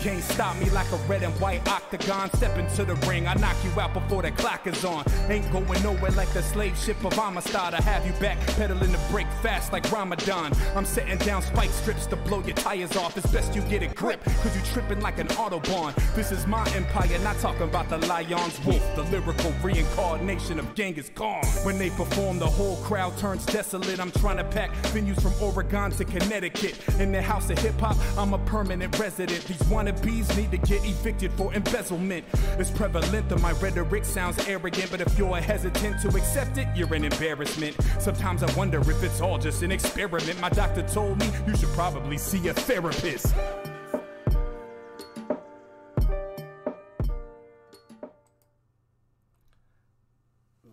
can't stop me like a red and white octagon. Step into the ring, I knock you out before the clock is on. Ain't going nowhere like the slave ship of Amistad. I have you back, pedaling the brake fast like Ramadan. I'm setting down spike strips to blow your tires off. It's best you get a grip, cause you tripping like an Autobahn. This is my empire, not talking about the lion's wolf. The lyrical reincarnation of Genghis Khan. When they perform, the whole crowd turns desolate. I'm trying to pack venues from Oregon to Connecticut. In the house of hip-hop, I'm a permanent resident. These wannabes need to get evicted for embezzlement. It's prevalent that my rhetoric sounds arrogant, but if you're hesitant to accept it, you're an embarrassment. Sometimes I wonder if it's all just an experiment. My doctor told me you should probably see a therapist.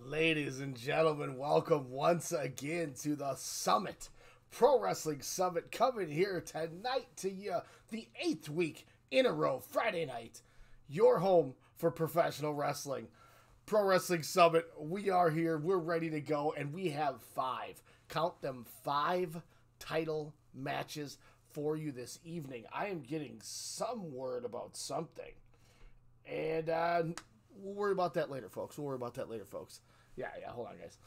Ladies and gentlemen, welcome once again to the Summit. Pro Wrestling Summit coming here tonight to you, the 8th week in a row, Friday night. Your home for professional wrestling. Pro Wrestling Summit, we are here, we're ready to go, and we have 5, count them, 5 title matches for you this evening. I am getting some word about something, and we'll worry about that later, folks. Yeah, hold on, guys.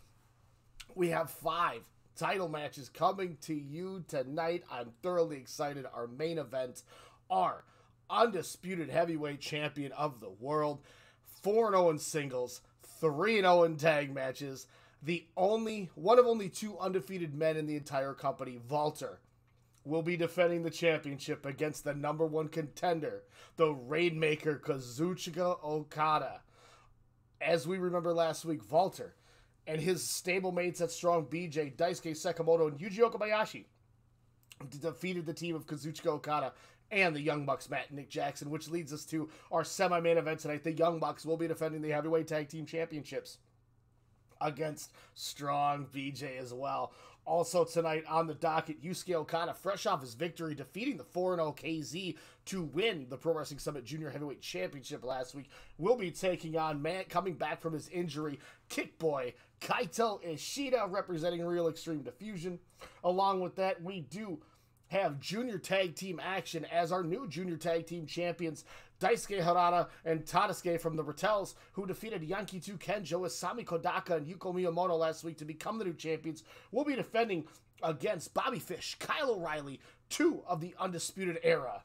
We have 5 title matches coming to you tonight. I'm thoroughly excited. Our main event, our undisputed heavyweight champion of the world, 4-0 in singles, 3-0 in tag matches, one of only 2 undefeated men in the entire company, Walter, will be defending the championship against the #1 contender, the Rainmaker Kazuchika Okada. As we remember last week, Walter and his stablemates at Strong BJ, Daisuke Sekimoto, and Yuji Okabayashi defeated the team of Kazuchika Okada and the Young Bucks, Matt and Nick Jackson, which leads us to our semi-main event tonight. The Young Bucks will be defending the Heavyweight Tag Team Championships against Strong BJ as well. Also tonight on the docket, Yusuke Okada, fresh off his victory, defeating the 4-0 KZ to win the Pro Wrestling Summit Junior Heavyweight Championship last week, will be taking on, coming back from his injury, Kick Boy Kaito Ishida, representing Real Extreme Diffusion. Along with that, we do have junior tag team action as our new junior tag team champions, Daisuke Harada and Tadasuke from the Rattels, who defeated Yankee 2 Kenjo, Asami Kodaka, and Yuko Miyamoto last week to become the new champions, will be defending against Bobby Fish, Kyle O'Reilly, 2 of the Undisputed Era.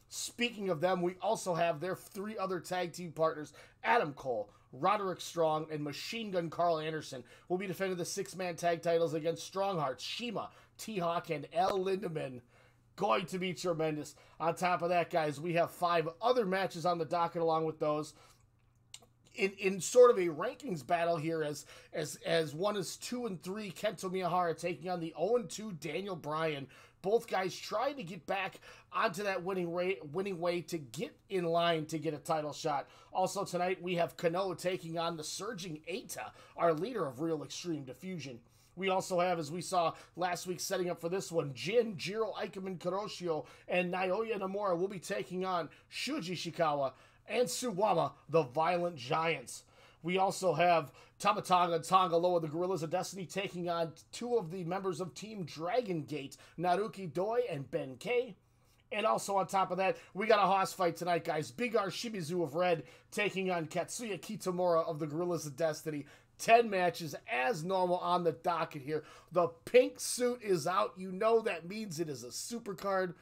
Speaking of them, we also have their 3 other tag team partners, Adam Cole, Roderick Strong, and Machine Gun Carl Anderson, will be defending the 6-man tag titles against Stronghearts, Shima, T-Hawk, and El Lindemann. Going to be tremendous. On top of that, guys, we have 5 other matches on the docket along with those. In sort of a rankings battle here, as one is 2-3, Kento Miyahara taking on the 0-2 Daniel Bryan. Both guys trying to get back onto that winning way to get in line to get a title shot. Also tonight, we have Kano taking on the surging Eita, our leader of Real Extreme Diffusion. We also have, as we saw last week setting up for this one, Jin, Jiro, Ikemen, Kuroshio, and Naoya Nomura will be taking on Shuji Ishikawa and Suwama, the Violent Giants. We also have Tamatanga and Tonga Loa, the Gorillas of Destiny, taking on 2 of the members of Team Dragon Gate, Naruki Doi and Ben K. And also on top of that, we got a house fight tonight, guys. Big R Shimizu of Red taking on Katsuya Kitamura of the Gorillas of Destiny. 10 matches as normal on the docket here. The pink suit is out. You know that means it is a super card.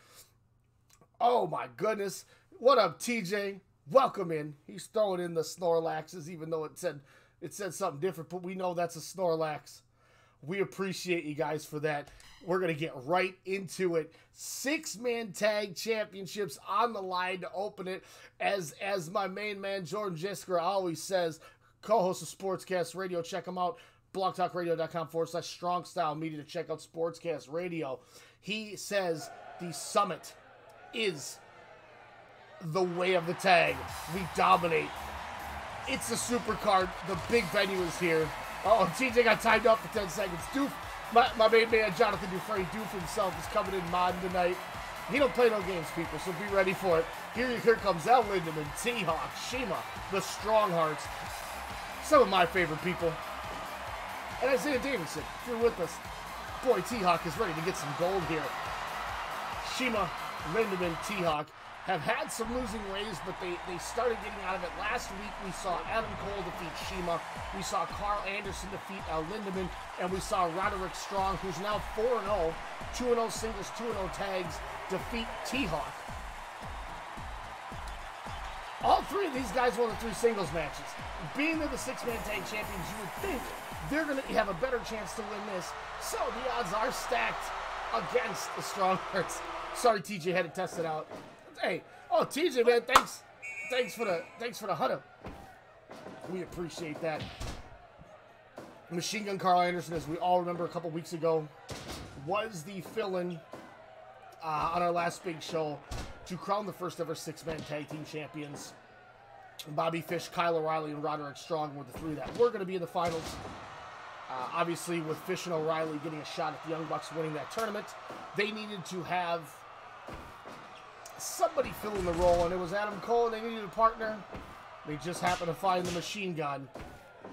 Oh my goodness. What up, TJ? Welcome in. He's throwing in the Snorlaxes, even though it said something different, but we know that's a Snorlax. We appreciate you guys for that. We're going to get right into it. 6-man tag championships on the line to open it. As my main man, Jordan Jisker, always says, co-host of Sportscast Radio. Check him out, blogtalkradio.com/Strong Style Media to check out Sportscast Radio. He says the Summit is the way of the tag. We dominate. It's a super card. The big venue is here. Oh, TJ got timed up for 10 seconds. Doof, my main man, Jonathan Dufresne, Doof himself, is coming in modding tonight. He don't play no games, people, so be ready for it. Here comes El Lindemann, T-Hawk, Shima, the Stronghearts. Some of my favorite people. And Isaiah Davidson, if you're with us, boy, T-Hawk is ready to get some gold here. Shima, Lindemann, T-Hawk. have had some losing ways, but they started getting out of it. Last week, we saw Adam Cole defeat Shima. We saw Carl Anderson defeat Al Lindemann. And we saw Roderick Strong, who's now 4-0, 2-0 singles, 2-0 tags, defeat T-Hawk. All three of these guys won the 3 singles matches. Being they're the 6-man tag champions, you would think they're going to have a better chance to win this. So the odds are stacked against the Strong Hearts. Sorry, TJ had to test it out. Hey, oh TJ, man, thanks for the huddle. We appreciate that. Machine Gun Carl Anderson, as we all remember a couple weeks ago, was the fill-in on our last big show to crown the first ever 6-man tag team champions. Bobby Fish, Kyle O'Reilly, and Roderick Strong were the 3 that were going to be in the finals. Obviously, with Fish and O'Reilly getting a shot at the Young Bucks winning that tournament, they needed to have somebody fill in the role, and it was Adam Cole, and they needed a partner. They just happened to find the Machine Gun,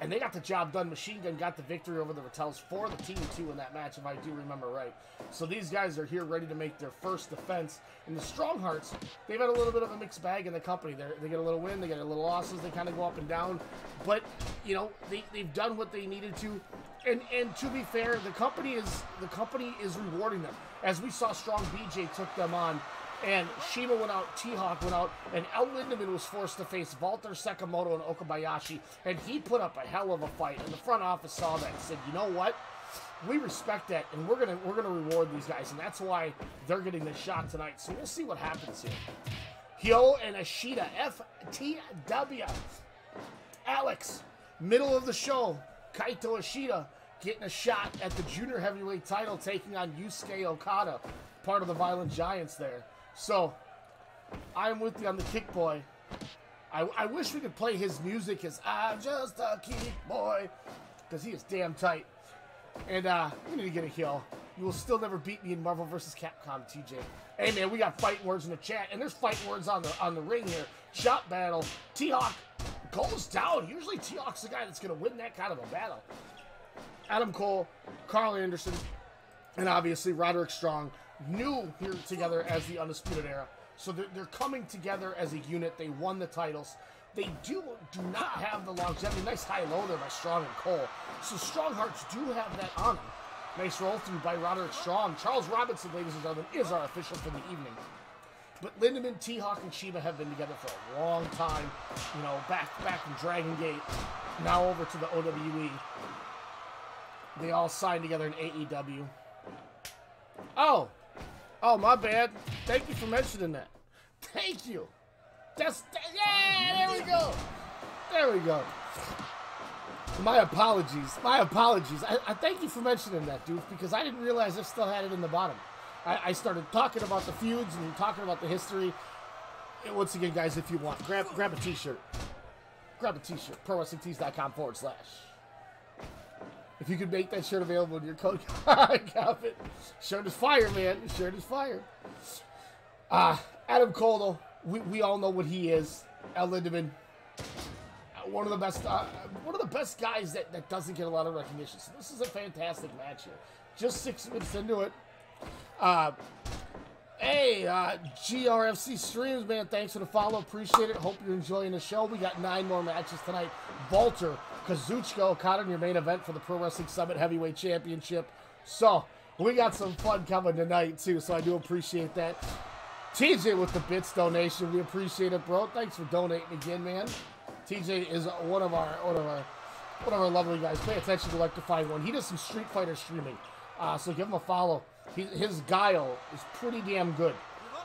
and they got the job done. Machine Gun got the victory over the Rattels for the team 2 in that match, if I do remember right. So these guys are here ready to make their first defense. And the Strong Hearts, they've had a little bit of a mixed bag in the company. They get a little win, they get a little losses, they kind of go up and down. But, you know, they've done what they needed to. And to be fair, the company is rewarding them. As we saw, Strong BJ took them on, and Shima went out, T-Hawk went out, and El Lindemann was forced to face Walter Sekimoto and Okabayashi, and he put up a hell of a fight. And the front office saw that and said, you know what? We respect that, and we're gonna reward these guys, and that's why they're getting this shot tonight. So we'll see what happens here. Hyo and Ishida, FTW. Alex, middle of the show, Kaito Ishida getting a shot at the junior heavyweight title, taking on Yusuke Okada, part of the Violent Giants there. So, I'm with you on the Kick Boy. I wish we could play his music as I'm just a Kick Boy, because he is damn tight. And we need to get a heel. You will still never beat me in Marvel vs. Capcom, TJ. Hey man, we got fighting words in the chat, and there's fighting words on the ring here. Shot battle. T-Hawk goes down. Usually T-Hawk's the guy that's going to win that kind of a battle. Adam Cole, Carl Anderson, and obviously Roderick Strong, new here together as the Undisputed Era. So they're coming together as a unit. They won the titles. They do not have the longevity. Nice high-low there by Strong and Cole. So Strong Hearts do have that on them. Nice roll through by Roderick Strong. Charles Robinson, ladies and gentlemen, is our official for the evening. But Lindemann, T-Hawk, and Shima have been together for a long time. You know, back in Dragon Gate, now over to the OWE. They all signed together in AEW. Oh, my bad. Thank you for mentioning that. Thank you. Yeah, there we go. There we go. My apologies. I thank you for mentioning that, dude, because I didn't realize I still had it in the bottom. I started talking about the feuds and talking about the history. And once again, guys, if you want, grab a t-shirt. Grab a t-shirt. ProWrestlingTees.com /. If you could make that shirt available in your code, comment. Shirt is fire, man. Shirt is fire. Adam Cole, though, we all know what he is. El Lindemann, one of the best guys that doesn't get a lot of recognition. So this is a fantastic match here. Just 6 minutes into it. Hey, GRFC Streams, man, thanks for the follow. Appreciate it. Hope you're enjoying the show. We got 9 more matches tonight. Walter, Kazuchika Okada in your main event for the Pro Wrestling Summit Heavyweight Championship. So, we got some fun coming tonight, too, so I do appreciate that. TJ with the bits donation. We appreciate it, bro. Thanks for donating again, man. TJ is one of our lovely guys. Pay attention to Electrifying One. He does some Street Fighter streaming, so give him a follow. His guile is pretty damn good.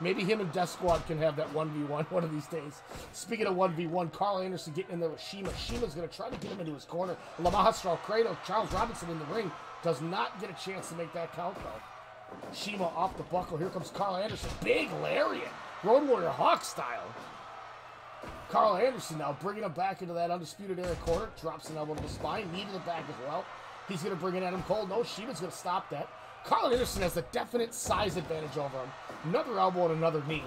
Maybe him and Death Squad can have that 1v1 one of these days. Speaking of 1v1, Carl Anderson getting in there with Shima. Shima's going to try to get him into his corner. Lamahastral Kratos, Charles Robinson in the ring. Does not get a chance to make that count, though. Shima off the buckle. Here comes Carl Anderson. Big lariat. Road Warrior Hawk style. Carl Anderson now bringing him back into that Undisputed Era corner. Drops an elbow to the spine. Knee to the back as well. He's going to bring in Adam Cole. No, Shima's going to stop that. Carl Anderson has a definite size advantage over him. Another elbow and another knee.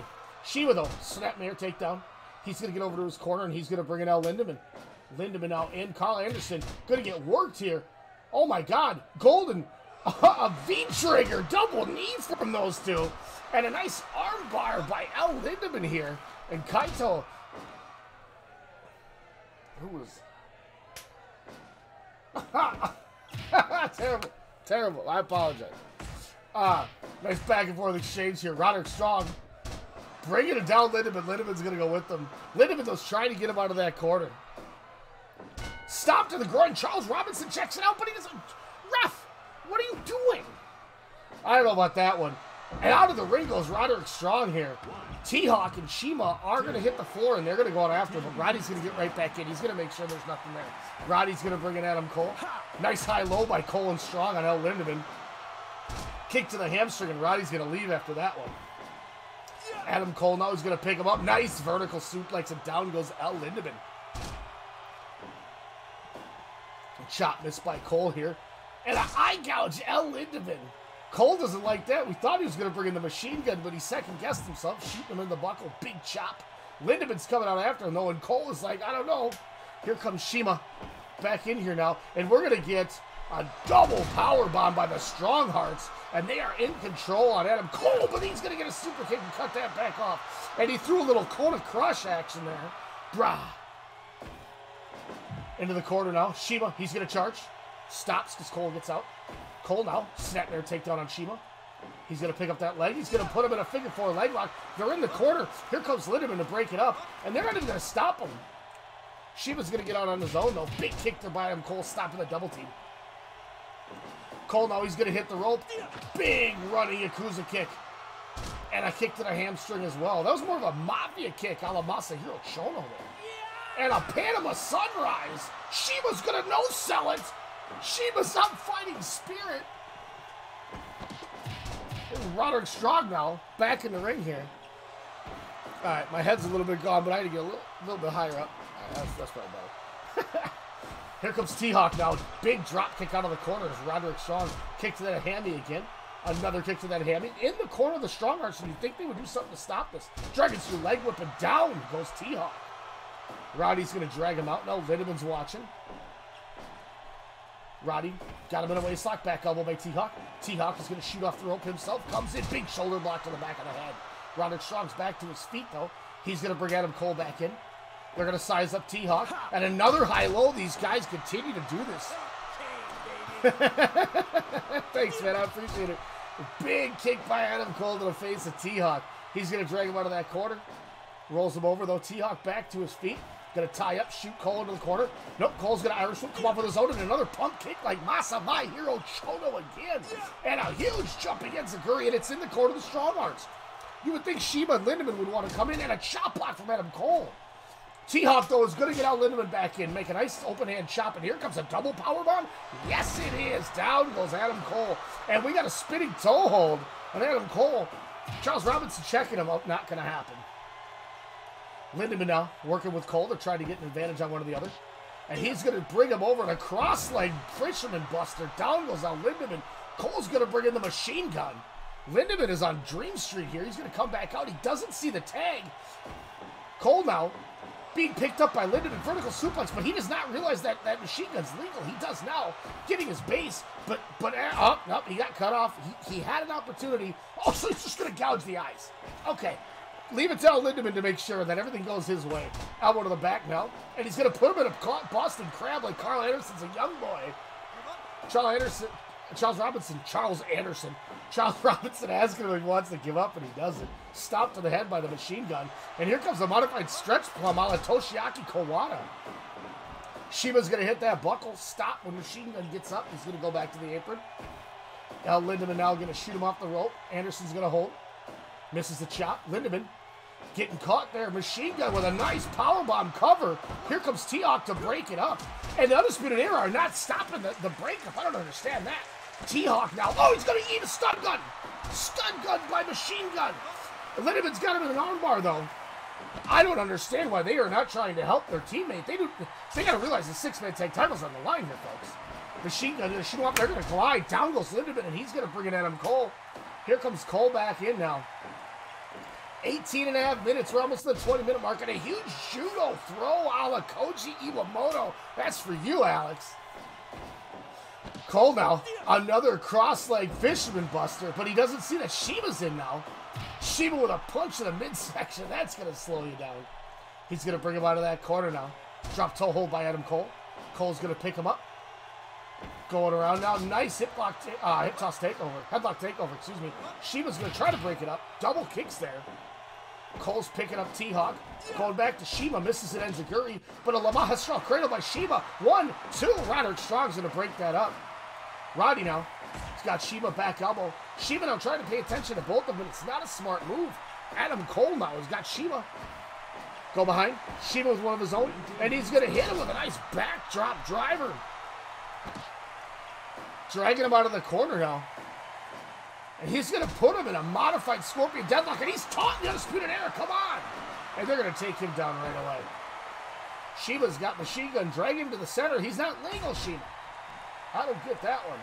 Shima, though, snapmare takedown. He's going to get over to his corner, and he's going to bring in El Lindemann. Lindemann now in. Carl Anderson going to get worked here. Oh, my God. Golden A V-trigger, double knee from those two. And a nice arm bar by L. Lindemann here. And Kaito. Who was... Terrible. Terrible. I apologize. Nice back and forth exchange here. Roderick Strong bringing it down Lindemann. Lindemann's going to go with them. Lindemann was trying to get him out of that corner. Stop to the groin. Charles Robinson checks it out, but he doesn't. Ref, what are you doing? I don't know about that one. And out of the ring goes Roderick Strong here. T-Hawk and Shima are going to hit the floor, and they're going to go out after him. But Roddy's going to get right back in. He's going to make sure there's nothing there. Roddy's going to bring in Adam Cole. Nice high-low by Cole and Strong on L. Lindemann. Kick to the hamstring, and Roddy's going to leave after that one. Adam Cole now is going to pick him up. Nice vertical suplex, and down goes L. Lindemann. Chop missed by Cole here. And an eye gouge, L. Lindemann. Cole doesn't like that. We thought he was going to bring in the machine gun, but he second-guessed himself, shooting him in the buckle. Big chop. Lindemann's coming out after him, though, and Cole is like, I don't know. Here comes Shima back in here now, and we're going to get a double power bomb by the Strong Hearts, and they are in control on Adam Cole, but he's going to get a super kick and cut that back off. And he threw a little Kona crush action there. Brah. Into the corner now. Shima, he's going to charge. Stops because Cole gets out. Cole now, snap there, takedown on Shima. He's going to pick up that leg. He's going to put him in a figure four leg lock. They're in the corner. Here comes Lindemann to break it up, and they're not even going to stop him. Shima's going to get out on his own, though. Big kick to by him. Cole stopping the double team. Cole now, he's going to hit the rope. Big running Yakuza kick. And a kick to the hamstring as well. That was more of a Mafia kick a la Masahiro Chono there. And a Panama Sunrise. Shima's going to no-sell it. Shima's up fighting spirit. Roderick Strong now, back in the ring here. All right, my head's a little bit gone, but I had to get a little bit higher up. That's probably better. Here comes T-Hawk now. Big drop kick out of the corner as Roderick Strong kick to that hammy again. Another kick to that hammy. In the corner of the Strong Hearts, and you think they would do something to stop this. Dragon through leg whip, and down goes T-Hawk. Roddy's going to drag him out now. Lindemann's watching. Roddy got him in a waistlock, back elbow by T-Hawk. T-Hawk is going to shoot off the rope himself. Comes in, big shoulder block to the back of the head. Roderick Strong's back to his feet, though. He's going to bring Adam Cole back in. They're going to size up T-Hawk. And another high-low. These guys continue to do this. Thanks, man. I appreciate it. Big kick by Adam Cole to the face of T-Hawk. He's going to drag him out of that corner. Rolls him over, though. T-Hawk back to his feet. Going to tie up, shoot Cole into the corner. Nope, Cole's going to Irish whip, come off with his own, and another pump kick like Masahiro Chono again. And a huge jump against Zaguri, and it's in the corner of the Strong Hearts. You would think Shima and Lindemann would want to come in, and a chop block from Adam Cole. T-Hawk, though, is going to get out Lindemann back in, make a nice open hand chop, and here comes a double powerbomb. Yes, it is. Down goes Adam Cole. And we got a spinning toe hold on Adam Cole. Charles Robinson checking him out, not going to happen. Lindemann now working with Cole to try to get an advantage on one or the other. And he's going to bring him over in a cross-leg fisherman buster. Down goes out Lindemann. Cole's going to bring in the machine gun. Lindemann is on Dream Street here. He's going to come back out. He doesn't see the tag. Cole now being picked up by Lindemann. Vertical suplex, but he does not realize that that machine gun's legal. He does now, getting his base. But nope, he got cut off. He had an opportunity. Oh, so he's just going to gouge the eyes. Okay. Leave it to Lindemann to make sure that everything goes his way. Elbow to the back now. And he's going to put him in a Boston Crab like Carl Anderson's a young boy. Charles Robinson asking him if he wants to give up, and he doesn't. Stopped to the head by the machine gun. And here comes a modified stretch plum a la Toshiaki Kawada. Shima's going to hit that buckle. Stop when machine gun gets up. He's going to go back to the apron. Now Lindemann now going to shoot him off the rope. Anderson's going to hold. Misses the chop. Lindemann getting caught there. Machine gun with a nice powerbomb cover. Here comes T-Hawk to break it up. And the Undisputed Era are not stopping the breakup. I don't understand that. T-Hawk now. Oh, he's going to eat a stun gun. Stun gun by machine gun. Lindemann's got him in an armbar, though. I don't understand why they are not trying to help their teammate. They got to realize the six-man tag titles on the line here, folks. Machine gun going to shoot him up. They're going to glide. Down goes Lindemann, and he's going to bring in Adam Cole. Here comes Cole back in now. 18.5 minutes. We're almost at the 20-minute mark. And a huge judo throw a la Koji Iwamoto. That's for you, Alex. Cole now, another cross-leg fisherman buster, but he doesn't see that Shima's in now. Shima with a punch in the midsection. That's going to slow you down. He's going to bring him out of that corner now. Drop toe hold by Adam Cole. Cole's going to pick him up. Going around now. Nice hip toss takeover. Headlock takeover, excuse me. Shima's going to try to break it up. Double kicks there. Cole's picking up T-Hawk. Going back to Shima. Misses an enziguri. But a Lamaha Strong cradle by Shima. 1, 2. Roderick Strong's going to break that up. Roddy now. He's got Shima back elbow. Shima now trying to pay attention to both of them. It's not a smart move. Adam Cole now has got Shima. Go behind. Shima with one of his own. And he's going to hit him with a nice backdrop driver. Dragging him out of the corner now. And he's going to put him in a modified Scorpion Deadlock. And he's taught the Undisputed Era. Come on. And they're going to take him down right away. Shima's got Machine Gun. Drag him to the center. He's not legal, Shima. I don't get that one.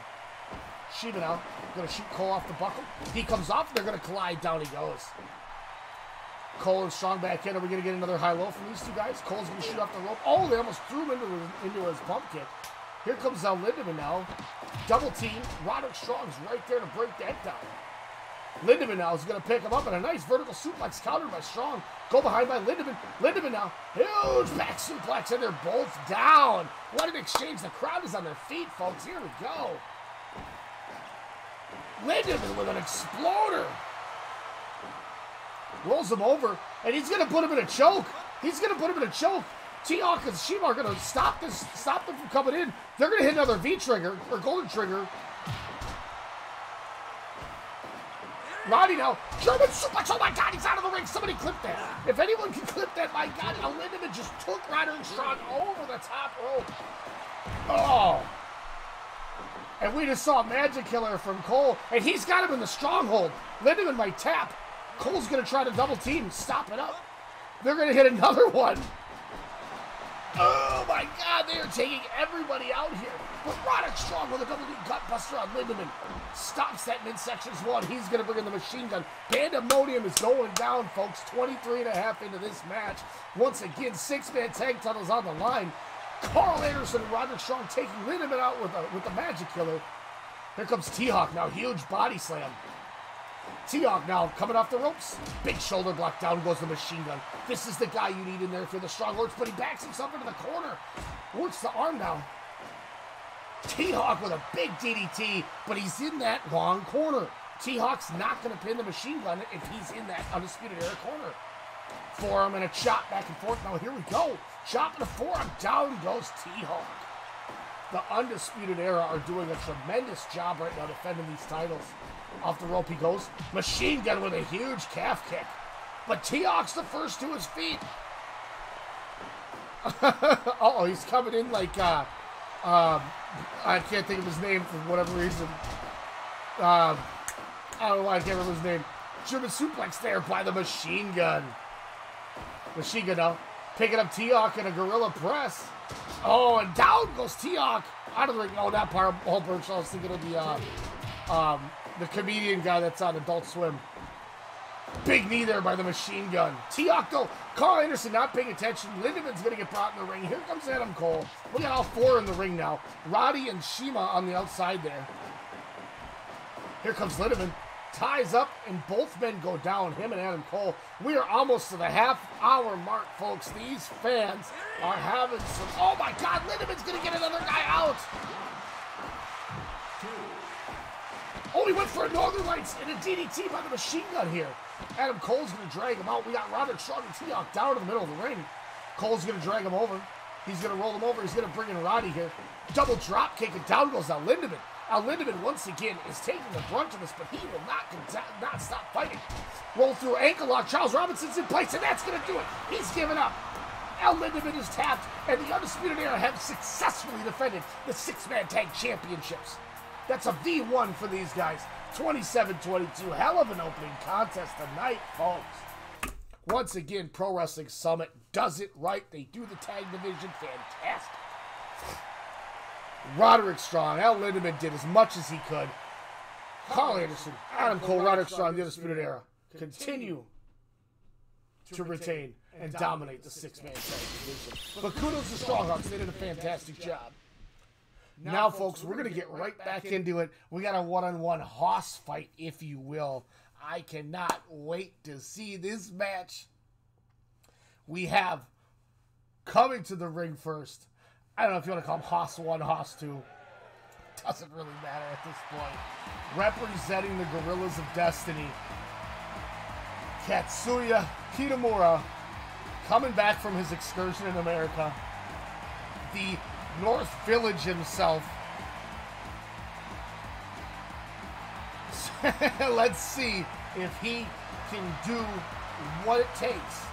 Shima now. Going to shoot Cole off the buckle. He comes off. They're going to collide. Down he goes. Cole and Strong back in. Are we going to get another high-low from these two guys? Cole's going to shoot off the rope. Oh, they almost threw him into his pump kick. Here comes Lindemann now. Double team. Roderick Strong's right there to break that down. Lindemann now is going to pick him up, and a nice vertical suplex countered by Strong. Go behind by Lindemann. Lindemann now. Huge back suplex, and they're both down. What an exchange. The crowd is on their feet, folks. Here we go. Lindemann with an exploder. Rolls him over, and he's going to put him in a choke. He's going to put him in a choke. T-Hawk and Shima are going to stop them from coming in. They're going to hit another V-trigger, or golden trigger. Roddy now, German suplex, oh my God, he's out of the ring. Somebody clip that. If anyone can clip that, my God, Lindemann just took Roderick Strong over the top rope. Oh. And we just saw a magic killer from Cole, and he's got him in the stronghold. Lindemann might tap. Cole's going to try to double team, stop it up. They're going to hit another one. Oh my God, they are taking everybody out here. But Roderick Strong with a double gut buster on Lindemann. Stops that midsection as well. He's going to bring in the machine gun. Pandemonium is going down, folks. 23.5 into this match. Once again, 6-man tag titles on the line. Carl Anderson and Roderick Strong taking Lindemann out with the magic killer. Here comes T-Hawk now. Huge body slam. T-Hawk now coming off the ropes. Big shoulder block, down goes the machine gun. This is the guy you need in there for the Strongholds, but he backs himself into the corner. Works the arm down. T-Hawk with a big DDT, but he's in that long corner. T-Hawk's not going to pin the machine gun if he's in that Undisputed Era corner. Forearm and a chop back and forth. Now here we go. Chop and a forearm. Down goes T-Hawk. The Undisputed Era are doing a tremendous job right now defending these titles. Off the rope he goes. Machine gun with a huge calf kick. But T-Hawk's the first to his feet. Uh-oh, he's coming in like, I can't think of his name for whatever reason. I don't know why I can't remember his name. German suplex there by the machine gun. Machine gun now. Picking up T-Hawk in a gorilla press. Oh, and down goes T-Hawk. Out of the ring. Oh, that part of Holberg. I was thinking of the comedian guy that's on Adult Swim. Big knee there by the machine gun. T-Hawk though. Carl Anderson not paying attention. Lindemann's going to get brought in the ring. Here comes Adam Cole. Look at all four in the ring now. Roddy and Shima on the outside there. Here comes Lindemann. Ties up and both men go down. Him and Adam Cole. We are almost to the half-hour mark, folks. These fans are having some... Oh my God, Lindemann's going to get another guy out. Oh, he went for a Northern Lights and a DDT by the machine gun here. Adam Cole's going to drag him out. We got Roderick Strong and T-Hawk down in the middle of the ring. Cole's going to drag him over. He's going to roll him over. He's going to bring in Roddy here. Double drop kick and down goes now Lindemann. Now Lindemann once again is taking the brunt of this, but he will not stop fighting. Roll through ankle lock. Charles Robinson's in place, and that's going to do it. He's given up. Now Lindemann is tapped, and the Undisputed Era have successfully defended the six-man tag championships. That's a V1 for these guys. 27-22. Hell of an opening contest tonight, folks. Once again, Pro Wrestling Summit does it right. They do the tag division fantastic. Roderick Strong, Al Lindemann did as much as he could. Carl Anderson, Adam Cole, Roderick Strong, the Undisputed Era continue to retain and dominate the six-man tag division. But kudos to Stronghearts. They did a fantastic job. Now, folks, we're going to get right back into it. We got a one-on-one hoss fight, if you will. I cannot wait to see this match. We have coming to the ring first. I don't know if you want to call him Hoss 1, Hoss 2. Doesn't really matter at this point. Representing the Gorillas of Destiny, Kazuchika Okada, coming back from his excursion in America. The North Village himself. Let's see if he can do what it takes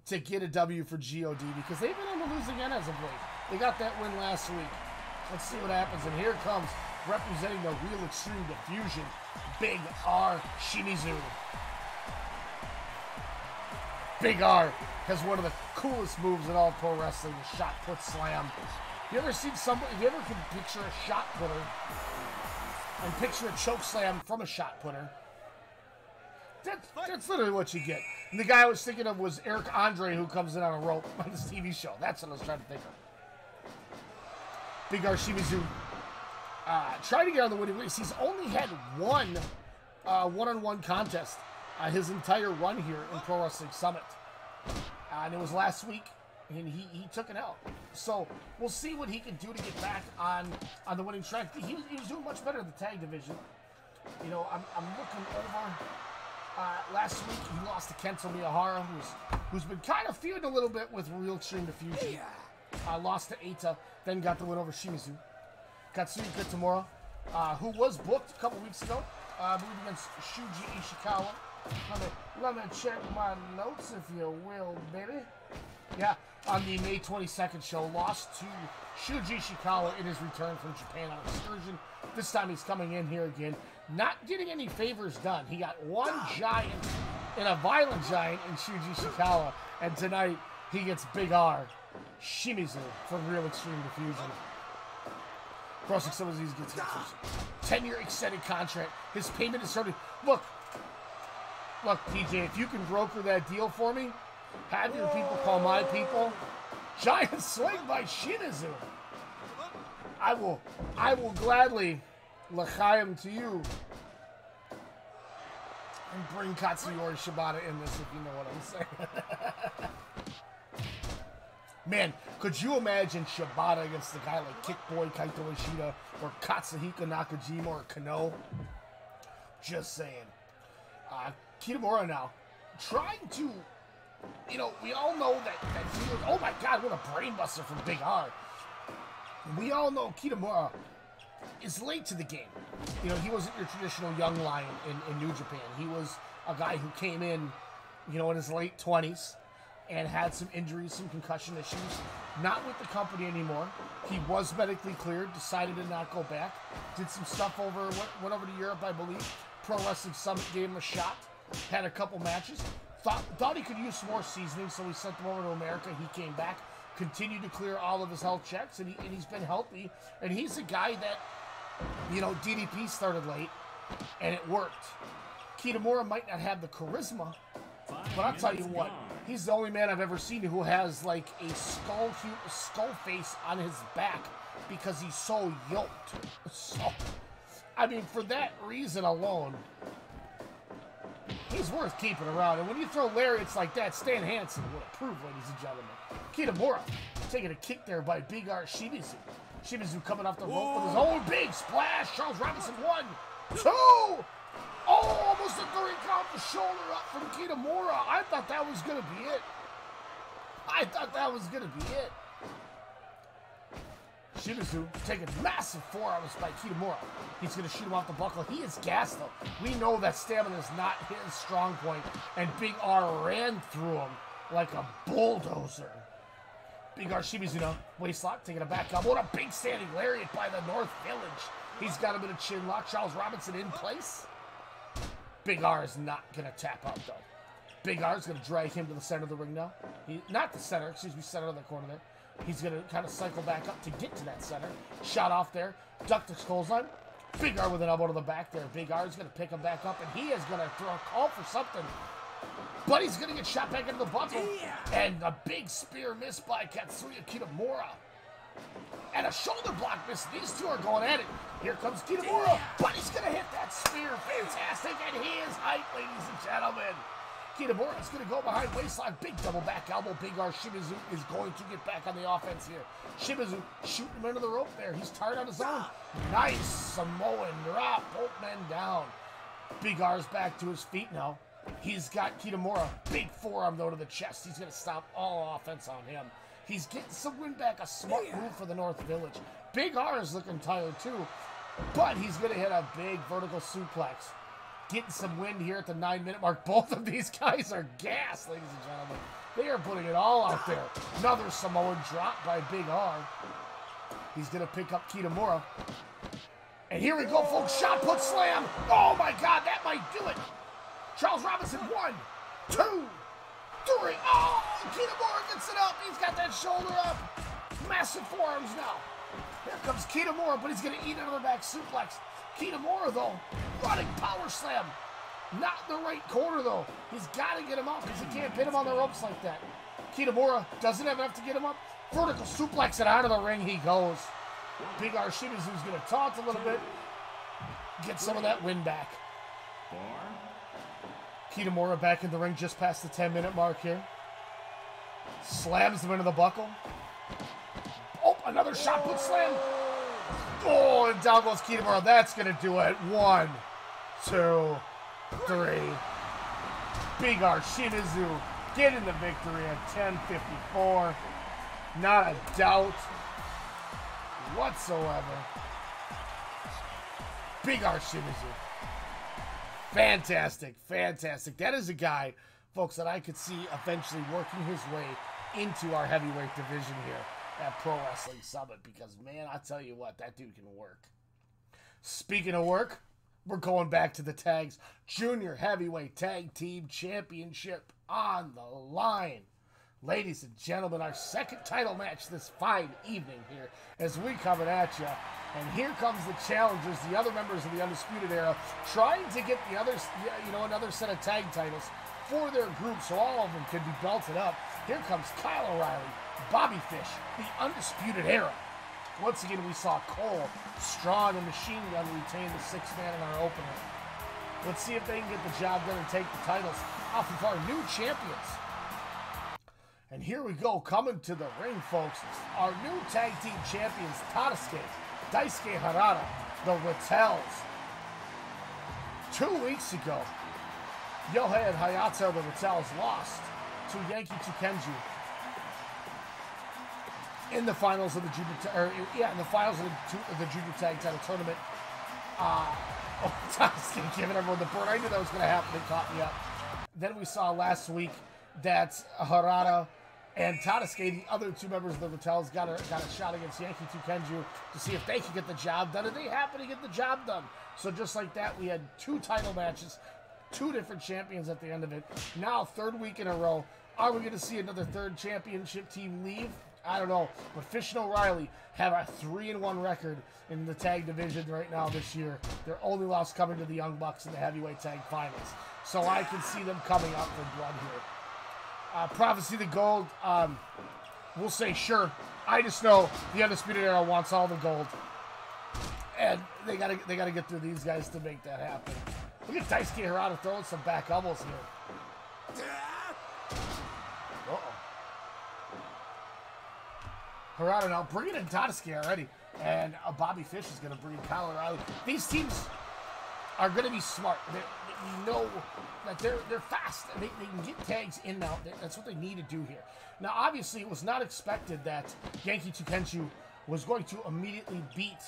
to get a W for GOD, because they've been on the losing end as of late. They got that win last week. Let's see what happens. And here comes, representing the Real Extreme Diffusion, Big R Shimizu. Big R has one of the coolest moves in all pro wrestling, the shot put slam. You ever seen somebody, if you ever can picture a shot putter and picture a choke slam from a shot putter, that's literally what you get. And the guy I was thinking of was Eric Andre, who comes in on a rope on this TV show. That's what I was trying to think of. Big R Shimizu trying to get on the winning ways. He's only had one one-on-one contest his entire run here in Pro Wrestling Summit. And it was last week, and he took an L. So we'll see what he can do to get back on the winning track. He was doing much better in the tag division. You know, I'm looking over. Last week he lost to Kento Miyahara, who's been kind of feuding a little bit with Real Extreme Diffusion. Lost to Eita, then got the win over Shimizu. Kazuchika Okada, who was booked a couple weeks ago, moved against Yuji Ishikawa. Let me check my notes, if you will, baby. Yeah, on the May 22nd show, lost to Yuji Ishikawa in his return from Japan on excursion. This time he's coming in here again, not getting any favors done. He got one giant and a violent giant in Yuji Ishikawa, and tonight he gets Big R Shimizu from Real Extreme Diffusion. Crossing some of these gets 10-year extended contract. His payment is starting. Look, TJ, if you can broker that deal for me, have your people call my people. Giant swing by Shimizu. I will gladly l'chaim to you and bring Katsuyori Shibata in this, if you know what I'm saying. Man, could you imagine Shibata against a guy like Kick Boy Kaito Ishida or Katsuhiko Nakajima or Kano? Just saying. Kitamura now trying to, you know, we all know that he was, oh my God, what a brainbuster from Big R. We all know Kitamura is late to the game. You know, he wasn't your traditional young lion in New Japan. He was a guy who came in, you know, in his late 20s. And had some injuries, some concussion issues. Not with the company anymore. He was medically cleared, decided to not go back. Did some stuff went over to Europe, I believe. Pro Wrestling Summit gave him a shot. Had a couple matches. Thought he could use some more seasoning, so we sent him over to America. He came back, continued to clear all of his health checks, and he's been healthy. And he's a guy that, you know, DDP started late, and it worked. Kitamura might not have the charisma, but I'll tell you what. He's the only man I've ever seen who has like a skull face on his back because he's so yoked. So, I mean, for that reason alone, he's worth keeping around. And when you throw lariats like that, Stan Hansen would approve, ladies and gentlemen. Kitamura taking a kick there by Big R Shimizu. Shimizu coming off the rope with his own big splash. Charles Robinson 1, 2. Oh, almost a 3 count, the shoulder up from Kitamura. I thought that was going to be it. Shimizu taking massive forearms by Kitamura. He's going to shoot him off the buckle. He is gassed, though. We know that stamina is not his strong point, and Big R ran through him like a bulldozer. Big R Shimizu now, waist lock, taking a back up. What a big standing lariat by the North Village. He's got a bit of chin lock. Charles Robinson in place. Big R is not going to tap out, though. Big R is going to drag him to the center of the ring now. Not the center, center of the corner there. He's going to kind of cycle back up to get to that center. Shot off there. Duck the clothesline. Big R with an elbow to the back there. Big R is going to pick him back up, and he is going to throw a call for something. But he's going to get shot back into the buckle. And a big spear missed by Kazuchika Okada. And a shoulder block miss. These two are going at it. Here comes Kitamura, but he's going to hit that spear. Fantastic, and he is hype, ladies and gentlemen. Kitamura is going to go behind waistline. Big double back elbow. Big R Shimizu is going to get back on the offense here. Shimizu shooting him into the rope there. He's tired on his own. Nice Samoan drop. Both men down. Big R's back to his feet now. He's got Kitamura. Big forearm, though, to the chest. He's going to stop all offense on him. He's getting some win back. A smart move for the North Village. Big R is looking tired, too. But he's going to hit a big vertical suplex. Getting some wind here at the 9-minute mark. Both of these guys are gassed, ladies and gentlemen. They are putting it all out there. Another Samoan drop by Big R. He's going to pick up Kitamura. And here we go, folks. Shot put slam. Oh, my God. That might do it. Charles Robinson, 1, 2, 3. Oh, Kitamura gets it up. He's got that shoulder up. Massive forearms now. Here comes Kitamura, but he's going to eat another back suplex. Kitamura, though, running power slam. Not in the right corner, though. He's got to get him up because he can't pin him on the ropes like that. Kitamura doesn't have enough to get him up. Vertical suplex, and out of the ring he goes. Big R Shimizu's going to taunt a little bit. Get some of that win back. Kitamura back in the ring just past the 10-minute mark here. Slams him into the buckle. Oh, another shot put slam. Oh, and down goes Kitamura. That's going to do it. 1, 2, 3. Big R Shimizu getting the victory at 10:54. Not a doubt whatsoever. Big R Shimizu. Fantastic, fantastic. That is a guy, folks, that I could see eventually working his way into our heavyweight division here at Pro Wrestling Summit because, man, I tell you what, that dude can work. Speaking of work, we're going back to the tags. Junior Heavyweight Tag Team Championship on the line. Ladies and gentlemen, our second title match this fine evening here as we come at you. And here comes the challengers, the other members of the Undisputed Era, trying to get the others, another set of tag titles for their group so all of them can be belted up. Here comes Kyle O'Reilly, Bobby Fish, the Undisputed Era. Once again, we saw Cole, Strong, and Machine Gun retain the sixth man in our opener. Let's see if they can get the job done and take the titles off of our new champions. And here we go, coming to the ring, folks. Our new tag team champions, Tadasuke, Daisuke Harada, the Rattels. 2 weeks ago, Yohei and Hayato, the Rattels, lost to Yankee Tukenju in the finals of the junior, in the finals of the junior tag title tournament. Tadasuke giving everyone the bird. I knew that was going to happen. It caught me up. Then we saw last week that Harada and Tadasuke, the other two members of the Rattels, got a shot against Yankee Tukenju to see if they could get the job done, and they happened to get the job done. So just like that, we had 2 title matches, 2 different champions at the end of it. Now, 3rd week in a row. Are we going to see another 3rd championship team leave? I don't know. But Fish and O'Reilly have a 3-1 record in the tag division right now this year. Their only loss coming to the Young Bucks in the heavyweight tag finals. So I can see them coming out for blood here. Prophecy the Gold, we'll say sure. I just know the Undisputed Era wants all the gold. And they gotta get through these guys to make that happen. Look at Daisuke Harada throwing some back elbows here. Uh-oh. Harada now bringing in Tadasuke already. And Bobby Fish is going to bring in Kyle O'Reilly. These teams are going to be smart. You know that they're fast. They can get tags in and out. That's what they need to do here. Now, obviously, it was not expected that Yankee Tukenju was going to immediately beat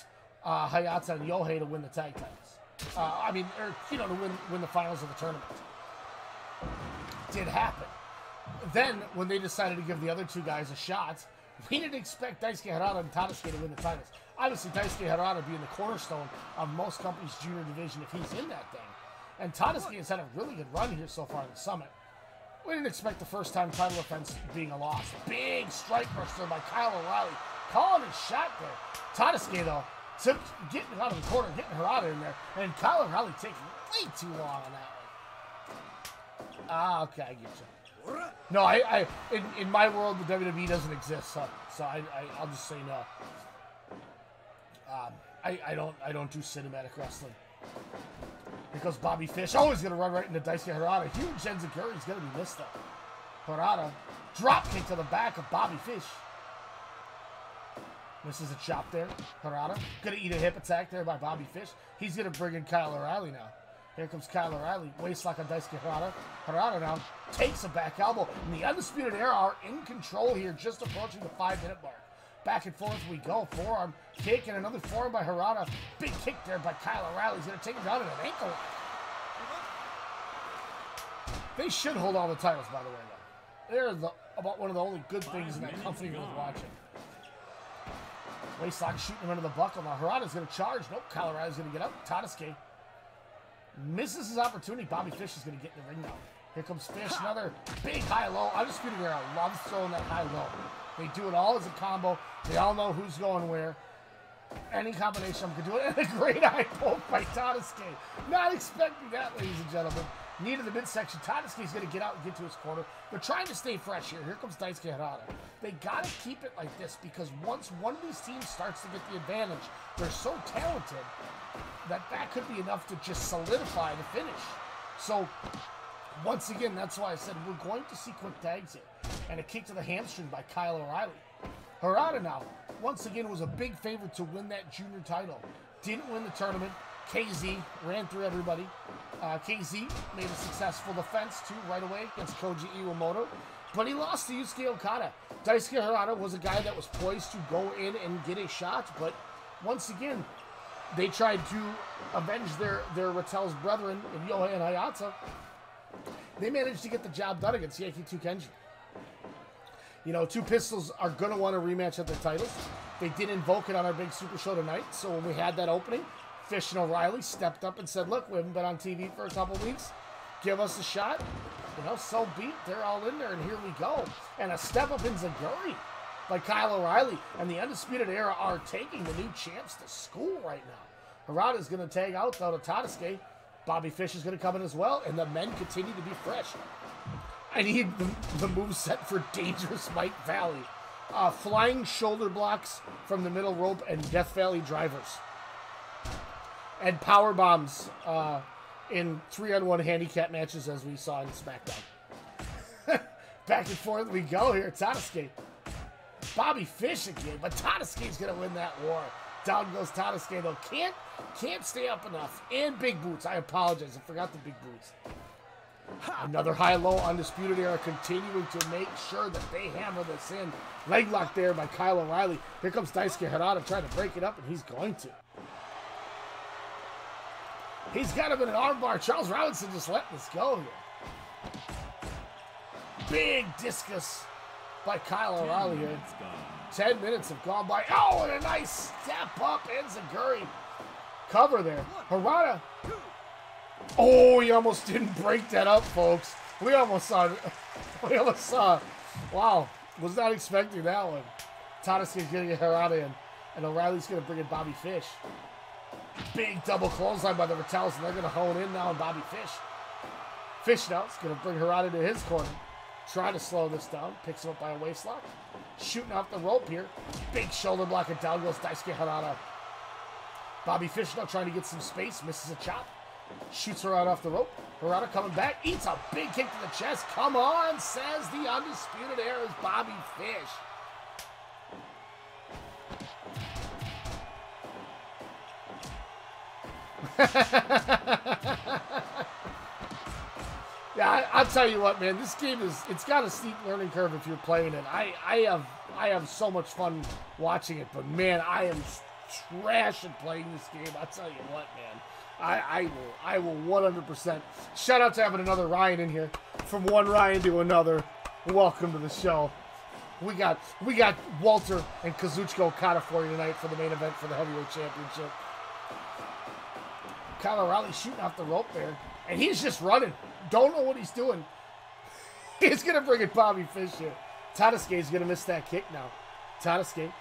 Hayata and Yohei to win the tag titles. To win the finals of the tournament. Did happen. Then, when they decided to give the other two guys a shot, we didn't expect Daisuke Harada and Tadasuke to win the titles. Obviously, Daisuke Harada being the cornerstone of most companies' junior division if he's in that thing. And Tadasuke has had a really good run here so far in the Summit. We didn't expect the first-time title defense being a loss. Big strike burster by Kyle O'Reilly. Calling his shot there. Tadasuke, though, getting out of the corner, getting Harada in there. And Kyle O'Reilly taking way too long on that one. Okay, I get you. No, in my world, the WWE doesn't exist, so I'll just say no. I don't do cinematic wrestling. Here goes Bobby Fish. Oh, he's gonna run right into Daisuke Harada. Huge enziguri. He's gonna be missed though. Harada drop kick to the back of Bobby Fish. Misses a chop there. Harada gonna eat a hip attack there by Bobby Fish. He's gonna bring in Kyle O'Reilly now. Here comes Kyle O'Reilly. Waistlock on Daisuke Harada. Harada now takes a back elbow. And the Undisputed Era are in control here, just approaching the 5-minute mark. Back and forth we go. Forearm kick and another forearm by Harada. Big kick there by Kyle O'Reilly. He's going to take him down in an ankle lock. They should hold all the titles, by the way, though. They're about one of the only good things in that company worth watching. Waistlock shooting him under the buckle. Now Harada's going to charge. Nope, Kyle O'Reilly's going to get up. Tadasuke misses his opportunity. Bobby Fish is going to get in the ring now. Here comes Fish. Another big high-low. Undisputed Era loves throwing that high-low. They do it all as a combo. They all know who's going where. Any combination of them can do it. And a great eye poke by Tadasuke. Not expecting that, ladies and gentlemen. Knee to the midsection. Tadasuke's going to get out and get to his corner. They're trying to stay fresh here. Here comes Daisuke Harada. They got to keep it like this because once one of these teams starts to get the advantage, they're so talented that could be enough to just solidify the finish. So, once again, that's why I said we're going to see quick tags here. And a kick to the hamstring by Kyle O'Reilly. Harada now, once again, was a big favorite to win that junior title. Didn't win the tournament. KZ ran through everybody. KZ made a successful defense, too, right away against Koji Iwamoto. But he lost to Yusuke Okada. Daisuke Harada was a guy that was poised to go in and get a shot. But once again, they tried to avenge their Rattel's brethren in Yohei and Hayata. They managed to get the job done against Yankee 2 Kenji. You know, Two Pistols are going to want a rematch at their titles. They did invoke it on our big Super Show tonight. So when we had that opening, Fish and O'Reilly stepped up and said, look, we haven't been on TV for a couple weeks. Give us a shot. You know, so beat. They're all in there, and here we go. And a step up in enziguri by Kyle O'Reilly. And the Undisputed Era are taking the new champs to school right now. Harada's going to tag out, though, to Tadasuke. Bobby Fish is going to come in as well, and the men continue to be fresh. I need the moveset for Dangerous Mike Valley. Flying shoulder blocks from the middle rope and Death Valley drivers. And power bombs in 3-on-1 handicap matches as we saw in SmackDown. Back and forth we go here. Tadasuke. Bobby Fish again, but Tadasuke's going to win that war. Down goes Tadasuke, though. Can't stay up enough. And big boots. I apologize. I forgot the big boots. Another high-low. Undisputed Era continuing to make sure that they hammer this in. Leg lock there by Kyle O'Reilly. Here comes Daisuke Harada trying to break it up, and he's going to. He's got him in an armbar. Charles Robinson just letting this go here. Big discus by Kyle O'Reilly here. 10 minutes have gone by. Oh, and a nice step up. Enziguri cover there. Harada. Oh, he almost didn't break that up, folks. We almost saw. Wow, was not expecting that one. Tadasuke's going to get Harada in, and O'Reilly's going to bring in Bobby Fish. Big double clothesline by the Rattels, and they're going to hone in now on Bobby Fish. Fish now is going to bring Harada to his corner. Trying to slow this down. Picks him up by a waistlock. Shooting off the rope here. Big shoulder block, and down goes Daisuke Harada. Bobby Fish now trying to get some space. Misses a chop. Shoots her out off the rope. Harada coming back. Eats a big kick to the chest. Come on, says the Undisputed Era's Bobby Fish. Yeah, I'll tell you what, man. This game it's got a steep learning curve if you're playing it. I have so much fun watching it, but man, I am trash at playing this game. I'll tell you what, man. I will 100%. Shout out to having another Ryan in here. From one Ryan to another. Welcome to the show. We got Walter and Kazuchika Okada for you tonight for the main event for the Heavyweight Championship. Kyle O'Reilly shooting off the rope there. And he's just running. Don't know what he's doing. He's going to bring in Bobby Fish here. Tadasuke's going to miss that kick now. Tadasuke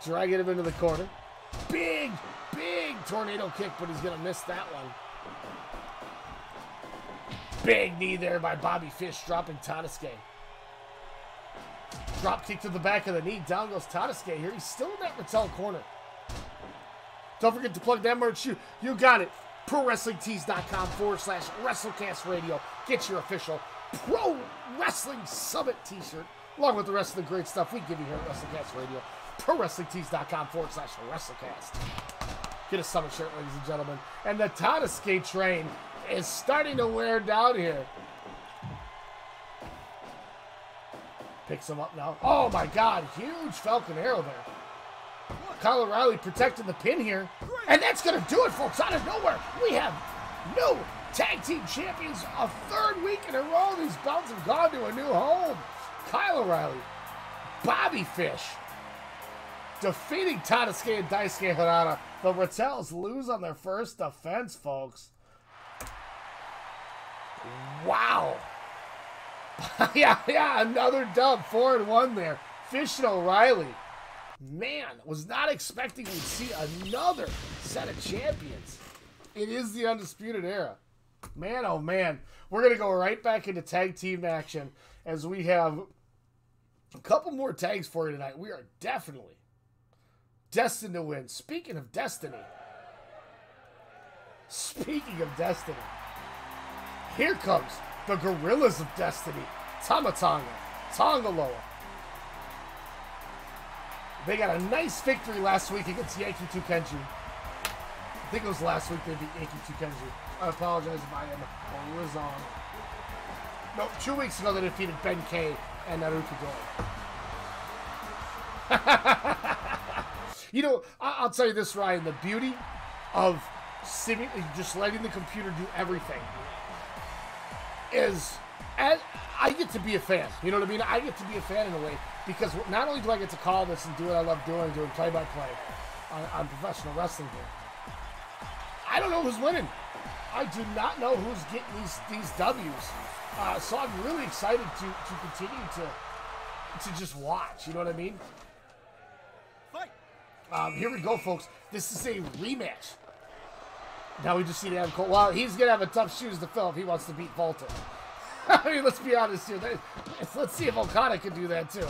dragging him into the corner. Big tornado kick, but he's going to miss that one. Big knee there by Bobby Fish, dropping Tadasuke. Drop kick to the back of the knee. Down goes Tadasuke here. He's still in that Rattel corner. Don't forget to plug that merch. You got it. ProWrestlingTees.com/WrestleCast Radio. Get your official Pro Wrestling Summit t-shirt, along with the rest of the great stuff we give you here at WrestleCast Radio. ProWrestlingTees.com/WrestleCast. Get a Summit shirt, ladies and gentlemen. And the Tadasuke train is starting to wear down here. Picks him up now. Oh my God, huge Falcon Arrow there. Kyle O'Reilly protecting the pin here. And that's going to do it, folks. Out of nowhere, we have new tag team champions. A third week in a row, these belts have gone to a new home. Kyle O'Reilly, Bobby Fish, defeating Tadasuke and Daisuke Harada. The Rattels lose on their first defense, folks. Wow. yeah, another dub, 4-1 there. Fish and O'Reilly. Man, was not expecting we'd see another set of champions. It is the Undisputed Era. Man, oh man. We're going to go right back into tag team action as we have a couple more tags for you tonight. We are definitely destined to win. Speaking of destiny. Here comes the Gorillas of Destiny. Tamatonga, Tongaloa. They got a nice victory last week against Yankee Tukenji. I think it was last week they beat Yankee Tukenji. I apologize if I am wrong. No, 2 weeks ago they defeated Ben K and Naruki Doi. You know, I'll tell you this, Ryan. The beauty of just letting the computer do everything is, I get to be a fan. You know what I mean? I get to be a fan in a way because not only do I get to call this and do what I love doing play-by-play on professional wrestling here, I don't know who's winning. I do not know who's getting these W's. So I'm really excited to continue to just watch. You know what I mean? Here we go, folks. This is a rematch. Now we just see Adam Cole. Well, he's going to have a tough shoes to fill if he wants to beat Volta. I mean, let's be honest here. Let's see if Okada can do that, too.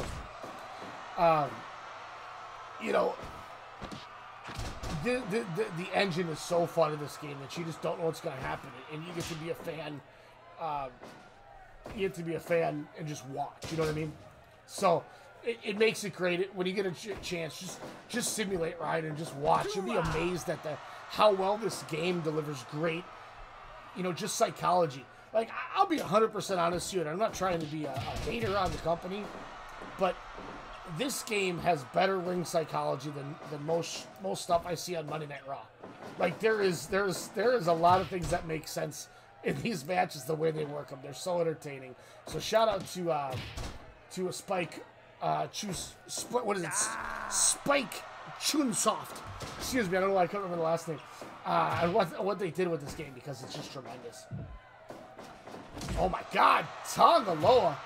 You know, the engine is so fun in this game that you just don't know what's going to happen. And you get to be a fan. You get to be a fan and just watch. You know what I mean? So it makes it great. When you get a chance, just simulate, right, and just watch. You'll be amazed at how well this game delivers great, you know, just psychology. Like, I'll be 100% honest here, and I'm not trying to be a hater on the company, but this game has better ring psychology than most stuff I see on Monday Night Raw. Like, there is a lot of things that make sense in these matches, the way they work them. They're so entertaining. So shout out to a Spike, what is it? Spike Chunsoft. Excuse me, I don't know why I couldn't remember the last name. And what they did with this game, because it's just tremendous. Oh my God, Tongaloa.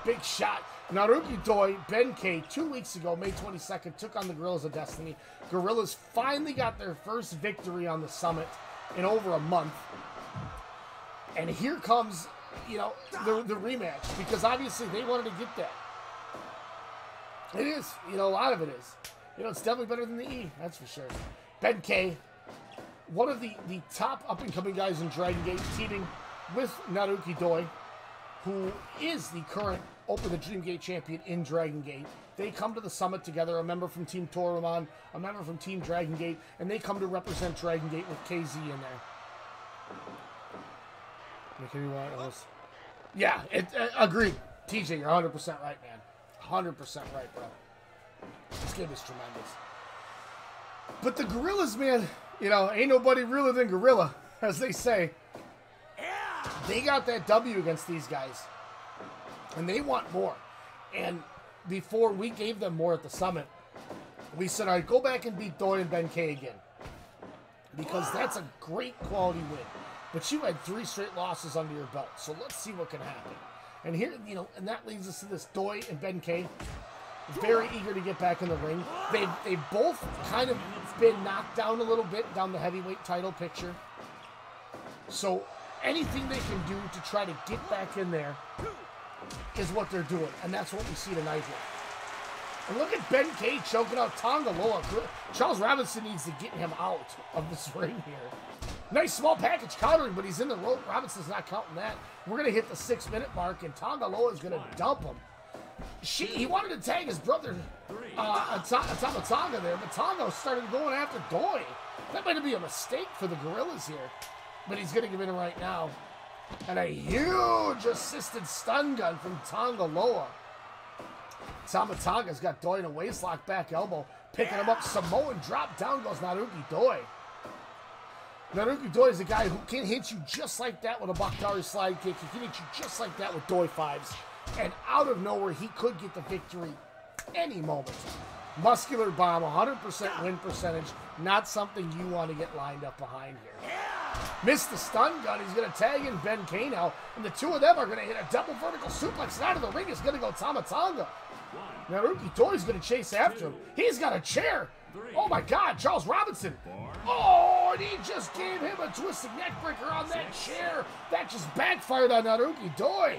Big shot. Naruki Doi, Ben K, 2 weeks ago, May 22nd, took on the Gorillas of Destiny. Gorillas finally got their first victory on the Summit in over a month. And here comes, you know, the rematch, because obviously they wanted to get that. It is, you know, a lot of it is. You know, it's definitely better than the E, that's for sure. Ben K, one of the top up-and-coming guys in Dragon Gate, teaming with Naruki Doi, who is the current Open the Dream Gate champion in Dragon Gate. They come to the Summit together, a member from Team Toruman, a member from Team Dragon Gate, and they come to represent Dragon Gate with KZ in there. Yeah, agreed. TJ, you're 100% right, man. 100% right, bro. This game is tremendous. But the Gorillas, man, you know, ain't nobody realer than Gorilla, as they say. They got that W against these guys. And they want more. And before we gave them more at the Summit, we said, all right, go back and beat Doi and Ben K again. Because that's a great quality win. But you had 3 straight losses under your belt. So let's see what can happen. And here, you know, and that leads us to this Doi and Ben K. Very eager to get back in the ring. They've both kind of been knocked down a little bit down the heavyweight title picture. So anything they can do to try to get back in there is what they're doing. And that's what we see tonight here. And look at Ben K choking out Tonga Loa. Charles Robinson needs to get him out of this ring here. Nice small package countering, but he's in the rope. Robinson's not counting that. We're going to hit the 6-minute mark, and Tonga Loa is going to dump him. He wanted to tag his brother Tonga there, but Tonga started going after Doi. That might be a mistake for the Gorillas here, but he's going to give in right now. And a huge assisted stun gun from Tonga Loa. Tonga's got Doi in a waistlock back elbow, picking him up. Samoan drop, down goes Naruki Doi. Naruki Doi is a guy who can hit you just like that with a Bakhtari slide kick. He can hit you just like that with Doi 5s. And out of nowhere, he could get the victory any moment. Muscular bomb, 100% win percentage. Not something you want to get lined up behind here. Missed the stun gun. He's going to tag in Ben K now. And the two of them are going to hit a double vertical suplex. And out of the ring is going to go Tonga. Naruki Doi's going to chase after him. He's got a chair. Oh my God, Charles Robinson. Oh, and he just gave him a twisted neck breaker on that chair. That just backfired on Naruki Doi.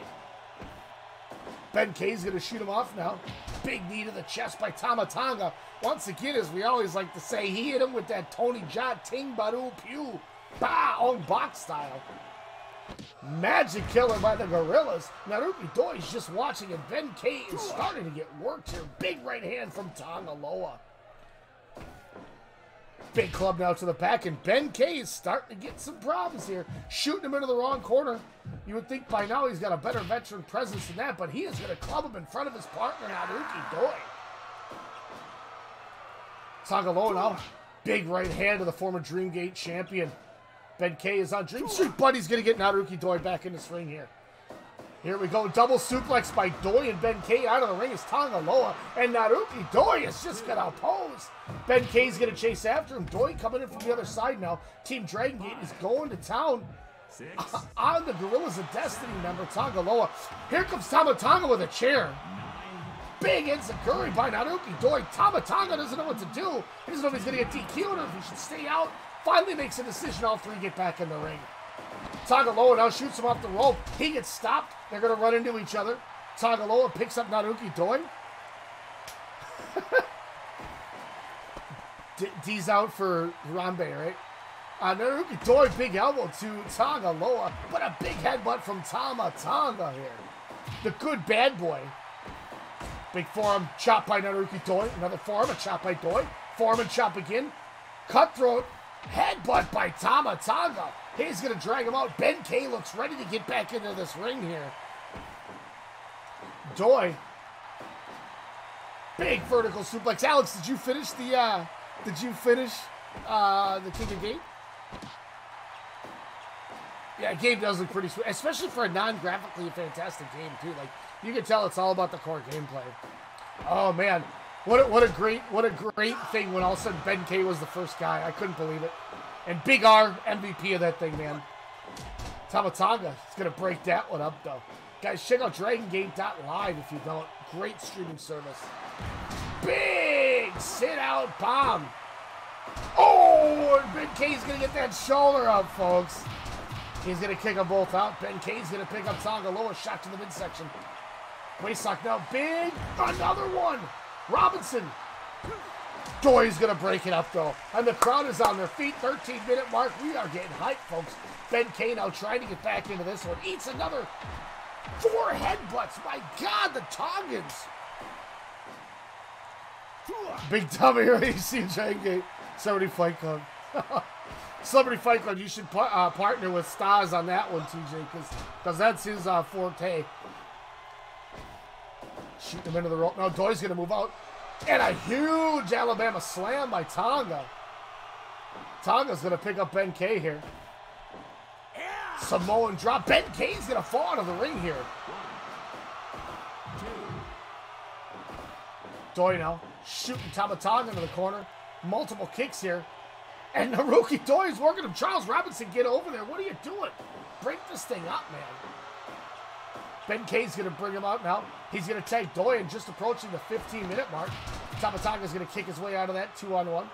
Ben K's going to shoot him off now. Big knee to the chest by Tonga. Once again, as we always like to say, he hit him with that Tony Jaa Ting Baru Pew. Bah, on box style. Magic killer by the Gorillas. Naruki Doi is just watching, and Ben K is starting to get worked here. Big right hand from Tonga Loa. Big club now to the back, and Ben K is starting to get some problems here. Shooting him into the wrong corner. You would think by now he's got a better veteran presence than that, but he is going to club him in front of his partner, Naruki Doi. Tonga Loa now. Big right hand to the former Dreamgate champion. Ben K is on Dream Street, but he's going to get Naruki Doi back in this ring here. Here we go. Double suplex by Doi, and Ben K out of the ring is Tonga Loa. And Naruki Doi is just going to oppose. Ben K's going to chase after him. Doi coming in from the other side now. Team Dragon Gate is going to town on the Gorillas of Destiny member, Tonga Loa. Here comes Tonga with a chair. Big enziguri by Naruki Doi. Tonga doesn't know what to do. He doesn't know if he's going to get DQ'd or if he should stay out. Finally makes a decision. All three get back in the ring. Tonga Loa now shoots him off the rope. He gets stopped. They're going to run into each other. Tonga Loa picks up Naruki Doi. D's out for Harambe, right? Naruki Doi, big elbow to Tonga Loa, but a big headbutt from Tonga here. The good bad boy. Big forearm chop by Naruki Doi. Another forearm, a chop by Doi. Forearm and chop again. Cutthroat. Headbutt by Tonga. He's going to drag him out. Ben K looks ready to get back into this ring here. Doi. Big vertical suplex. Alex, did you finish the King of Gate? Yeah, game does look pretty sweet, especially for a non-graphically fantastic game too. Like, you can tell it's all about the core gameplay. Oh man. What a great thing when all of a sudden Ben K was the first guy. I couldn't believe it. And Big R, MVP of that thing, man. Tonga is going to break that one up, though. Guys, check out DragonGate.live if you don't. Great streaming service. Big sit-out bomb. Oh, and Ben K's going to get that shoulder up, folks. He's going to kick them both out. Ben K's going to pick up Tonga Loa. Shot to the midsection. Waistlock now. Big. Another one. Robinson. Doi's going to break it up, though. And the crowd is on their feet. 13-minute mark. We are getting hyped, folks. Ben K now trying to get back into this one. Eats another 4 headbutts. My God, the Tongans. Big dummy here. You see Dragon Gate. Celebrity Fight Club. Celebrity Fight Club. You should partner with Staz on that one, TJ, because that's his forte. Shooting him into the rope. Now Doi's going to move out. And a huge Alabama slam by Tonga. Tonga's going to pick up Ben K here. Samoan drop. Ben K's going to fall out of the ring here. Doi now shooting Tonga into the corner. Multiple kicks here. And Naruki Doi is working him. Charles Robinson, get over there. What are you doing? Break this thing up, man. Ben K's going to bring him out now. He's going to take Doi and just approaching the 15-minute mark. Tonga's going to kick his way out of that 2-on-1.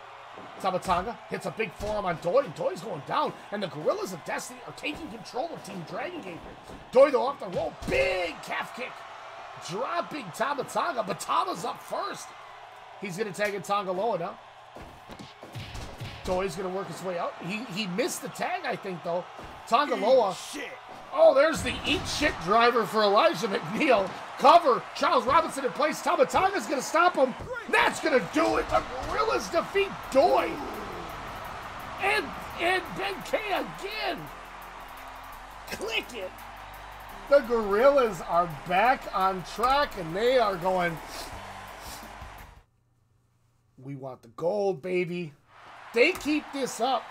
Tamatanga hits a big forearm on Doi, and Doi's going down, and the Gorillas of Destiny are taking control of Team Dragon Gate. Doi, though, off the roll, big calf kick, dropping Tamatanga, but Tama's up first. He's going to tag in Tonga Loa now. Doi's going to work his way out. He missed the tag, I think, though. Tonga Loa. Shit. Oh, there's the eat shit driver for Elijah McNeil. Cover. Charles Robinson in place. Tamatanga's going to stop him. That's going to do it. The Gorillas defeat Doi. And Ben K again. Click it. The Gorillas are back on track, and they are going, we want the gold, baby. They keep this up.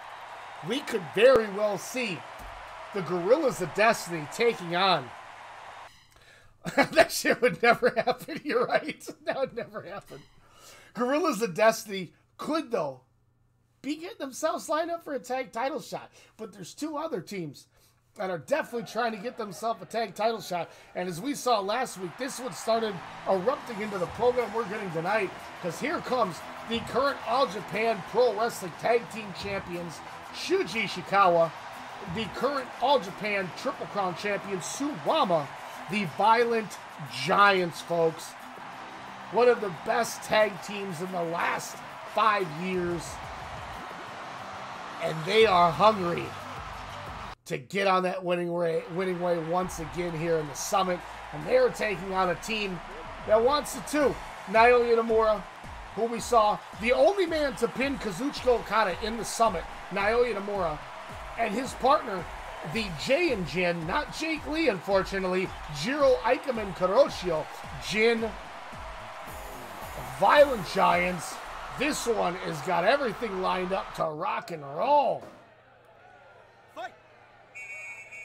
We could very well see the Gorillas of Destiny taking on. That shit would never happen. You're right. That would never happen. Gorillas of Destiny could, though, be getting themselves lined up for a tag title shot. But there's two other teams that are definitely trying to get themselves a tag title shot. And as we saw last week, this one started erupting into the program we're getting tonight. Because here comes the current All Japan Pro Wrestling Tag Team Champions, Shuji Ishikawa, the current All Japan Triple Crown Champion, Suwama, the Violent Giants, folks. One of the best tag teams in the last 5 years. And they are hungry to get on that winning way once again here in the Summit. And they are taking on a team that wants it too. Naoya Nomura, who we saw, the only man to pin Kazuchika Okada in the Summit, Naoya Nomura, and his partner, the Jay and Jin, not Jake Lee, unfortunately, Jiro Ikemen Kuroshio, Jin, Violent Giants. This one has got everything lined up to rock and roll. Fight.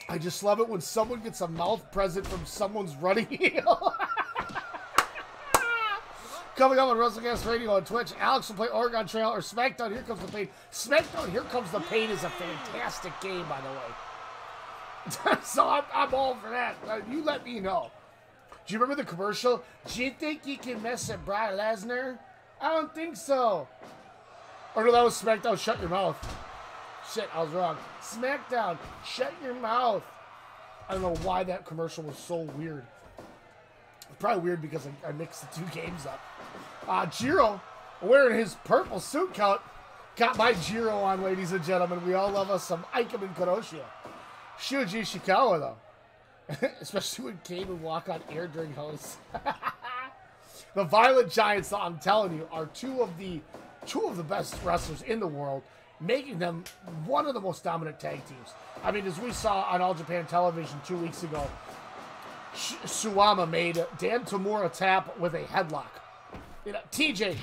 I just love it when someone gets a mouth present from someone's running heel. Coming up on WrestleCast Radio on Twitch, Alex will play Oregon Trail or SmackDown Here Comes the Pain. SmackDown Here Comes the Pain is a fantastic game, by the way. So I'm all for that. You let me know. Do you remember the commercial? Do you think you can mess with Brock Lesnar? I don't think so. Or no, that was SmackDown Shut Your Mouth. Shit, I was wrong. SmackDown Shut Your Mouth. I don't know why that commercial was so weird. Probably weird because I mixed the two games up. Jiro, wearing his purple suit coat, got my Jiro on, ladies and gentlemen. We all love us some Ikemen Kuroshio. Shuji Ishikawa, though. Especially when Kane would walk on air during hosts. The Violent Giants, I'm telling you, are two of the best wrestlers in the world, making them one of the most dominant tag teams. I mean, as we saw on All Japan Television 2 weeks ago, Suwama made Dan Tamura tap with a headlock. You know, TJ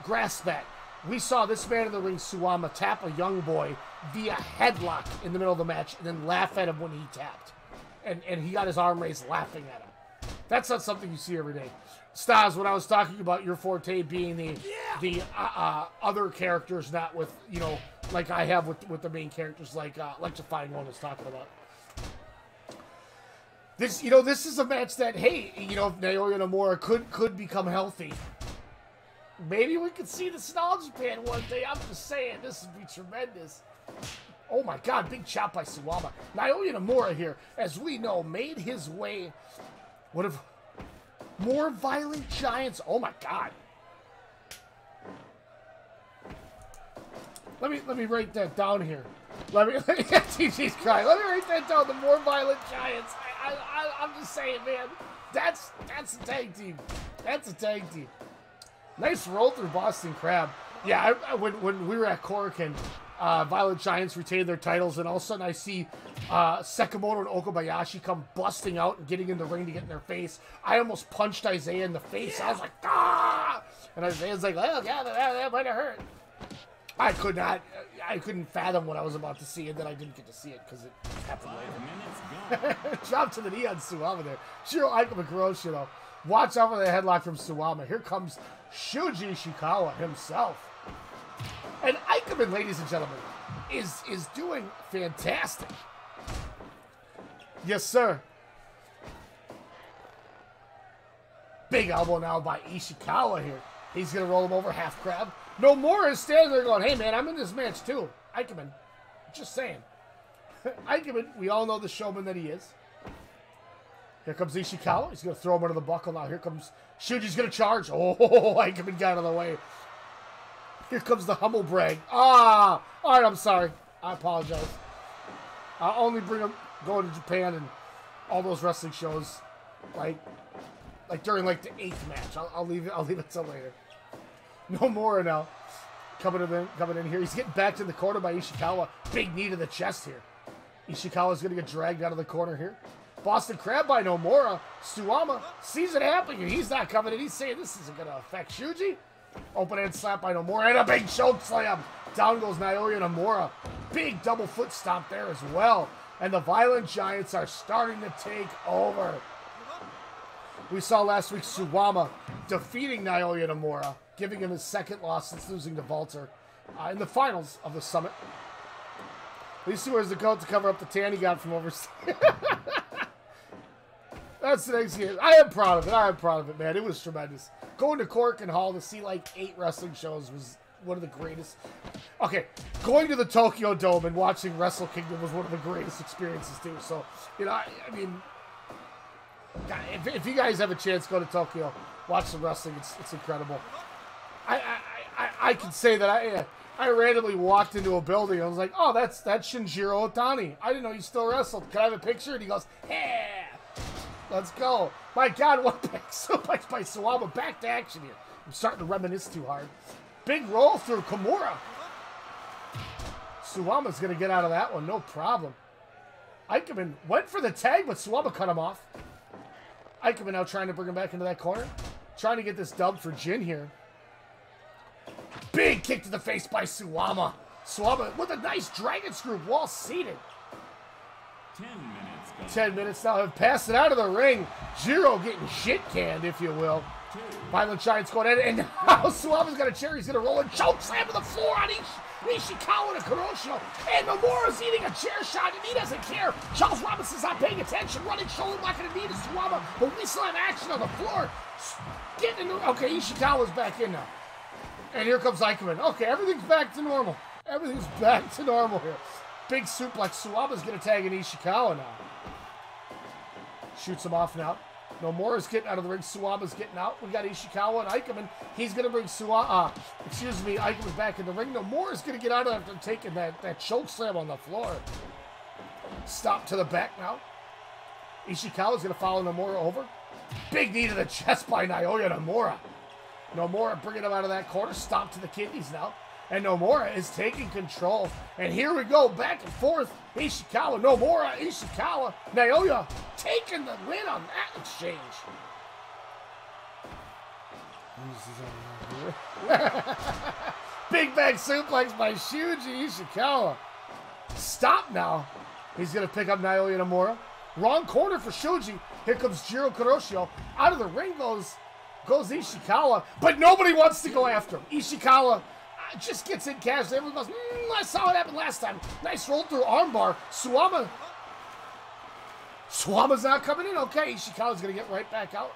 grasped that. We saw this man in the ring, Suwama, tap a young boy via headlock in the middle of the match and then laugh at him when he tapped. And he got his arm raised laughing at him. That's not something you see every day. Stas, when I was talking about your forte being the other characters, not with, you know, like I have with the main characters, like Electrifying One was talking about. This, you know, this is a match that, hey, you know, if Naoya Nomura could become healthy, maybe we could see this in All Japan one day. I'm just saying, this would be tremendous. Oh my God, big chop by Suwama. Naoya Nomura here, as we know, made his way. What if more Violent Giants? Oh my God. Let me write that down here. TG's crying. Let me write that down. The more Violent Giants. I'm just saying, man. That's a tag team. That's a tag team. Nice roll through Boston Crab. Yeah, when we were at Korakuen, Violent Giants retained their titles, and all of a sudden I see Sekimoto and Okabayashi come busting out and getting in the ring to get in their face. I almost punched Isaiah in the face. Yeah. I was like, ah! And Isaiah's like, oh, God, that might have hurt. I couldn't fathom what I was about to see, and then I didn't get to see it because it happened later. Drop to the knee on Suwama there. Shiro Ikemen Kuroshio, though. Watch out for the headlock from Suwama. Here comes Shuji Ishikawa himself. And Ikemen, ladies and gentlemen, is doing fantastic. Yes, sir. Big elbow now by Ishikawa here. He's going to roll him over, half crab. Nomura is standing there going, hey, man, I'm in this match, too. Ikemen. Just saying. Ikemen, we all know the showman that he is. Here comes Ishikawa. He's going to throw him under the buckle now. Here comes Shuji's going to charge. Oh, Ikemen got out of the way. Here comes the humble brag. Ah! All right, I'm sorry. I apologize. I'll only bring him going to Japan and all those wrestling shows, like during like the 8th match. I'll leave it till later. Nomura now coming in here. He's getting backed in the corner by Ishikawa. Big knee to the chest here. Ishikawa's going to get dragged out of the corner here. Boston Crab by Nomura. Suwama sees it happening, and he's not coming in. He's saying this isn't going to affect Shuji. Open hand slap by Nomura, and a big choke slam. Down goes Naoya Nomura. Big double foot stomp there as well. And the Violent Giants are starting to take over. We saw last week Suwama defeating Naoya Nomura, giving him his 2nd loss since losing to Walter in the finals of the Summit. At least he wears the coat to cover up the tan he got from overseas. That's the next game. I am proud of it, man. It was tremendous. Going to Cork and Hall to see like 8 wrestling shows was one of the greatest. Okay, going to the Tokyo Dome and watching Wrestle Kingdom was one of the greatest experiences too. So, you know, I mean, God, if you guys have a chance, go to Tokyo, watch some wrestling. It's incredible. I can say that I randomly walked into a building. I was like, oh, that's Shinjiro Otani. I didn't know he still wrestled. Can I have a picture? And he goes, yeah. Let's go. My God, what back suplex by Suwama. Back to action here. I'm starting to reminisce too hard. Big roll through Kimura. Suwama's going to get out of that one. No problem. Ikemen went for the tag, but Suwama cut him off. Ikemen now trying to bring him back into that corner. Trying to get this dub for Jin here. Big kick to the face by Suwama. Suwama with a nice dragon screw while seated. 10 minutes. 10 minutes now have passed it out of the ring. Jiro getting shit canned, if you will. Violent Giants going at it, and now Suwama's got a chair. He's going to roll and choke slam to the floor on Ishikawa and Kuroshio. And Nomura's eating a chair shot, and he doesn't care. Charles Robinson's not paying attention. Running shoulder block and a knee to Suwama, but we still have action on the floor. Okay, Ishikawa's back in now. And here comes Ikemen. Okay, everything's back to normal. Everything's back to normal here. Big suplex. Suwama's going to tag in Ishikawa now. Shoots him off now. Nomura's getting out of the ring. Suwama's getting out. We got Ishikawa and Ikemen. He's going to bring Ikemen back in the ring. Nomura's going to get out of after taking that choke slam on the floor. Stop to the back now. Ishikawa's going to follow Nomura over. Big knee to the chest by Naoya Nomura. Nomura bringing him out of that corner. Stop to the kidneys now. And Nomura is taking control. And here we go, back and forth. Ishikawa, Nomura, Ishikawa, Naoya taking the win on that exchange. Big back suplex by Shuji Ishikawa. Stop now. He's going to pick up Naoya Nomura. Wrong corner for Shuji. Here comes Jiro Kuroshio. Out of the ring goes Ishikawa, but nobody wants to go after him. Ishikawa just gets in cash. Everyone goes, I saw what happened last time. Nice roll through armbar. Suwama's not coming in. Okay, Ishikawa's going to get right back out.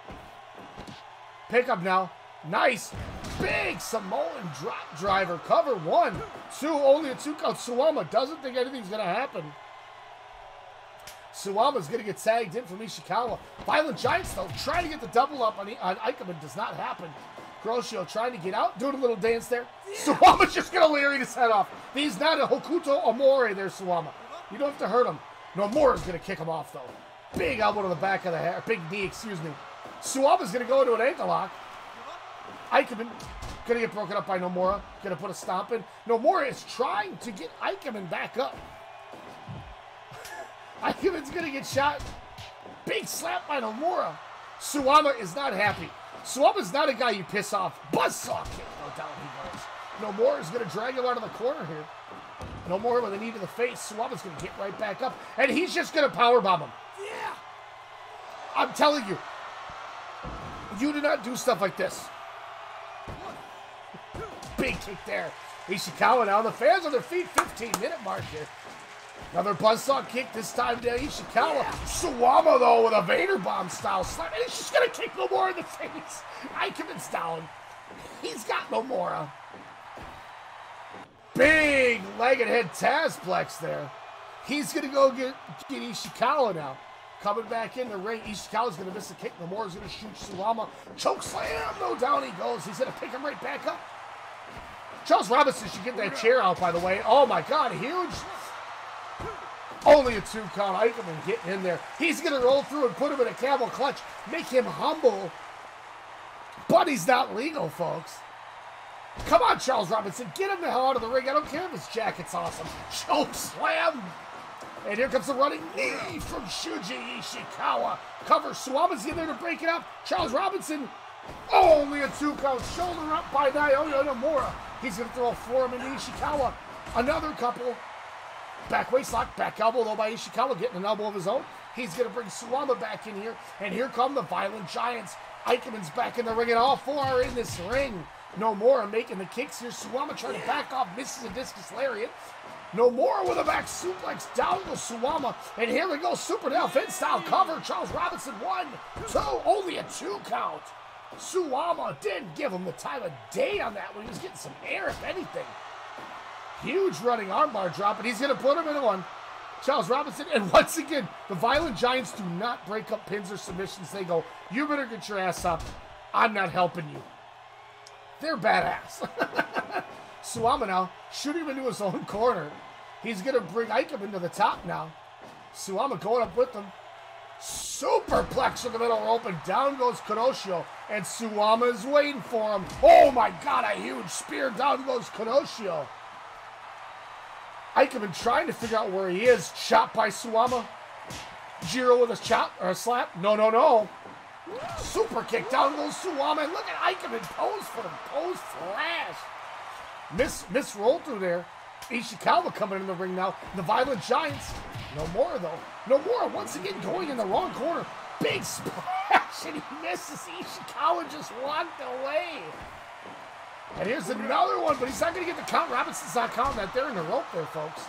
Pick up now. Nice. Big Samoan drop driver. Cover 1. 2. Only a 2 count. Suwama doesn't think anything's going to happen. Suwama's going to get tagged in from Ishikawa. Violent Giants, though, trying to get the double up on Ikemen. Does not happen. Kuroshio trying to get out, doing a little dance there. Yeah. Suwama's just going to leer his head off. He's not a Hokuto Amore there, Suwama. You don't have to hurt him. Nomura's going to kick him off, though. Big elbow to the back of the head. Big knee, excuse me. Suwama's going to go into an ankle lock. Ikemen going to get broken up by Nomura. Going to put a stomp in. Nomura is trying to get Ikemen back up. Ikemen's going to get shot. Big slap by Nomura. Suwama is not happy. Suwama's not a guy you piss off. Buzzsaw kick. No doubt he goes. Nomura's going to drag him out of the corner here. Nomura with a knee to the face. Suwama's going to get right back up. And he's just going to powerbomb him. Yeah. I'm telling you. You do not do stuff like this. Big kick there. Ishikawa now. The fans on their feet. 15-minute mark here. Another buzzsaw kick, this time to Ishikawa. Yeah. Suwama, though, with a Vader Bomb style slap. And he's just going to kick Nomura in the face. Ikemen's down. He's got Nomura. Big leg and head Tazplex there. He's going to go get Ishikawa now. Coming back in the ring. Ishikawa's going to miss a kick. Nomura's going to shoot Suwama. Choke slam. No, down he goes. He's going to pick him right back up. Charles Robinson should get that chair out, by the way. Oh, my God. Huge. Only a 2 count. Eichelman getting in there. He's going to roll through and put him in a camel clutch. Make him humble. But he's not legal, folks. Come on, Charles Robinson. Get him the hell out of the ring. I don't care if his jacket's awesome. Choke slam. And here comes the running knee from Shuji Ishikawa. Cover. Suwama's in there to break it up. Charles Robinson. Only a 2 count. Shoulder up by Naoya Nomura. He's going to throw a forearm into Ishikawa. Another couple. Back waist lock. Back elbow though by Ishikawa. Getting an elbow of his own. He's going to bring Suwama back in here. And here come the Violent Giants. Eichelman's back in the ring. And all 4 are in this ring. Nomura making the kicks here. Suwama trying to back off. Misses a discus lariat. Nomura with a back suplex. Down goes Suwama. And here we go. Super Down Fin style cover. Charles Robinson 1, 2. Only a 2 count. Suwama didn't give him the time of day on that one. He was getting some air, if anything. Huge running armbar drop. And he's going to put him in one. Charles Robinson. And once again, the Violent Giants do not break up pins or submissions. They go, you better get your ass up. I'm not helping you. They're badass. Suwama now shooting him into his own corner. He's going to bring Eichelman to the top now. Suwama going up with him. Superplex in the middle rope, and down goes Kenoshio. And Suwama is waiting for him. Oh my God, a huge spear. Down goes Kenoshio. Eichelman trying to figure out where he is. Chop by Suwama. Jiro with a chop or a slap. No, no, no. Super kick. Down goes Suwama. And look at Eichelman pose for him. Pose flash. Miss roll through there. Ishikawa coming in the ring now. The Violent Giants. No more though. No more. Once again going in the wrong corner. Big splash and he misses. Ishikawa just walked away. And here's another one, but he's not going to get the count. Robinson's not counting that. They're in the rope there, folks.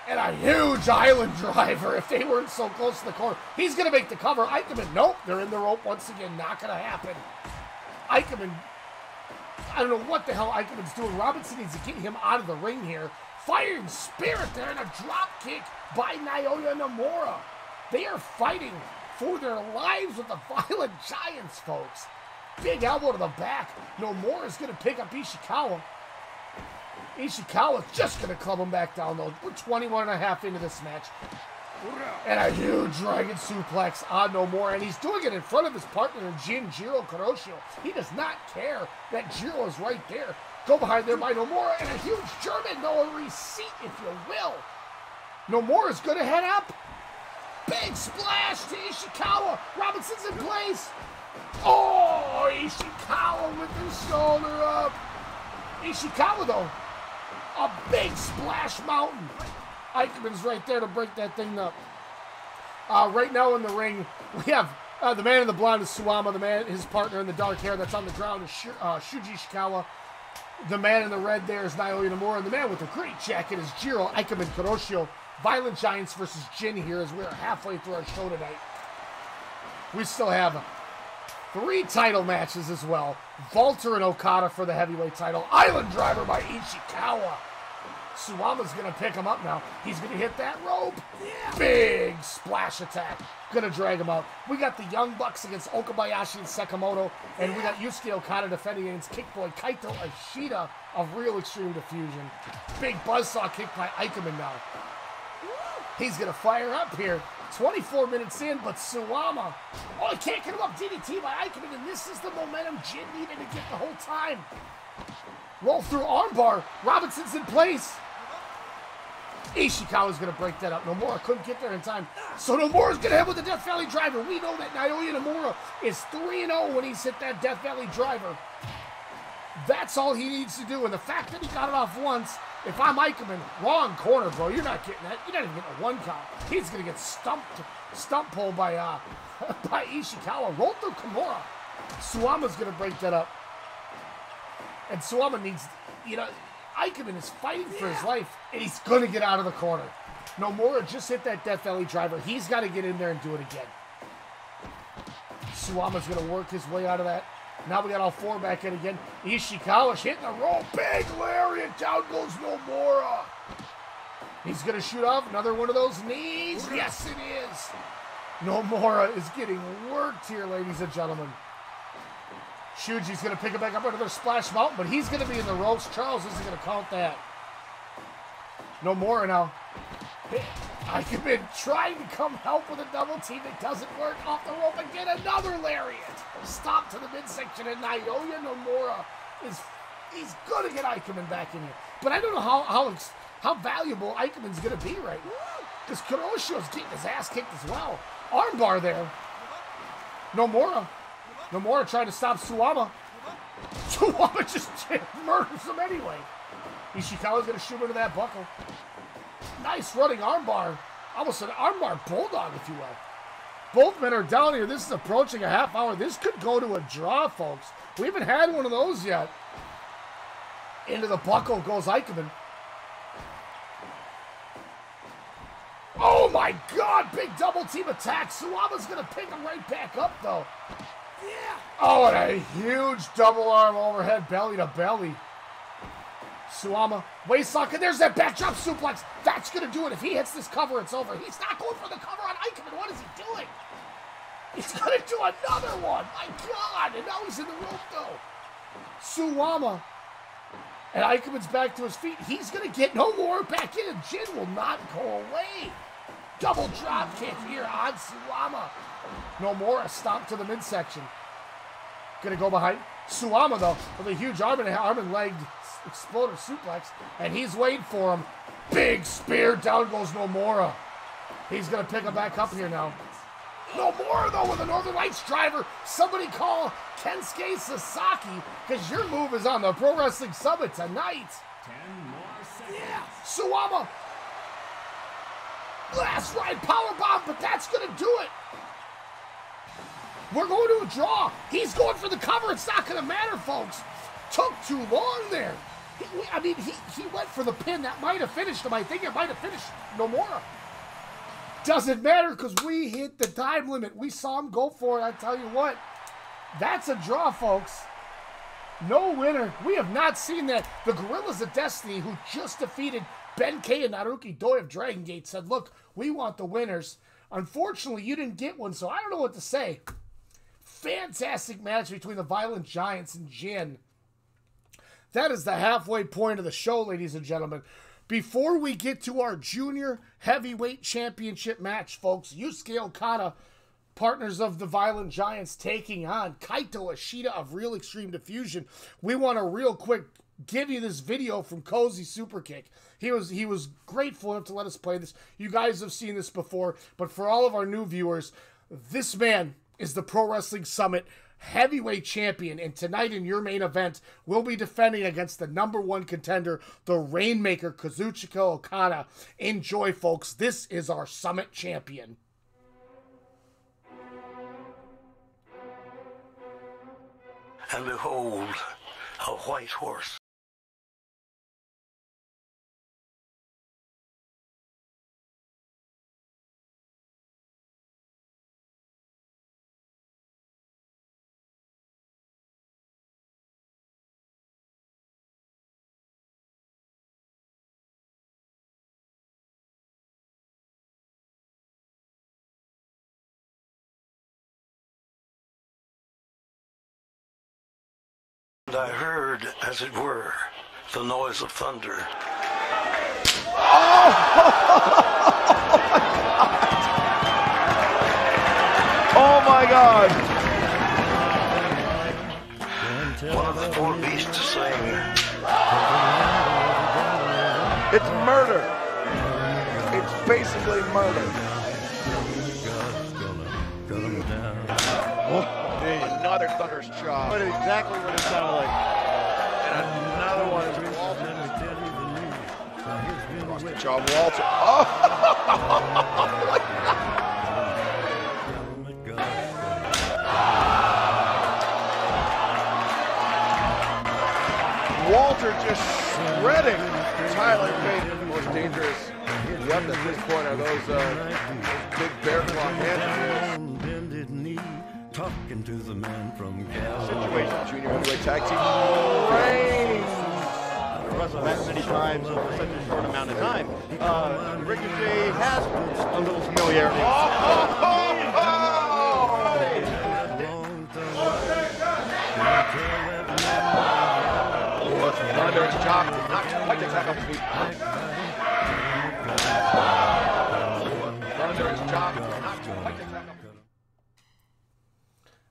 And a huge island driver if they weren't so close to the corner. He's going to make the cover. Eichelman, nope. They're in the rope once again. Not going to happen. Eichelman, I don't know what the hell Eichelman's doing. Robinson needs to get him out of the ring here. Firing Spirit there and a drop kick by Naoya Nomura. They are fighting for their lives with the Violent Giants, folks. Big elbow to the back. Nomura's going to pick up Ishikawa. Ishikawa's just going to club him back down, though. We're 21.5 into this match. And a huge dragon suplex on Nomura. And he's doing it in front of his partner, Jiro Kenoshio. He does not care that Jiro is right there. Go behind there by Nomura. And a huge German, no, a receipt, if you will. Nomura's going to head up. Big splash to Ishikawa. Robinson's in place. Oh, Ishikawa with the shoulder up. Ishikawa, though. A big splash mountain. Eichelman's right there to break that thing up. Right now in the ring, we have the man in the blonde is Suwama. The man, his partner in the dark hair that's on the ground is Shuji Ishikawa. The man in the red there is Naoya Nomura. And the man with the great jacket is Jiro Eichelman Kenoshio. Violent Giants versus Jin here as we're halfway through our show tonight. We still have 3 title matches as well. Walter and Okada for the heavyweight title. Island driver by Ishikawa. Suwama's going to pick him up now. He's going to hit that rope. Yeah. Big splash attack. Going to drag him out. We got the Young Bucks against Okabayashi and Sekimoto. And we got Yusuke Okada defending against Kickboy Kaito Ishida of Real Extreme Diffusion. Big buzzsaw kick by Eichelman now. He's going to fire up here. 24 minutes in, but Suwama. Oh, he can't get him up. DDT by Eichelman, and this is the momentum Jin needed to get the whole time. Roll through armbar. Robinson's in place. Ishikawa's going to break that up. Nomura couldn't get there in time. So Nomura's going to hit with the Death Valley Driver. We know that Naoya Nomura is 3-0 when he's hit that Death Valley Driver. That's all he needs to do. And the fact that he got it off once, if I'm Eichelman, wrong corner, bro. You're not getting that. You're not even getting a 1 count. He's going to get stump pulled by Ishikawa. Roll through Kimura. Suwama's going to break that up. And Suwama needs, Eichelman is fighting for his life, and he's going to get out of the corner. Nomura just hit that Death Valley Driver. He's got to get in there and do it again. Suwama's going to work his way out of that. Now we got all four back in again. Ishikawa hitting the roll. Big lariat. Down goes Nomura. He's going to shoot off another one of those knees. Yes, it is. Nomura is getting worked here, ladies and gentlemen. Shuji's going to pick it back up another Splash Mountain, but he's going to be in the ropes. Charles isn't going to count that. Nomura now. Ikemen trying to come help with a double team. It doesn't work. Off the rope again. Another lariat. Stop to the midsection, and Naoya Nomura he's going to get Ikemen back in here. But I don't know how valuable Ikemen's going to be right now. Because Kuroshi's getting his ass kicked as well. Armbar there. Nomura trying to stop Suwama. Suwama just murders him anyway. Ishikawa's going to shoot into that buckle. Nice running armbar. Almost an armbar bulldog, if you will. Both men are down here. This is approaching a half hour. This could go to a draw, folks. We haven't had one of those yet. Into the buckle goes Ikemen. Oh my God, big double team attack. Suwama's going to pick him right back up, though. Yeah. Oh, and a huge double arm overhead belly to belly. Suwama, waist lock, and there's that backdrop suplex. That's going to do it. If he hits this cover, it's over. He's not going for the cover on Ikemen. What is he doing? He's going to do another one. My God. And now he's in the rope, though. Suwama. And Ikemen's back to his feet. He's going to get no more back in, and Jin will not go away. Double drop kick here on Suwama. Nomura stomp to the midsection. Going to go behind. Suwama, though, with a huge arm and leg exploder suplex, and he's waiting for him. Big spear. Down goes Nomura. He's going to pick him back up here now. Nomura, though, with a Northern Lights driver. Somebody call Kensuke Sasaki, because your move is on the Pro Wrestling Summit tonight. 10 more seconds. Yeah. Suwama. Last ride powerbomb, but that's going to do it. We're going to a draw. He's going for the cover. It's not going to matter, folks. Took too long there. He went for the pin. That might have finished him. I think it might have finished Nomura. Doesn't matter because we hit the time limit. We saw him go for it. I tell you what, that's a draw, folks. No winner. We have not seen that. The Gorillas of Destiny, who just defeated Ben K and Naruki Doi of Dragon Gate, said, look, we want the winners. Unfortunately, you didn't get one, so I don't know what to say. Fantastic match between the Violent Giants and Jin. That is the halfway point of the show, ladies and gentlemen. Before we get to our Junior Heavyweight Championship match, folks, Yusuke Okada, partners of the Violent Giants, taking on Kaito Ishida of Real Extreme Diffusion. We want to real quick give you this video from Cozy Superkick. He was grateful enough to let us play this. You guys have seen this before, but for all of our new viewers, this man is the Pro Wrestling Summit heavyweight champion, and tonight in your main event will be defending against the #1 contender, the Rainmaker, Kazuchika Okada. Enjoy, folks. This is our Summit champion. And behold, a white horse. And I heard, as it were, the noise of thunder. Oh my God! One of the four beasts saying, It's murder! It's basically murder. Another thunderous chop. But exactly what it sounded like. And another one is Walter. Across the jaw, Walter. Oh! Walter just shredding Tyler Bate. The most dangerous weapon at this point are those big bear claw hands. talking to the man from Kazuchika. Situation, junior heavyweight tag team. Reigns. Wrestled that many times over such a short amount of time. Ricochet has a little familiarity. Under his job, not quite the attack off his feet. Under his job, not quite the attack off his feet.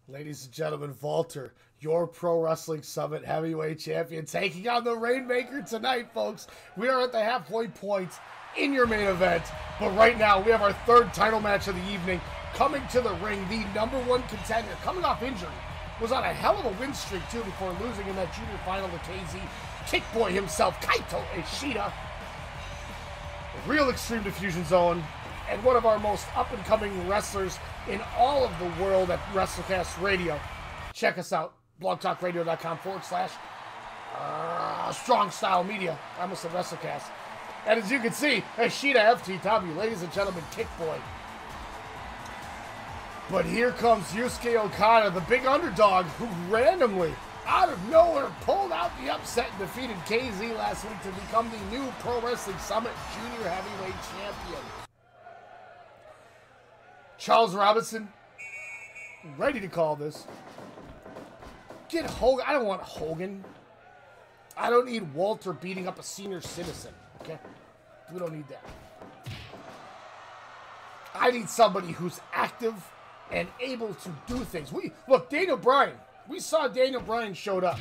Ladies and gentlemen, Walter, your Pro Wrestling Summit Heavyweight Champion, taking on the Rainmaker tonight, folks. We are at the halfway point in your main event, but right now we have our third title match of the evening. Coming to the ring, the #1 contender, coming off injury, was on a hell of a win streak, too, before losing in that junior final to KZ. Kick Boy himself, Kaito Ishida. Real Extreme Diffusion Zone, and one of our most up-and-coming wrestlers in all of the world at WrestleCast Radio. Check us out, blogtalkradio.com/Strong Style Media. I almost said WrestleCast. And as you can see, Ishida FTW, ladies and gentlemen, Kick Boy. But here comes Yusuke Okada, the big underdog, who randomly, out of nowhere, pulled out the upset and defeated KZ last week to become the new Pro Wrestling Summit Junior Heavyweight Champion. Charles Robinson, ready to call this. Get Hogan. I don't want Hogan. I don't need Walter beating up a senior citizen, okay? We don't need that. I need somebody who's active and able to do things. Look, Daniel Bryan. We saw Daniel Bryan showed up.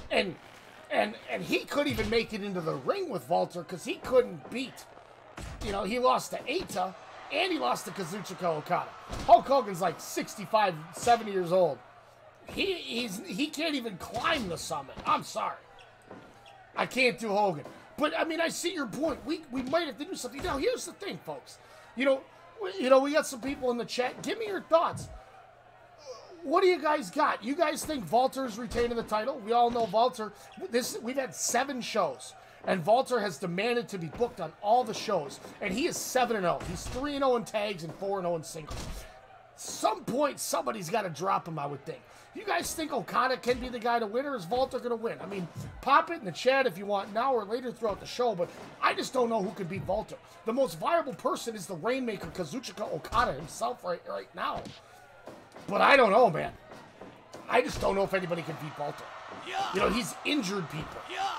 And he couldn't even make it into the ring with Walter because he couldn't beat. You know, he lost to Eita and he lost to Kazuchika Okada. Hulk Hogan's like 65, 70 years old. He can't even climb the summit. I'm sorry. I can't do Hogan. But, I mean, I see your point. We might have to do something. Now, here's the thing, folks. You know, we got some people in the chat. Give me your thoughts. What do you guys got? You guys think Walter's retaining the title? We all know Walter. We've had 7 shows, and Walter has demanded to be booked on all the shows, and he is 7-0. He's 3-0 in tags and 4-0 in singles. Some point, somebody's got to drop him, I would think. You guys think Okada can be the guy to win, or is Walter going to win? I mean, pop it in the chat if you want now or later throughout the show, but I just don't know who could beat Walter. The most viable person is the Rainmaker, Kazuchika Okada himself right now. But I don't know, man. I just don't know if anybody can beat Walter. Yeah. You know, he's injured people. Yeah.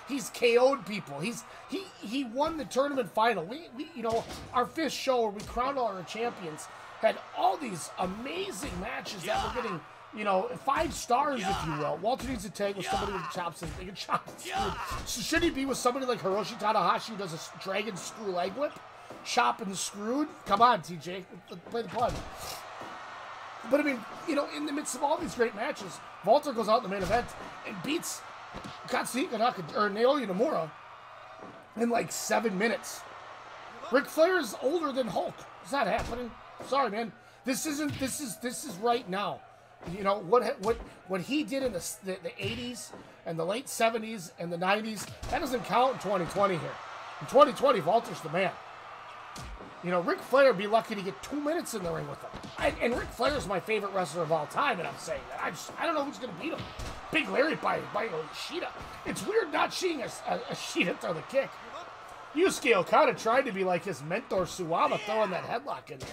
he's KO'd people. He won the tournament final. We you know, our 5th show where we crowned all our champions had all these amazing matches that were getting, you know, 5 stars, if you will. Walter needs to tag with somebody with chops and they can chop and screw. So should he be with somebody like Hiroshi Tanahashi who does a dragon screw leg whip? Chop and screwed? Come on, TJ. Play the pun. But I mean, you know, in the midst of all these great matches, Walter goes out in the main event and beats Kazuchika or Naoya Nomura in like 7 minutes. Ric Flair is older than Hulk. Is that happening? Sorry, man. This is right now. You know what he did in the 80s and the late 70s and the 90s. That doesn't count in 2020 here. In 2020, Walter's the man. You know, Ric Flair would be lucky to get 2 minutes in the ring with him. And Ric Flair is my favorite wrestler of all time, and I'm saying that. I don't know who's going to beat him. Big Larry by Ishida. It's weird not seeing Ishida throw the kick. Yusuke Okada tried to be like his mentor Suwama, throwing that headlock in there.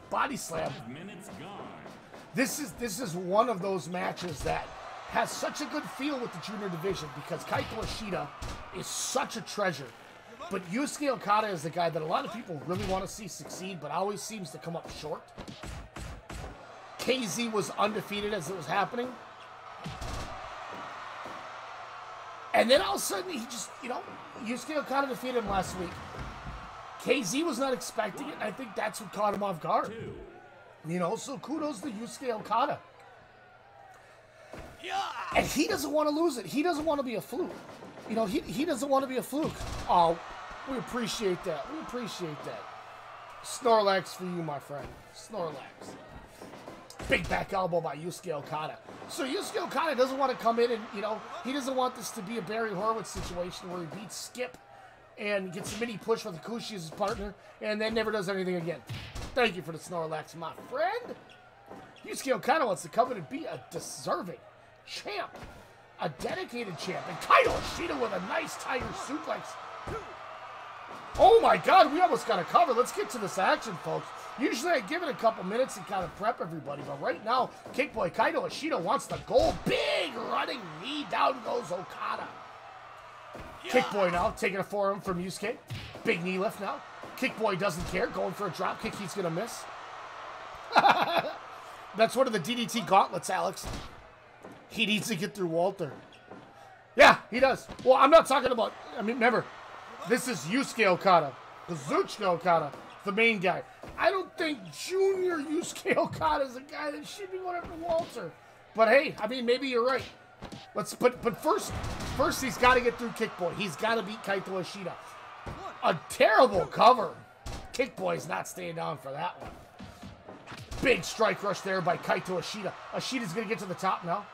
Body slam. This is one of those matches that has such a good feel with the junior division because Kaito Ishida is such a treasure. But Yusuke Okada is the guy that a lot of people really want to see succeed, but always seems to come up short. KZ was undefeated as it was happening. And then all of a sudden, he just, you know, Yusuke Okada defeated him last week. KZ was not expecting it, and I think that's what caught him off guard. You know, so kudos to Yusuke Okada. And he doesn't want to lose it. He doesn't want to be a fluke. You know, he doesn't want to be a fluke. Oh, we appreciate that. We appreciate that. Snorlax for you, my friend. Snorlax. Big back elbow by Yusuke Okada. So Yusuke Okada doesn't want to come in and, you know, he doesn't want this to be a Barry Horowitz situation where he beats Skip and gets a mini push with Hakushi as his partner and then never does anything again. Thank you for the Snorlax, my friend. Yusuke Okada wants to come in and be a deserving champ. A dedicated champ. And Kaito Ishida with a nice Tiger suplex. Oh my God, we almost got a cover. Let's get to this action, folks. Usually I give it a couple minutes and kind of prep everybody, but right now, Kick Boy Kaito Ishida wants the goal. Big running knee, down goes Okada. Kick Boy now taking a forearm from Yusuke. Big knee lift now. Kick Boy doesn't care, going for a drop kick. He's gonna miss. That's one of the DDT gauntlets, Alex. He needs to get through Walter. Yeah, he does. Well, I'm not talking about, I mean, remember, this is Yusuke Okada. Kazuchika Okada, the main guy. I don't think Junior Yusuke Okada is a guy that should be going after Walter. But hey, I mean, maybe you're right. But first he's got to get through Kick Boy. He's got to beat Kaito Ishida. A terrible cover. Kick Boy's not staying down for that one. Big strike rush there by Kaito Ishida. Ishida's going to get to the top now.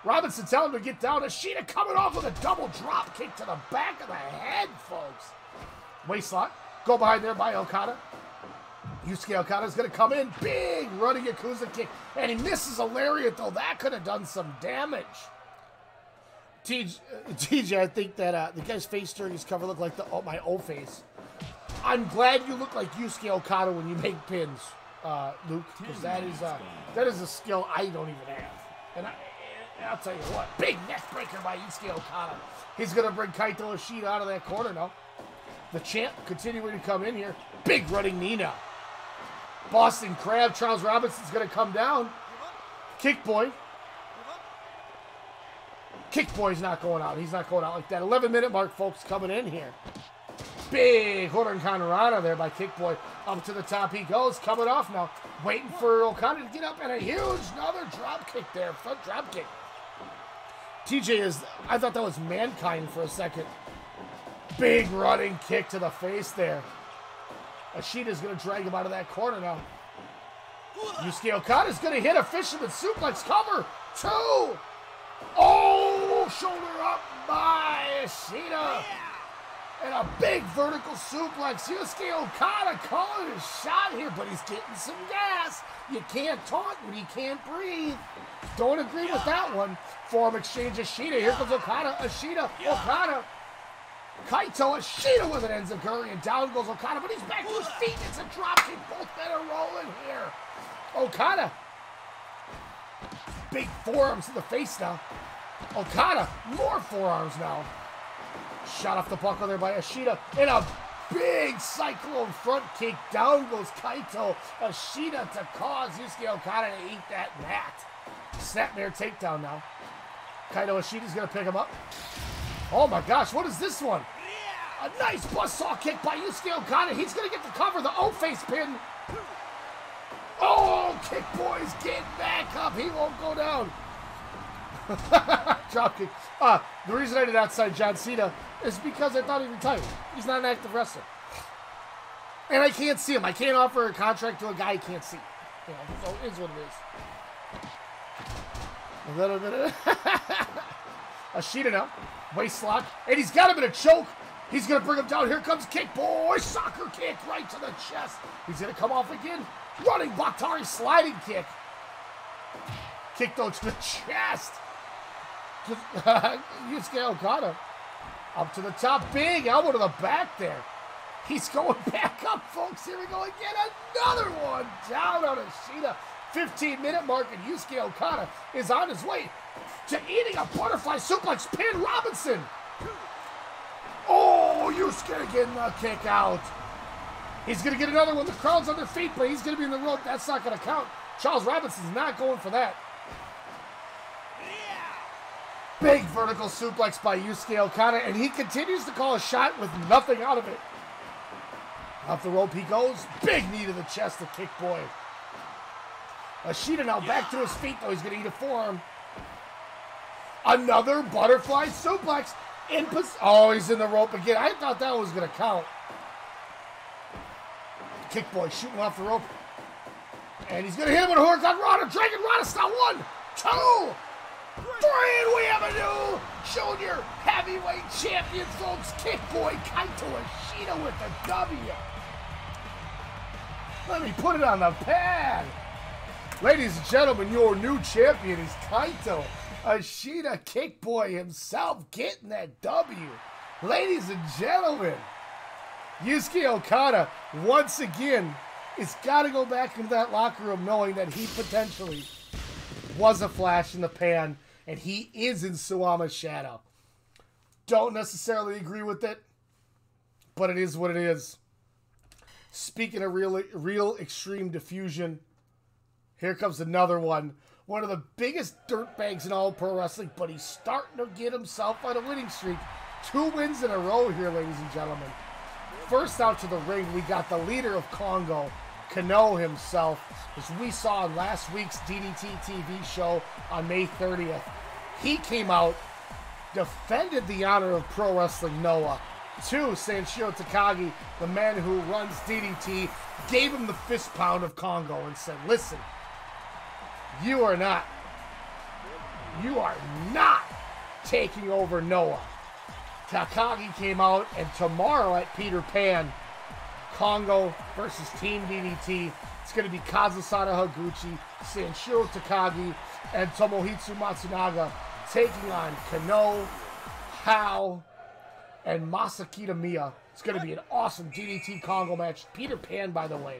Robinson telling him to get down. Ishida coming off with a double drop kick to the back of the head, folks. Waistlock. Go behind there by Okada. Yusuke Okada's going to come in. Big running Yakuza kick. And he misses a lariat, though. That could have done some damage. TJ, I think that the guy's face during his cover looked like my O face. I'm glad you look like Yusuke Okada when you make pins, Luke, because that is a skill I don't even have. And I'll tell you what, big neck breaker by Yusuke Okada. He's going to bring Kaito Ishida out of that corner now. The champ continuing to come in here. Big running knee now. Boston Crab, Charles Robinson's going to come down. Kick Boy. Kick Boy's not going out. He's not going out like that. 11-minute mark, folks, coming in here. Big Hurricane Rana there by Kick Boy. Up to the top he goes. Coming off now. Waiting for Okada to get up. And a huge another drop kick there. Front drop kick. TJ is... I thought that was Mankind for a second. Big running kick to the face there. Ishida's going to drag him out of that corner now. Yusuke Okada's going to hit a fisherman suplex cover. 2. Oh, shoulder up by Ishida. And a big vertical suplex. Yusuke Okada calling his shot here, but he's getting some gas. You can't taunt when you can't breathe. Don't agree with that one. Forearm exchange Ishida. Here comes Okada. Ishida. Okada. Kaito Ishida with an enziguri, and down goes Okada, but he's back to his feet. It's a drop kick. Both men are rolling here. Okada. Big forearms to the face now. Okada, more forearms now. Shot off the buckle there by Ishida. And a big cyclone front kick. Down goes Kaito Ishida to cause Yusuke Okada to eat that mat. Snapmare takedown now. Kaito Ishida's going to pick him up. Oh my gosh, what is this one? A nice buzzsaw kick by Yusuke Okada. He's going to get the cover, the O-face pin. Oh, Kick Boy's getting back up. He won't go down. Drop kick. The reason I did outside John Cena is because I thought he retired. He's not an active wrestler. And I can't see him. I can't offer a contract to a guy I can't see. You know, so it is what it is. A little bit of Ishida now. Waist lock. And he's got him in a choke. He's going to bring him down. Here comes Kick Boy. Soccer kick right to the chest. He's going to come off again. Running Bakhtari sliding kick. Kick though to the chest. Yusuke Okada. Up to the top. Big elbow to the back there. He's going back up, folks. Here we go again. Another one. Down on Ishida. 15-minute mark, and Yusuke Okada is on his way to eating a butterfly suplex pin. Robinson. Oh, Yusuke getting the kick out. He's going to get another one. The crowd's on their feet, but he's going to be in the rope. That's not going to count. Charles Robinson's not going for that. Big vertical suplex by Yusuke Okada, and he continues to call a shot with nothing out of it. Off the rope he goes. Big knee to the chest of Kick Boy. Ishida now back to his feet, though. He's going to eat a forearm. Another butterfly suplex. Oh, he's in the rope again. I thought that was going to count. Kick Boy shooting off the rope. And he's going to hit him with a Hurricane Rana. Dragon Rana style. 1, 2, 3. And we have a new junior heavyweight champion, folks. Kick Boy Kaito Ishida with the W. Let me put it on the pad. Ladies and gentlemen, your new champion is Kaito Ishida, Kick Boy himself, getting that W. Ladies and gentlemen, Yusuke Okada, once again, has got to go back into that locker room knowing that he potentially was a flash in the pan, and he is in Suwama's shadow. Don't necessarily agree with it, but it is what it is. Speaking of real extreme diffusion, here comes another one. One of the biggest dirtbags in all pro wrestling, but he's starting to get himself on a winning streak. 2 wins in a row here, ladies and gentlemen. First out to the ring, we got the leader of Congo, Kano himself, as we saw in last week's DDT TV show on May 30th. He came out, defended the honor of Pro Wrestling Noah to Sanshiro Takagi, the man who runs DDT, gave him the fist pound of Congo and said, listen, you are not taking over Noah. Takagi came out, and tomorrow at Peter Pan, Congo versus Team DDT. It's going to be Kazusada Higuchi, Sanshiro Takagi, and Tomohitsu Matsunaga taking on Kano, Hao, and Masakita Miya. It's going to be an awesome DDT Congo match. Peter Pan, by the way,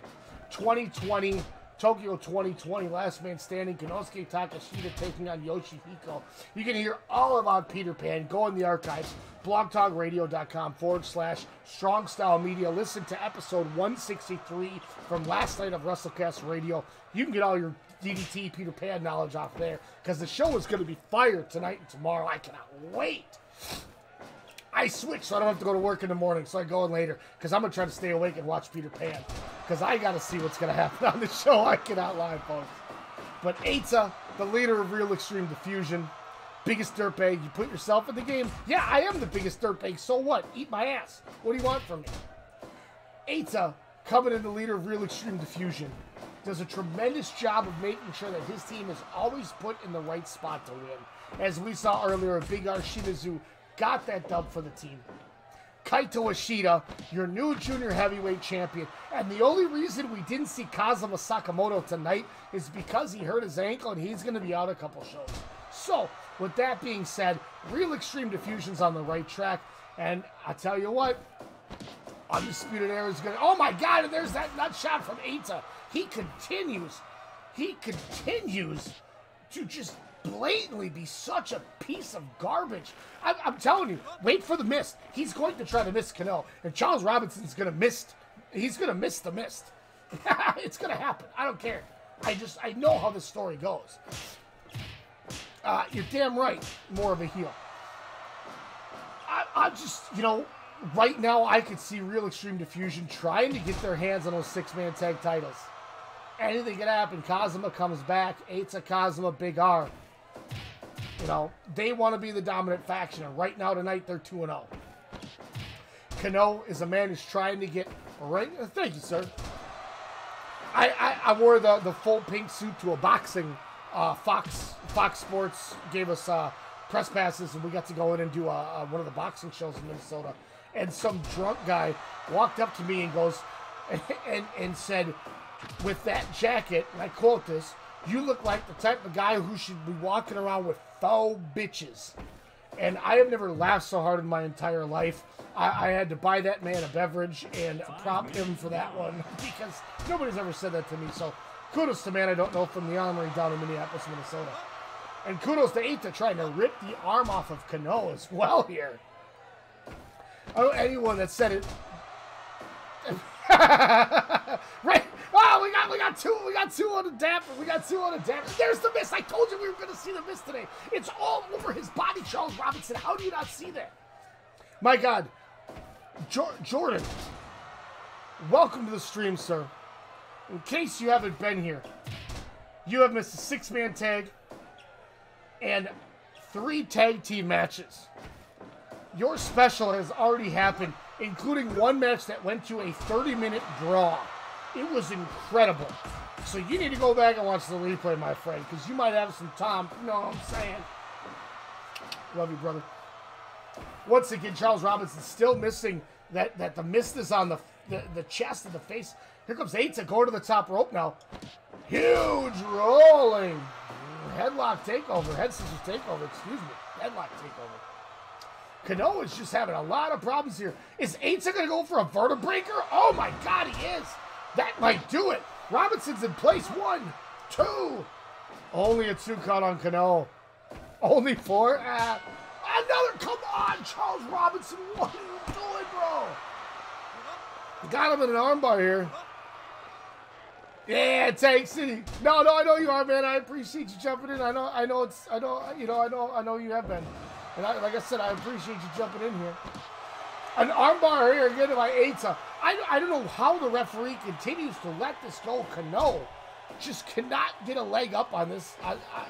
2020, Tokyo 2020, last man standing, Konosuke Takashita taking on Yoshihiko. You can hear all about Peter Pan. Go in the archives, blogtalkradio.com/Strong Style Media. Listen to episode 163 from last night of WrestleCast Radio. You can get all your DDT Peter Pan knowledge off there, because the show is going to be fire tonight and tomorrow. I cannot wait. I switched so I don't have to go to work in the morning, so I go in later, because I'm going to try to stay awake and watch Peter Pan, because I got to see what's going to happen on the show. I cannot lie, folks. But Eita, the leader of Real Extreme Diffusion, biggest dirtbag. You put yourself in the game. Yeah, I am the biggest dirtbag. So what? Eat my ass. What do you want from me? Eita, coming in the leader of Real Extreme Diffusion, does a tremendous job of making sure that his team is always put in the right spot to win. As we saw earlier, Big R Shimizu got that dub for the team. Kaito Ishida, your new junior heavyweight champion. And the only reason we didn't see Kazuma Sakamoto tonight is because he hurt his ankle and he's going to be out a couple shows. So, with that being said, Real Extreme Diffusion's on the right track. And I tell you what, Undisputed Era is going to... Oh my God, and there's that nut shot from Eita. He continues to just blatantly be such a piece of garbage. I'm telling you, wait for the mist. He's going to try to miss Kano, and Charles Robinson's going to miss. He's going to miss the mist. It's going to happen. I don't care. I know how this story goes. You're damn right. More of a heel. I just, right now I could see Real Extreme Diffusion trying to get their hands on those 6-man tag titles. Anything can happen. Kazuma comes back. Eita, Kazuma, Big R. They want to be the dominant faction, and right now tonight they're 2-0. Kano is a man who's trying to get right. Thank you, sir. I wore the full pink suit to a boxing. Fox Sports gave us press passes, and we got to go in and do one of the boxing shows in Minnesota. And some drunk guy walked up to me and goes and said, with that jacket, and I quote this, "You look like the type of guy who should be walking around with faux bitches." And I have never laughed so hard in my entire life. I had to buy that man a beverage and prop him for that one, because nobody's ever said that to me. So kudos to man I don't know from the Armory down in Minneapolis, Minnesota. And kudos to Eita trying to rip the arm off of Kano as well here. I don't know anyone that said it. Right. Oh, we got two on the damper. There's the mist. I told you we were going to see the mist today. It's all over his body, Charles Robinson. How do you not see that? My God. Jordan, welcome to the stream, sir. In case you haven't been here, you have missed a 6-man tag and 3 tag team matches. Your special has already happened, including one match that went to a 30-minute draw. It was incredible. So you need to go back and watch the replay, my friend, because you might have some time. You know what I'm saying? Love you, brother. Once again, Charles Robinson still missing that the mist is on the chest and the face. Here comes Eita going to the top rope now. Huge rolling. Headlock takeover. Head scissors takeover. Excuse me. Headlock takeover. Kano is just having a lot of problems here. Is Eita going to go for a vertebreaker? Oh my God, he is. That might do it. Robinson's in place. 1, 2. Only a 2 count on Kano. Only 4. Another. Come on, Charles Robinson. What are you doing, bro? Got him in an armbar here. Yeah, Tank City. No, I know you are, man. I appreciate you jumping in. I know you have been. And like I said, I appreciate you jumping in here. An armbar here again by Eita. I don't know how the referee continues to let this go. Kano just cannot get a leg up on this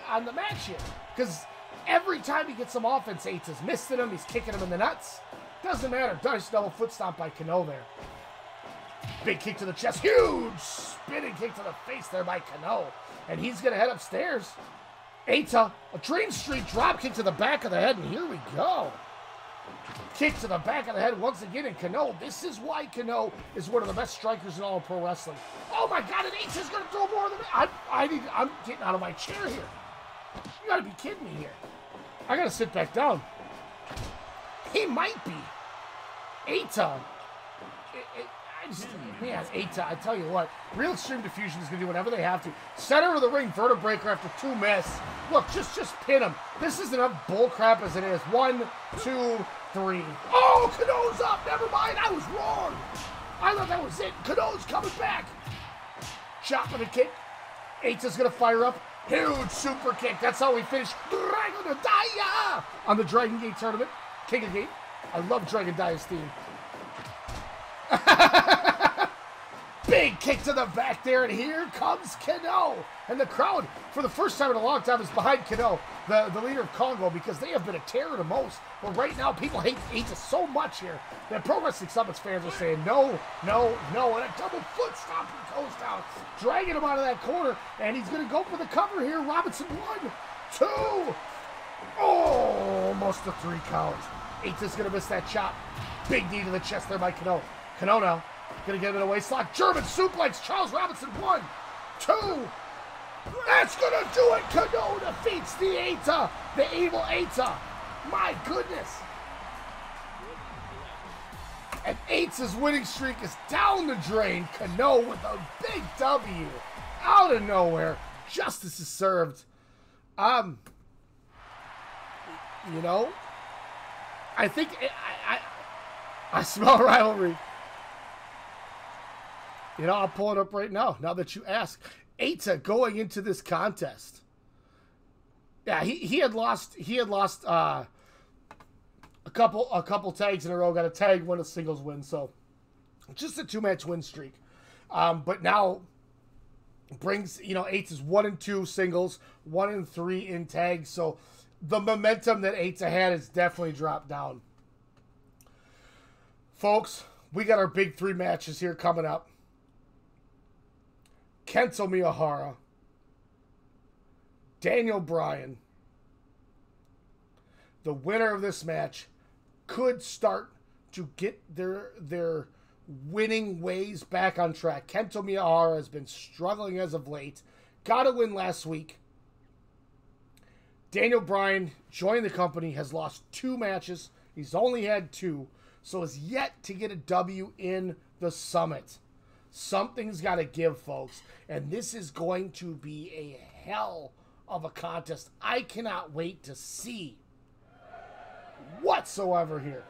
on the match here. Because every time he gets some offense, Eita's missing him. He's kicking him in the nuts. Doesn't matter. Nice double foot stomp by Kano there. Big kick to the chest. Huge spinning kick to the face there by Kano. And he's going to head upstairs. Eita, a Dream Street drop kick to the back of the head. And here we go. Kick to the back of the head once again. And Kano, this is why Kano is one of the best strikers in all of pro wrestling. Oh my God, and Eita's going to throw more than me. I'm getting out of my chair here. You got to be kidding me here. I got to sit back down. He might be. Eita. Man, Eita, I tell you what, Real Extreme Diffusion is going to do whatever they have to. Center of the ring, vertebreaker after 2 miss. Look, just pin him. This is enough bullcrap as it is. 1, 2, 3. Oh, Kano's up. Never mind, I was wrong. I thought that was it. Kano's coming back. Chop and a kick. Eita's going to fire up. Huge super kick. That's how we finish Dragon Daya on the Dragon Gate tournament. King of Gate. I love Dragon Daya's theme. Big kick to the back there, and here comes Kano. And the crowd, for the first time in a long time, is behind Kano, the leader of Congo, because they have been a terror to most. But right now, people hate Eita so much here that Pro Wrestling Summit's fans are saying no, no, no. And a double foot stomp he goes down, dragging him out of that corner. And he's going to go for the cover here. Robinson 1, 2. Oh, almost a 3 count. Eita's going to miss that chop. Big knee to the chest there by Kano. Kano now. Gonna get him in a waist lock. German suplex. Charles Robinson 1, 2. That's gonna do it. Kano defeats the Eita. The evil Eita. My goodness. And Eita's winning streak is down the drain. Kano with a big W. Out of nowhere. Justice is served. You know, I think I smell rivalry. You know, I'll pull it up right now that you ask. Eita going into this contest. Yeah, he had lost a couple tags in a row, got a tag, won a singles win, so just a 2-match win streak. But now brings, you know, Eita's 1-2 singles, 1-3 in tags, so the momentum that Eita had has definitely dropped down. Folks, we got our big 3 matches here coming up. Kento Miyahara, Daniel Bryan. The winner of this match could start to get their winning ways back on track. Kento Miyahara has been struggling as of late. Got a win last week. Daniel Bryan joined the company, has lost 2 matches. He's only had 2, so has yet to get a W in the Summit. Something's got to give, folks. And this is going to be a hell of a contest. I cannot wait to see whatsoever here.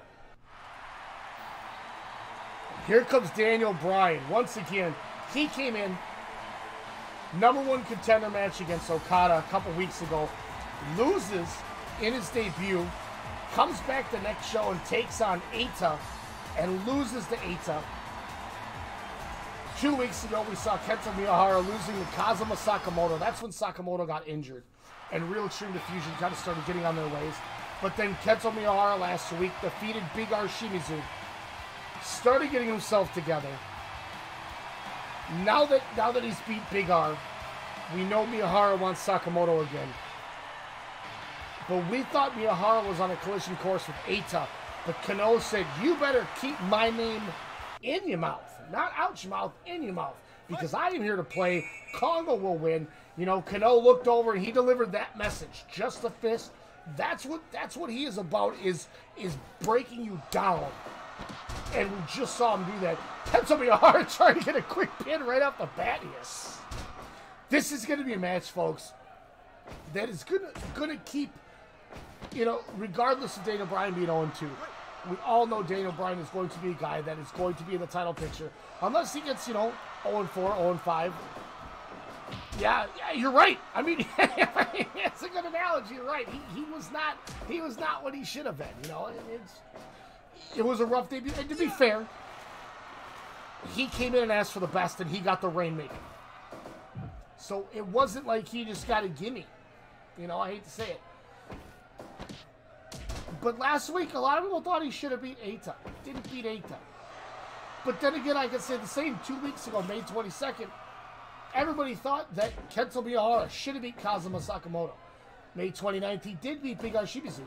Here comes Daniel Bryan. Once again, he came in, #1 contender match against Okada a couple weeks ago. Loses in his debut. Comes back the next show and takes on Eita. And loses to Eita. 2 weeks ago, we saw Kento Miyahara losing to Kazuma Sakamoto. That's when Sakamoto got injured. And Real Extreme Diffusion kind of started getting on their ways. But then Kento Miyahara last week defeated Big R Shimizu. Started getting himself together. Now that he's beat Big R, we know Miyahara wants Sakamoto again. But we thought Miyahara was on a collision course with Eita. But Kano said, you better keep my name in your mouth. Not out your mouth, in your mouth. because I am here to play. Kongo will win. You know, Kano looked over and he delivered that message. Just a fist. That's what he is about, is breaking you down. And we just saw him do that. Kento Miyahara trying to get a quick pin right off the bat here. This is going to be a match, folks, that is going to keep, you know, regardless of Daniel Bryan being 0-2. We all know Daniel Bryan is going to be a guy that is going to be in the title picture. Unless he gets, you know, 0-4, 0-5. Yeah, you're right. I mean, it's a good analogy. You're right. He was not what he should have been. You know, it was a rough debut. And to be fair, he came in and asked for the best, and he got the Rainmaker. So it wasn't like he just got a gimme. You know, I hate to say it. But last week, a lot of people thought he should have beat Eita. Didn't beat Eita. But then again, I could say the same 2 weeks ago, May 22nd. Everybody thought that Kento Miyahara should have beat Kazuma Sakamoto. May 29th, he did beat Big Shimizu.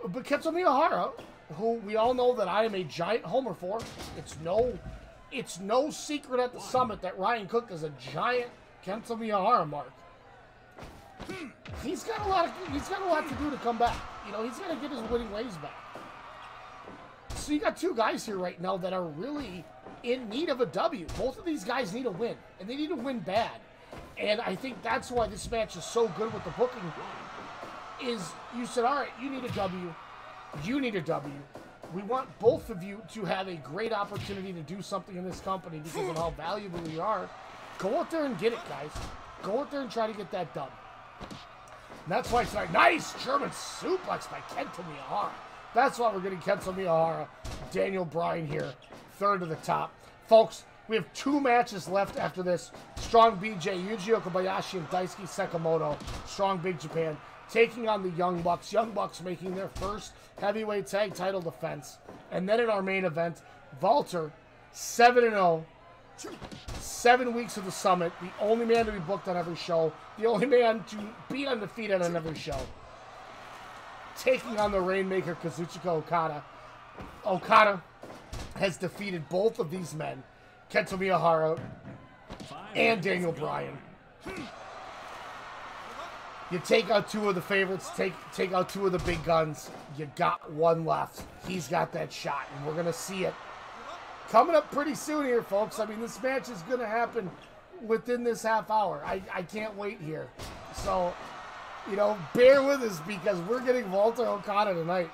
But Kento Miyahara, who we all know that I am a giant homer for, it's no secret at the summit that Ryan Cook is a giant Kento Miyahara mark. He's got a lot to do to come back. You know, he's got to get his winning ways back. So you got two guys here right now that are really in need of a W. Both of these guys need a win, and they need to win bad. And I think that's why this match is so good with the booking. Is you said, all right, you need a W. You need a W. We want both of you to have a great opportunity to do something in this company because of how valuable you are. Go out there and get it, guys. Go out there and try to get that done. And that's why tonight, nice German suplex by Kento Miyahara. That's why we're getting Kento Miyahara, Daniel Bryan here, third to the top. Folks, we have 2 matches left after this. Strong BJ, Yuji Okabayashi and Daisuke Sekimoto, Strong Big Japan, taking on the Young Bucks. Young Bucks making their first heavyweight tag title defense. And then in our main event, Walter, 7-0. 7 weeks of the summit, the only man to be booked on every show, the only man to be undefeated on every show, taking on the Rainmaker Kazuchika Okada. Okada has defeated both of these men, Kento Miyahara and Daniel Bryan. You take out 2 of the favorites, take out 2 of the big guns, you got 1 left. He's got that shot, and we're going to see it coming up pretty soon here, folks. I mean, this match is going to happen within this half hour. I can't wait here. So, you know, bear with us because we're getting Walter Okada tonight.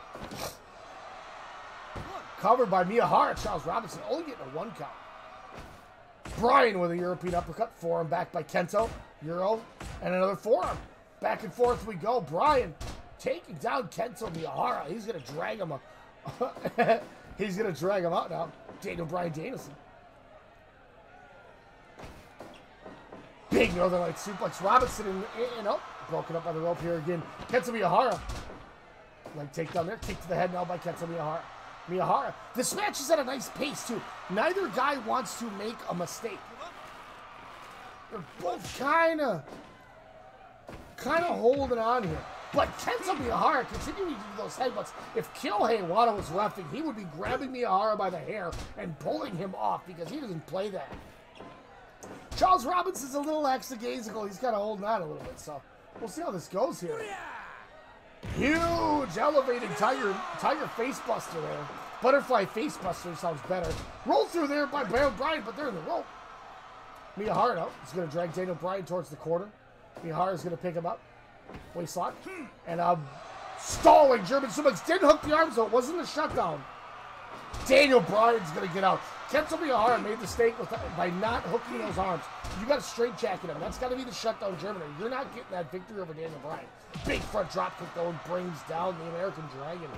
Covered by Miyahara, Charles Robinson, only getting a 1 count. Bryan with a European uppercut, forearm back by Kento, Euro, and another forearm. Back and forth we go. Bryan taking down Kento Miyahara. He's going to drag him up. He's going to drag him out now. Daniel Bryan Danielson. Big Northern Light suplex. Robinson and oh, broken up by the rope here again. Kento Miyahara. Leg takedown there. Kick to the head now by Kento Miyahara. This match is at a nice pace too. Neither guy wants to make a mistake. They're both kind of holding on here. But Kento Miyahara continuing to do those headbutts. If Kyohei Wada was reffing, he would be grabbing Miyahara by the hair and pulling him off because he doesn't play that. Charles Robinson's a little lackadaisical. He's kind of holding on a little bit, so we'll see how this goes here. Huge elevating tiger face buster there. Butterfly face buster sounds better. Roll through there by Bryan, but they're in the rope. Miyahara is going to drag Daniel Bryan towards the corner. Miyahara is going to pick him up. Waistlock. And stalling German suplex. Didn't hook the arms though. It wasn't a shutdown. Daniel Bryan's going to get out. Kento Miyahara made the mistake by not hooking those arms. You got to straight jacket him. That's got to be the shutdown German. You're not getting that victory over Daniel Bryan. Big front drop kick though and brings down the American Dragon.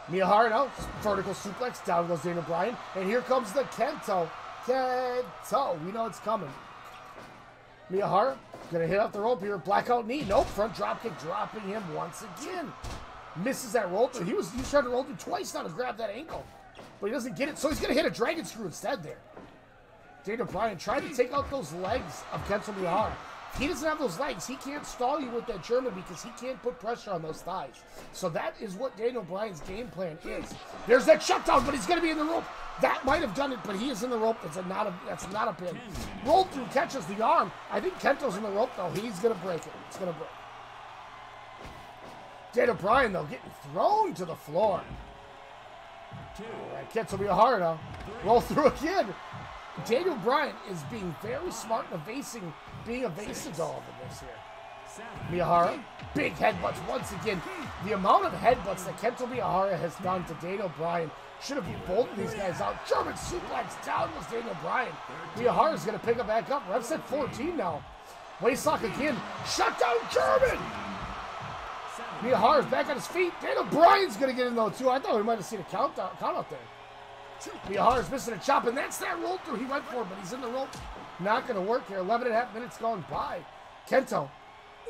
Miyahara now. Vertical suplex. Down goes Daniel Bryan. And here comes the Kento. Kento. We know it's coming. Miyahara gonna hit off the rope here. Blackout knee. Nope. Front dropkick dropping him once again. Misses that roll through. He was trying to roll through twice now to grab that ankle. But he doesn't get it. So he's gonna hit a dragon screw instead there. Daniel Bryan trying to take out those legs of Kento Miyahara. He doesn't have those legs. He can't stall you with that German because he can't put pressure on those thighs. So that is what Daniel Bryan's game plan is. There's that shutdown, but he's going to be in the rope. That might have done it, but he is in the rope. That's not a pin. Roll through, catches the arm. I think Kento's in the rope, though. He's going to break it. It's going to break. Daniel Bryan, though, getting thrown to the floor. Kento Miyahara now. Roll through again. Daniel Bryan is being very smart and being evasive all of this here. Miyahara, big headbutts once again. The amount of headbutts that Kento Miyahara has done to Daniel Bryan should have bolted these guys out. German suplex down was Daniel Bryan. Miyahara's going to pick it back up. Ref's at 14 now. Waistlock again. Shut down German. Miyahara's back on his feet. Daniel Bryan's going to get in though too. I thought we might have seen a count out there. Miyahara's missing a chop, and that's that roll through he went for, but he's in the rope. Not going to work here. 11.5 minutes gone by. Kento,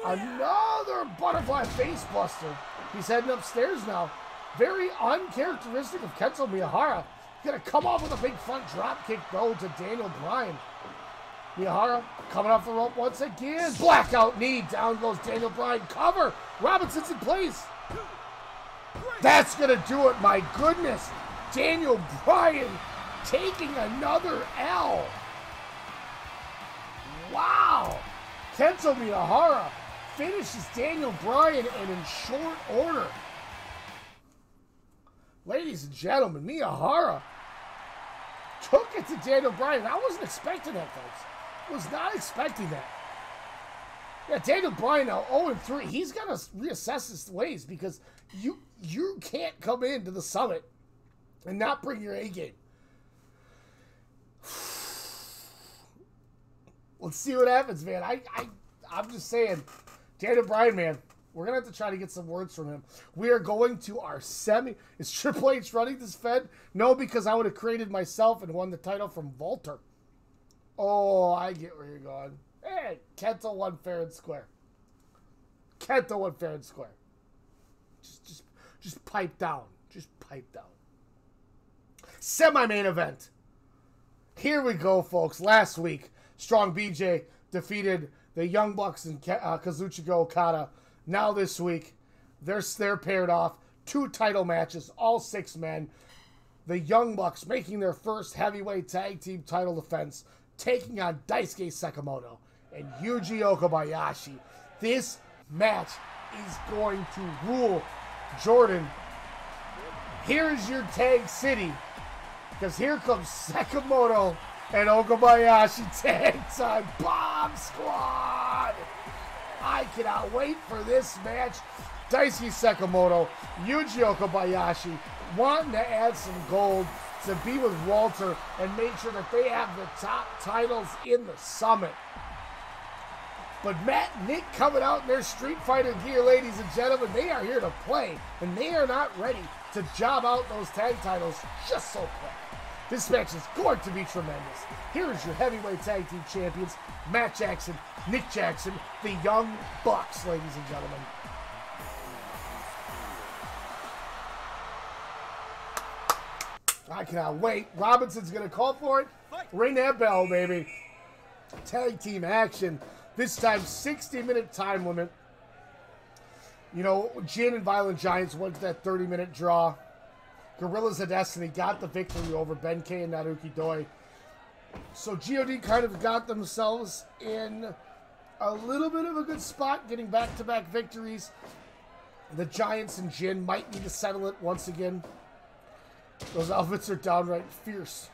another butterfly face buster. He's heading upstairs now. Very uncharacteristic of Kento Miyahara. Going to come off with a big front drop kick, though, to Daniel Bryan. Miyahara coming off the rope once again. Blackout knee. Down goes Daniel Bryan. Cover. Robinson's in place. That's going to do it. My goodness. Daniel Bryan taking another L. Wow. Kento Miyahara finishes Daniel Bryan and in short order. Ladies and gentlemen, Miyahara took it to Daniel Bryan. I wasn't expecting that, folks. Was not expecting that. Yeah, Daniel Bryan now 0-3. He's got to reassess his ways because you can't come into the Summit and not bring your A game. Let's see what happens, man. I'm just saying, Daniel Bryan, man, we're going to have to try to get some words from him. We are going to our semi. Is Triple H running this Fed? No, because I would have created myself and won the title from Walter. Oh, I get where you're going. Hey, Kento won fair and square. Kento won fair and square. Just pipe down. Just pipe down. Semi-main event. Here we go, folks. Last week, Strong BJ defeated the Young Bucks and Kazuchika Okada. Now this week, they're paired off. 2 title matches, all 6 men. The Young Bucks making their first heavyweight tag team title defense, taking on Daisuke Sekimoto and Yuji Okabayashi. This match is going to rule. Jordan, here's your tag city, because here comes Sekimoto and Okabayashi tag time Bomb Squad. I cannot wait for this match. Daisuke Sekimoto, Yuji Okabayashi wanting to add some gold to be with Walter and make sure that they have the top titles in the Summit. But Matt and Nick coming out in their Street Fighter gear, ladies and gentlemen, they are here to play, and they are not ready to job out those tag titles just so quick. This match is going to be tremendous. Here is your heavyweight tag team champions, Matt Jackson, Nick Jackson, the Young Bucks, ladies and gentlemen. I cannot wait. Robinson's going to call for it. Ring that bell, baby. Tag team action. This time, 60-minute time limit. You know, Jin and Violent Giants went to that 30-minute draw. Gorillas of Destiny got the victory over Ben K and Naruki Doi. So GOD kind of got themselves in a little bit of a good spot, getting back-to-back victories. The Giants and Jin might need to settle it once again. Those outfits are downright fierce.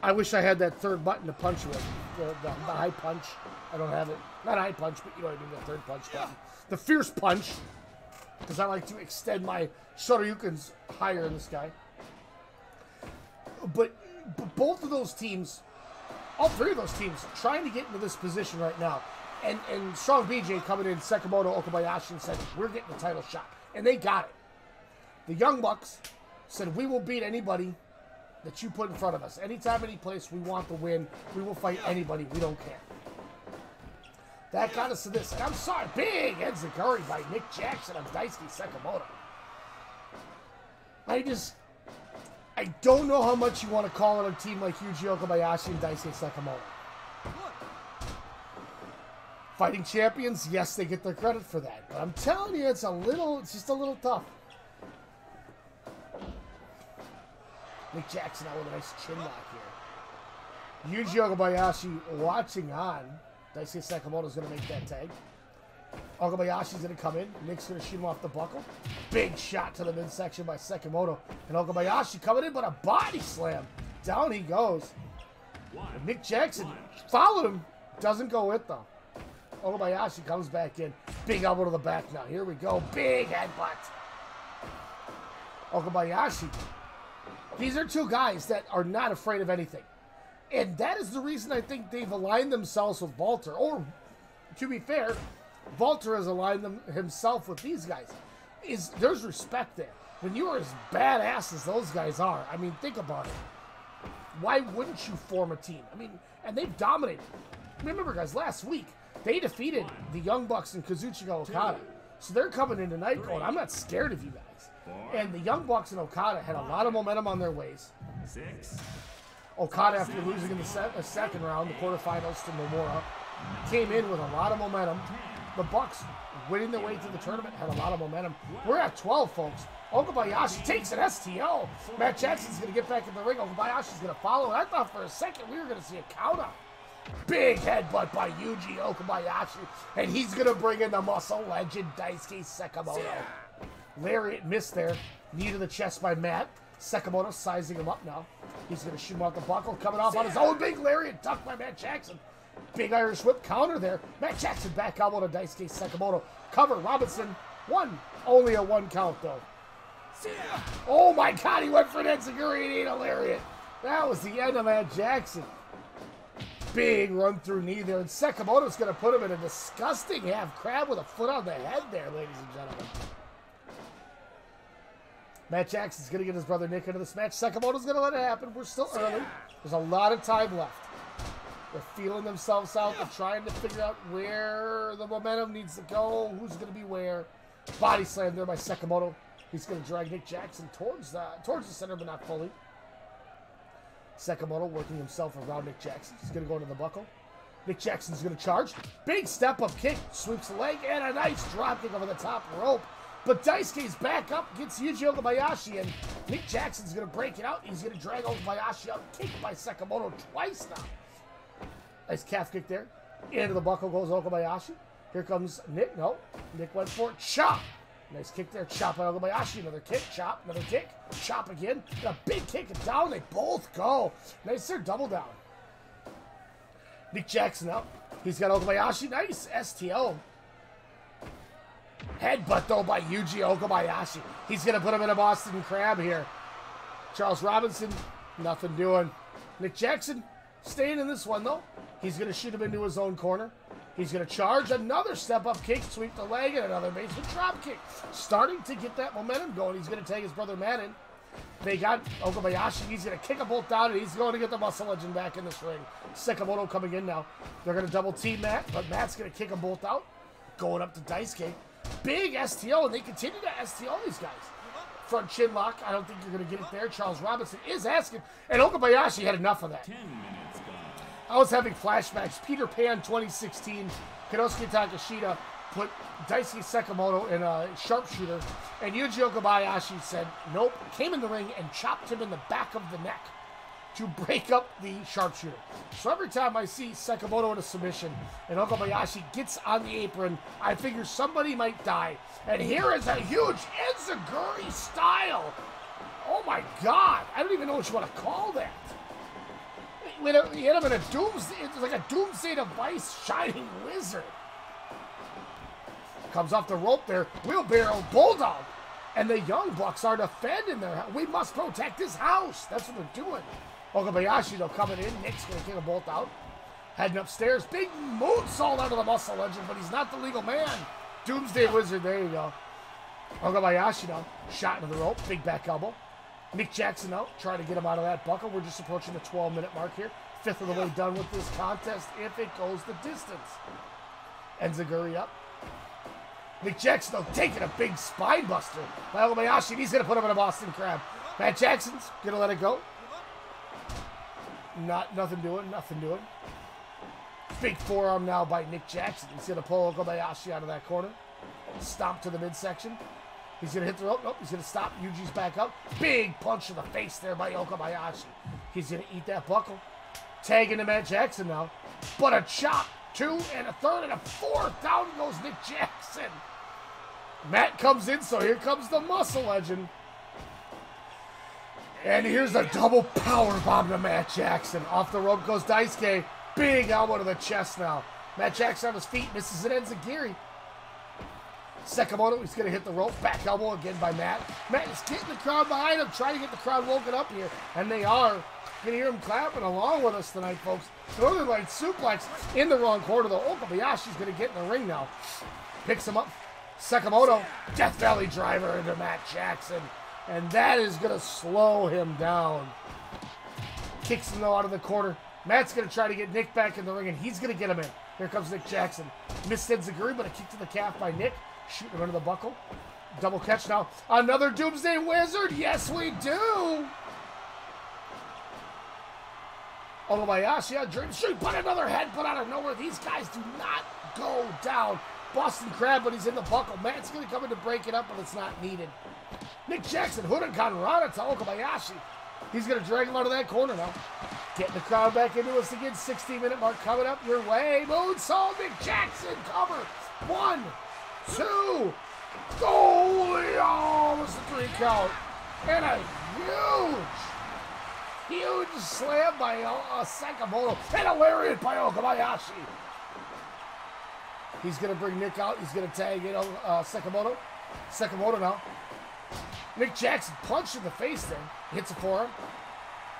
I wish I had that third button to punch with. The high punch. I don't have it. Not high punch, but you know what I mean, the third punch button. The fierce punch. Because I like to extend my Shoryukens higher in the sky. But both of those teams, all 3 of those teams, trying to get into this position right now. And Strong BJ coming in, Sekimoto, Okabayashi, and said, we're getting the title shot. And they got it. The Young Bucks said, we will beat anybody that you put in front of us. Anytime, any place, we want the win. We will fight anybody. We don't care. That got us to this. And I'm sorry, big enziguri by Nick Jackson of Daisuke Sekimoto. I don't know how much you want to call on a team like Yuji Okabayashi and Daisuke Sekimoto. Fighting champions, yes, they get their credit for that. But I'm telling you, it's just a little tough. Nick Jackson out with a nice chin lock here. Yuji Okabayashi watching on. Daisuke Sekimoto's going to make that tag. Okabayashi's going to come in. Nick's going to shoot him off the buckle. Big shot to the midsection by Sekimoto. And Okabayashi coming in, but a body slam. Down he goes. And Nick Jackson followed him. Doesn't go with though. Okabayashi comes back in. Big elbow to the back now. Here we go. Big headbutt. Okabayashi. These are two guys that are not afraid of anything. And that is the reason I think they've aligned themselves with Walter. Or, to be fair, Walter has aligned himself with these guys. There's respect there. When you are as badass as those guys are, I mean, think about it. Why wouldn't you form a team? I mean, and they've dominated. Remember, guys, last week, they defeated the Young Bucks and Kazuchika Okada. So they're coming in tonight going, I'm not scared of you guys. And the Young Bucks and Okada had a lot of momentum on their ways. Okada, after losing in the second round, the quarterfinals to Nomura, came in with a lot of momentum. The Bucks, winning their way to the tournament, had a lot of momentum. We're at 12, folks. Okabayashi takes an STO. Matt Jackson's going to get back in the ring. Okabayashi's going to follow. And I thought for a second we were going to see a count out. Big headbutt by Yuji Okabayashi. And he's going to bring in the muscle legend, Daisuke Sekimoto. Lariat missed there. Knee to the chest by Matt. Sekimoto sizing him up now. He's going to shoot him out the buckle. Coming off on his own big lariat. Ducked by Matt Jackson. Big Irish whip counter there. Matt Jackson back elbow to Daisuke Sekimoto. Cover. Robinson. One. Only a one count though. Oh my God. He went for an enziguri and ate a lariat. That was the end of Matt Jackson. Big run through knee there. And Sekimoto's going to put him in a disgusting half crab with a foot on the head there, ladies and gentlemen. Matt Jackson's going to get his brother Nick into this match. Sekimoto's going to let it happen. We're still early. There's a lot of time left. They're feeling themselves out. They're trying to figure out where the momentum needs to go. Who's going to be where. Body slam there by Sekimoto. He's going to drag Nick Jackson towards the center, but not fully. Sekimoto working himself around Nick Jackson. He's going to go into the buckle. Nick Jackson's going to charge. Big step-up kick. Sweeps the leg. And a nice drop kick over the top rope. But Daisuke's back up, gets Yuji Okabayashi, and Nick Jackson's going to break it out. He's going to drag Okabayashi out. Kicked by Sekimoto twice now. Nice calf kick there. Into the buckle goes Okabayashi. Here comes Nick. No. Nick went for it. Chop. Nice kick there. Chop by Okabayashi. Another kick. Chop. Another kick. Chop again. And a big kick and down. They both go. Nice there. Double down. Nick Jackson out. He's got Okabayashi. Nice. STO. Headbutt, though, by Yuji Okabayashi. He's going to put him in a Boston Crab here. Charles Robinson, nothing doing. Nick Jackson staying in this one, though. He's going to shoot him into his own corner. He's going to charge. Another step-up kick, sweep the leg, and another basement drop kick. Starting to get that momentum going. He's going to take his brother Matt in. They got Okabayashi. He's going to kick a bolt down, and he's going to get the muscle legend back in this ring. Sekimoto coming in now. They're going to double-team Matt, but Matt's going to kick a bolt out. Going up to Daisuke. Big STO, and they continue to STO these guys. Front chin lock. I don't think you're going to get it there. Charles Robinson is asking, and Okabayashi had enough of that. 10 minutes gone. I was having flashbacks. Peter Pan 2016. Kazuchika Okada put Daisuke Sekimoto in a sharpshooter, and Yuji Okabayashi said, nope, came in the ring and chopped him in the back of the neck to break up the sharpshooter. So every time I see Sekimoto in a submission and Okabayashi gets on the apron, I figure somebody might die. And here is a huge enziguri style. Oh my God. I don't even know what you want to call that. He hit him in a doomsday, it's like a doomsday device shining wizard. Comes off the rope there, wheelbarrow bulldog. And the Young Bucks are defending their house. We must protect this house. That's what they're doing. Okabayashi, though, coming in. Nick's going to kick a bolt out. Heading upstairs. Big moonsault out of the muscle legend, but he's not the legal man. Doomsday Wizard. There you go. Okabayashi, now, shot into the rope. Big back elbow. Nick Jackson, now, trying to get him out of that buckle. We're just approaching the 12-minute mark here. Fifth of the way done with this contest if it goes the distance. Enziguri up. Nick Jackson, though, taking a big spine buster by Okabayashi, and he's going to put him in a Boston Crab. Matt Jackson's going to let it go. Nothing doing. Big forearm now by Nick Jackson. He's going to pull Okabayashi out of that corner. Stomp to the midsection. He's going to hit the rope. Nope, he's going to stop. Yuji's back up. Big punch to the face there by Okabayashi. He's going to eat that buckle. Tag into Matt Jackson now. But a chop. 2 and a third and a fourth. Down goes Nick Jackson. Matt comes in, so here comes the muscle legend. And here's a double power bomb to Matt Jackson. Off the rope goes Daisuke. Big elbow to the chest now. Matt Jackson on his feet, misses it, enziguri. Sekimoto, he's going to hit the rope. Back elbow again by Matt. Matt is getting the crowd behind him, trying to get the crowd woken up here. And they are. You're going to hear them clapping along with us tonight, folks. Northern Light suplex in the wrong corner, though. Okabayashi's going to get in the ring now. Picks him up. Sekimoto, Death Valley driver into Matt Jackson. And that is going to slow him down. Kicks him, though, out of the corner. Matt's going to try to get Nick back in the ring, and he's going to get him in. Here comes Nick Jackson. Missed enziguri, but a kick to the calf by Nick. Shooting him under the buckle. Double catch now. Another Doomsday Wizard. Yes, we do. Okabayashi on Dream Street, but another headbutt out of nowhere. These guys do not go down. Boston Crab, but he's in the buckle. Matt's going to come in to break it up, but it's not needed. Nick Jackson, Huracan Rana to Okabayashi. He's going to drag him out of that corner now. Getting the crowd back into us again. 16-minute mark coming up your way. Moonsault, Nick Jackson, cover. 1, 2. Holy, almost a 3 count. And a huge slam by Sekimoto. And a lariat by Okabayashi. He's going to bring Nick out. He's going to tag in Sekimoto. Sekimoto now. Nick Jackson punched in the face there. Hits a forearm.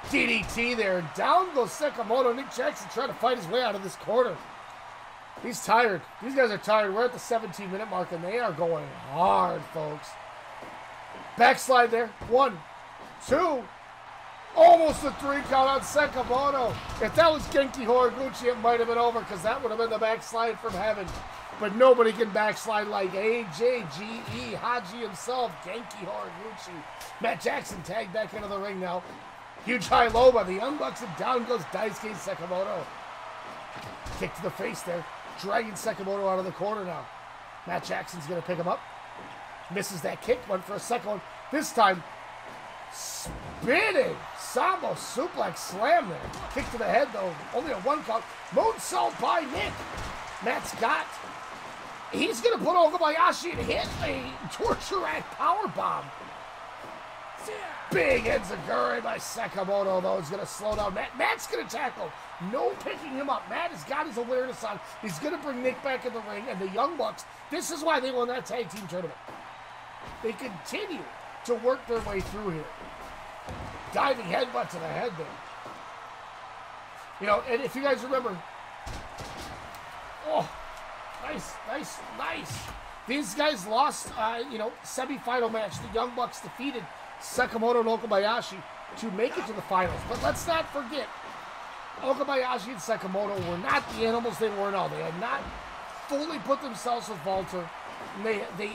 DDT there. Down goes Sekimoto. Nick Jackson trying to fight his way out of this corner. He's tired. These guys are tired. We're at the 17-minute mark, and they are going hard, folks. Backslide there. 1, 2. Almost a 3 count on Sekimoto. If that was Genki Horiguchi, it might have been over, because that would have been the backslide from heaven. But nobody can backslide like AJGE Haji himself, Genki Horiguchi. Matt Jackson tagged back into the ring now. Huge high-low by the Young Bucks, and down goes Daisuke Sekimoto. Kick to the face there. Dragging Sekimoto out of the corner now. Matt Jackson's going to pick him up. Misses that kick. Went for a second one. This time, spinning Sambo suplex slam there. Kick to the head, though. Only a 1 count. Moonsault by Nick. Matt's got. He's going to put Okabayashi and hit a torture rack powerbomb. Big enziguri by Sekimoto, though, is going to slow down Matt. Matt's going to tackle. No picking him up. Matt has got his awareness on. He's going to bring Nick back in the ring, and the Young Bucks, this is why they won that tag team tournament. They continue to work their way through here. Diving headbutt to the head there. You know, and if you guys remember, oh, nice. These guys lost, semifinal match. The Young Bucks defeated Sekimoto and Okabayashi to make it to the finals. But let's not forget, Okabayashi and Sekimoto were not the animals they were now. They had not fully put themselves with Walter. They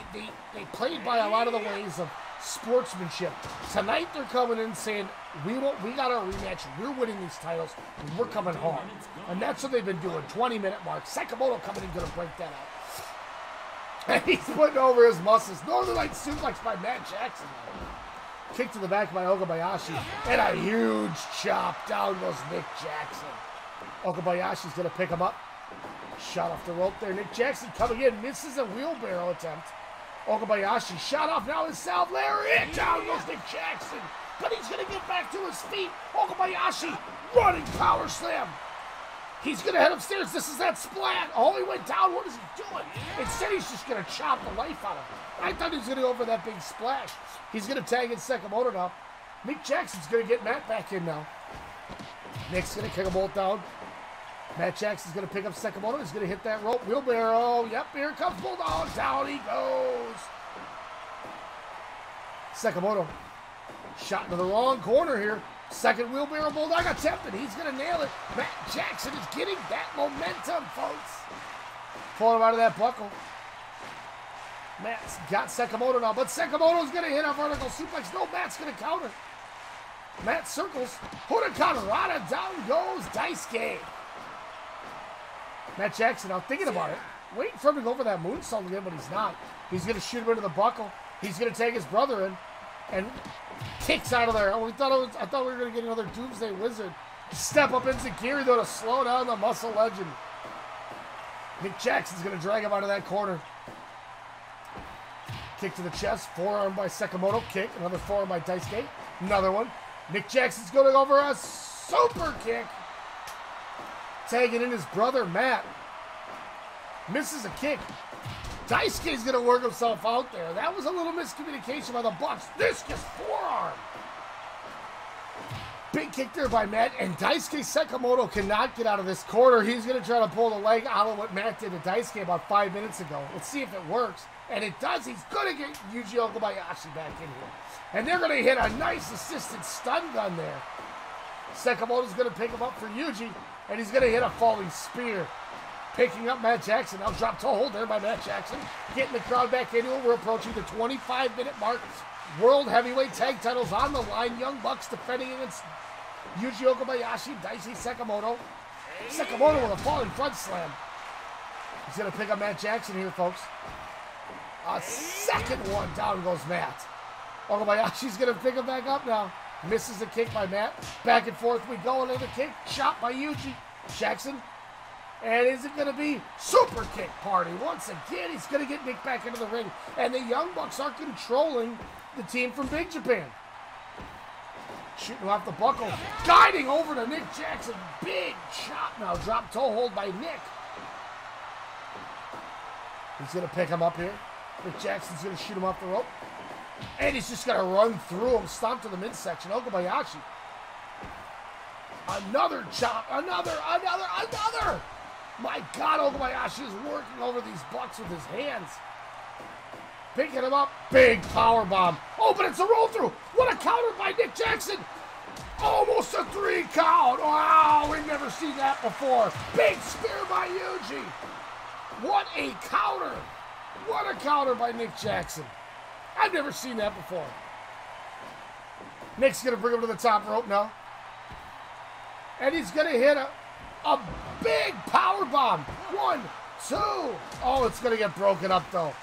played by a lot of the ways of sportsmanship. Tonight they're coming in saying, we got our rematch. We're winning these titles. And we're coming hard. And that's what they've been doing. 20-minute mark. Sekimoto coming in, going to break that out. And he's putting over his muscles. Northern Light suplex by Matt Jackson. Kick to the back by Okabayashi. And a huge chop. Down goes Nick Jackson. Okabayashi's going to pick him up. Shot off the rope there. Nick Jackson coming in. Misses a wheelbarrow attempt. Okabayashi shot off now himself. Lariat. Down goes Nick Jackson. But he's going to get back to his feet. Okabayashi running power slam. He's going to head upstairs. This is that splat. Oh, he went down. What is he doing? Instead, he's just going to chop the life out of him. I thought he was going to go for that big splash. He's going to tag in Sekimoto now. Nick Jackson's going to get Matt back in now. Nick's going to kick them both down. Matt Jackson's going to pick up Sekimoto. He's going to hit that rope. Wheelbarrow. Yep, here comes Bulldog. Down he goes. Sekimoto shot into the wrong corner here. Second wheelbarrow Bulldog attempted. He's going to nail it. Matt Jackson is getting that momentum, folks. Pulling him out of that buckle. Matt's got Sekimoto now, but Sekimoto's going to hit a vertical suplex. No, Matt's going to counter. Matt circles. Huracan Rana. Down goes Daisuke. Matt Jackson now thinking about it. Waiting for him to go for that moonsault again, but he's not. He's going to shoot him into the buckle. He's going to take his brother in and kicks out of there. I thought we were going to get another Doomsday Wizard. Step up into Giri, though, to slow down the muscle legend. Nick Jackson's going to drag him out of that corner. Kick to the chest. Forearm by Sekimoto. Kick. Another forearm by Daisuke. Another one. Nick Jackson's going to go for a super kick. Tagging in his brother, Matt. Misses a kick. Daisuke's going to work himself out there. That was a little miscommunication by the Bucks. Discus forearm. Big kick there by Matt, and Daisuke Sekimoto cannot get out of this corner. He's going to try to pull the leg out of what Matt did to Daisuke about 5 minutes ago. Let's see if it works. And it does. He's going to get Yuji Okabayashi back in here. And they're going to hit a nice assisted stun gun there. Sekimoto's going to pick him up for Yuji, and he's going to hit a falling spear. Picking up Matt Jackson. Now drop toe hold there by Matt Jackson. Getting the crowd back into it. We're approaching the 25-minute mark. World Heavyweight Tag Titles on the line. Young Bucks defending against Yuji Okabayashi, Daisuke Sekimoto. Sekimoto with a falling front slam. He's going to pick up Matt Jackson here, folks. A second one. Down goes Matt. Okabayashi's going to pick him back up now. Misses a kick by Matt. Back and forth we go. Another kick. Shot by Yuji. Jackson. And is it going to be super kick party? Once again, he's going to get Nick back into the ring. And the Young Bucks are controlling the team from Big Japan. Shooting off the buckle. Guiding over to Nick Jackson. Big shot now. Drop toe hold by Nick. He's going to pick him up here. Nick Jackson's going to shoot him off the rope. And he's just going to run through him. Stomp to the midsection. Okabayashi. Another chop. Another. My God, Okabayashi is working over these Bucks with his hands. Picking him up. Big power bomb. Oh, but it's a roll through. What a counter by Nick Jackson. Almost a 3 count. Wow, we've never seen that before. Big spear by Yuji. What a counter. What a counter by Nick Jackson. I've never seen that before. Nick's going to bring him to the top rope now. And he's going to hit a big power bomb. 1, 2. Oh, it's going to get broken up, though.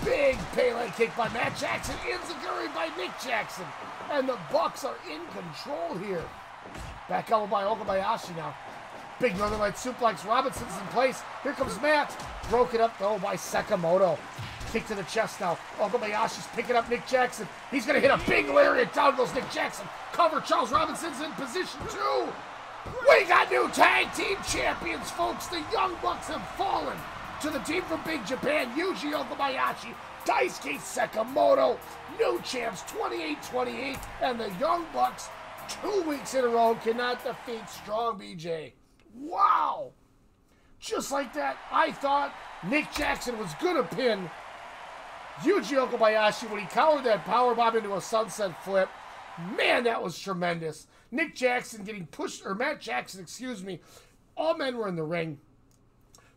Big Pele kick by Matt Jackson. Enziguri by Nick Jackson. And the Bucks are in control here. Back elbow by Okabayashi now. Big Northern Light suplex. Robinson's in place. Here comes Matt. Broken up, though, by Sekimoto. Kick to the chest now. Okabayashi's picking up Nick Jackson. He's going to hit a big lariat. Down goes Nick Jackson. Cover. Charles Robinson's in position 2. We got new tag team champions, folks. The Young Bucks have fallen to the team from Big Japan. Yuji Okabayashi, Daisuke Sekimoto, new champs 28-28, and the Young Bucks 2 weeks in a row cannot defeat Strong BJ. Wow! Just like that, I thought Nick Jackson was gonna pin Yuji Okabayashi when he countered that powerbomb into a sunset flip. Man, that was tremendous. Nick Jackson getting pushed, or Matt Jackson, excuse me. All men were in the ring.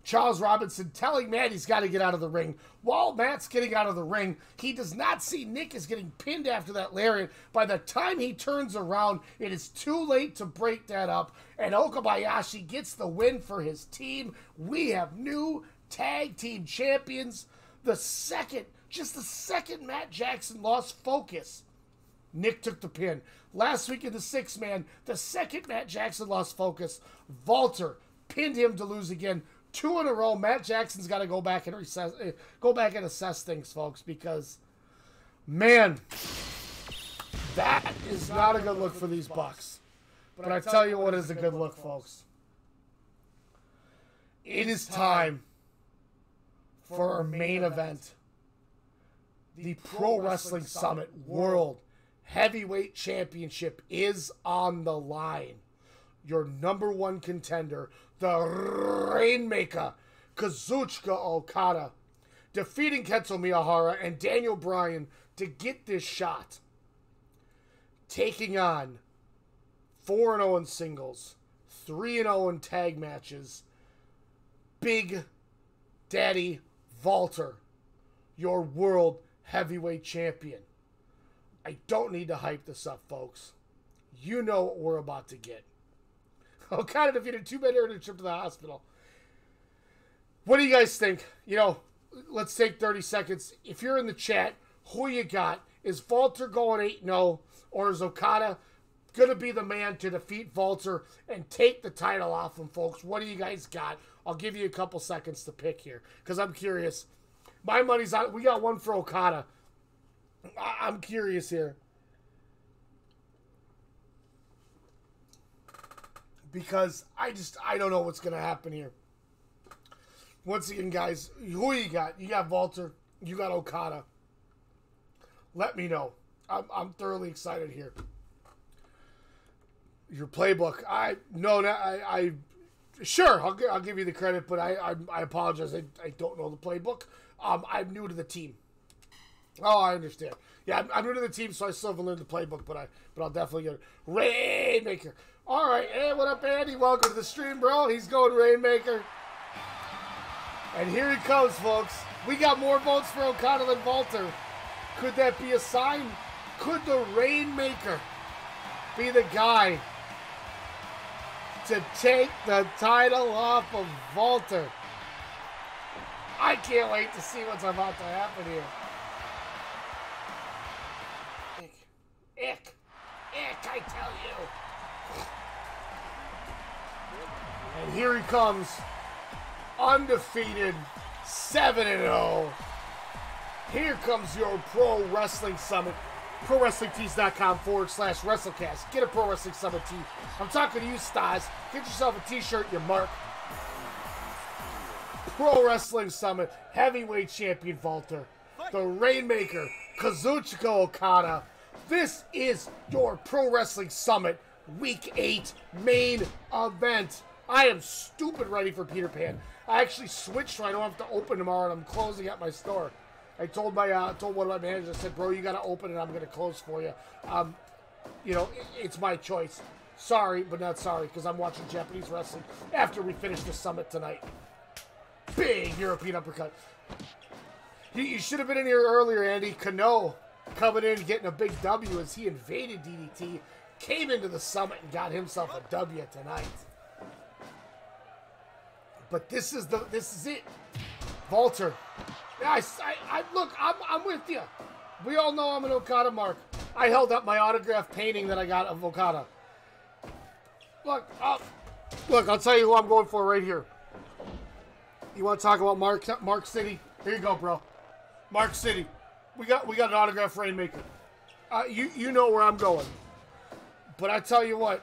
Charles Robinson telling Matt he's got to get out of the ring. While Matt's getting out of the ring, he does not see Nick is getting pinned after that lariat. By the time he turns around, it is too late to break that up. And Okabayashi gets the win for his team. We have new tag team champions. Just the second Matt Jackson lost focus, Nick took the pin. Last week in the 6-man, the second Matt Jackson lost focus, Walter pinned him to lose again. 2 in a row. Matt Jackson's got to go back and assess things, folks, because, man, that is not a good look for these Bucks. But I tell you what is a good look, folks. It is time for our main event. The Pro Wrestling Summit World Heavyweight Championship is on the line. Your number 1 contender, the Rainmaker, Kazuchika Okada, defeating Kento Miyahara and Daniel Bryan to get this shot. Taking on 4-0 in singles, 3-0 in tag matches, Big Daddy Walter, your World Heavyweight Champion. I don't need to hype this up, folks. You know what we're about to get. Okada defeated 2 men during a trip to the hospital. What do you guys think? You know, let's take 30 seconds. If you're in the chat, who you got? Is Walter going 8-0, or is Okada going to be the man to defeat Walter and take the title off him, folks? What do you guys got? I'll give you a couple seconds to pick here because I'm curious. My money's on. We got one for Okada. I'm curious here. Because I don't know what's going to happen here. Once again, guys, who you got? You got Walter. You got Okada. Let me know. I'm thoroughly excited here. Your playbook. Sure, I'll give you the credit, but I apologize. I don't know the playbook. I'm new to the team. Oh, I understand. Yeah, I'm new to the team, so I still haven't learned the playbook, but I'll definitely get it. Rainmaker. All right, hey, what up, Andy? Welcome to the stream, bro. He's going Rainmaker. And here he comes, folks. We got more votes for Okada than Walter. Could that be a sign? Could the Rainmaker be the guy to take the title off of Walter? I can't wait to see what's about to happen here. Ick, I tell you. And here he comes, undefeated, 7-0. Here comes your Pro Wrestling Summit. ProWrestlingTees.com/WrestleCast. Get a Pro Wrestling Summit tee. I'm talking to you, Stars. Get yourself a t-shirt, you mark. Pro Wrestling Summit, heavyweight champion Walter. The Rainmaker, Kazuchika Okada. This is your Pro Wrestling Summit Week 8 main event. I am stupid ready for Peter Pan. I actually switched so I don't have to open tomorrow, and I'm closing at my store. I told one of my managers, I said, bro, you got to open it. I'm going to close for you. You know, it's my choice. Sorry, but not sorry, because I'm watching Japanese wrestling after we finish the summit tonight. Big European uppercut. You should have been in here earlier, Andy. Kano coming in, getting a big W as he invaded DDT, came into the summit and got himself a W tonight. But this is it. Walter. Look, I'm with you. We all know I'm an Okada mark. I held up my autograph painting that I got of Okada. Look, I'll tell you who I'm going for right here. You want to talk about Mark City? Here you go, bro. Mark City. We got an autograph Rainmaker. You know where I'm going. But I tell you what.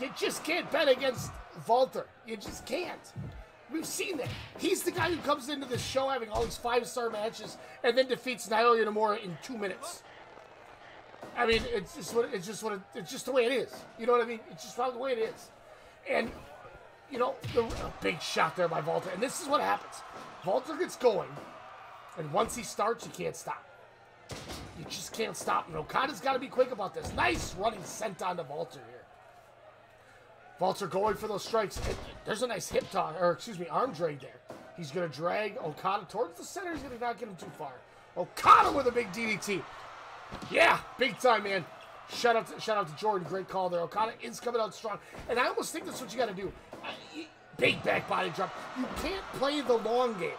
You just can't bet against Walter. You just can't. We've seen that. He's the guy who comes into the show having all these 5-star matches and then defeats Naoya Nomura in 2 minutes. I mean, it's just the way it is. You know what I mean? It's just the way it is. And you know, a big shot there by Walter. And this is what happens. Walter gets going, and once he starts, you can't stop. You just can't stop. And Okada's got to be quick about this. Nice running senton to Walter here. Walter going for those strikes. And there's a nice hip toss, or excuse me, arm drag there. He's going to drag Okada towards the center. He's going to not get him too far. Okada with a big DDT. Yeah, big time, man. Shout out to Jordan. Great call there. Okada is coming out strong. And I almost think that's what you got to do. Big back body drop. You can't play the long game.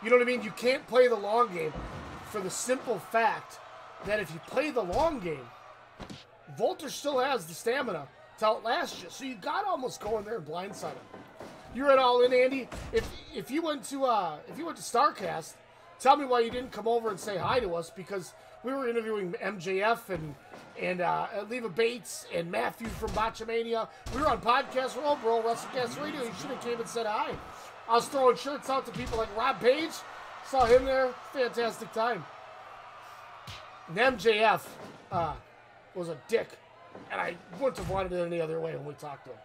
You know what I mean? You can't play the long game for the simple fact that if you play the long game, Walter still has the stamina to outlast you. So you got to almost go in there and blindside him. You're at All In, Andy. If you went to Starcast, tell me why you didn't come over and say hi to us, because we were interviewing MJF and Leva Bates and Matthew from Botchamania. We were on Podcast Roll, bro, WrestleCast Radio. You should have came and said hi. I was throwing shirts out to people like Rob Page. Saw him there. Fantastic time. And MJF was a dick. And I wouldn't have wanted it any other way when we talked to him.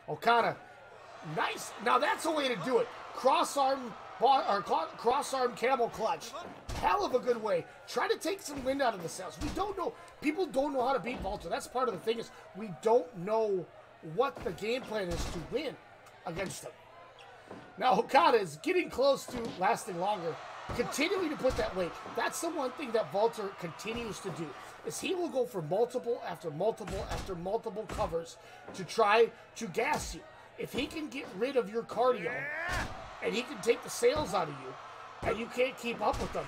Okada, nice. Now that's a way to do it. Cross-arm camel clutch. Hell of a good way. Try to take some wind out of the sails. We don't know. People don't know how to beat Walter. That's part of the thing, is we don't know what the game plan is to win against him. Now Okada is getting close to lasting longer, continuing to put that weight. That's the one thing that Walter continues to do. is he will go for multiple after multiple after multiple covers to try to gas you. If he can get rid of your cardio and he can take the sails out of you and you can't keep up with him,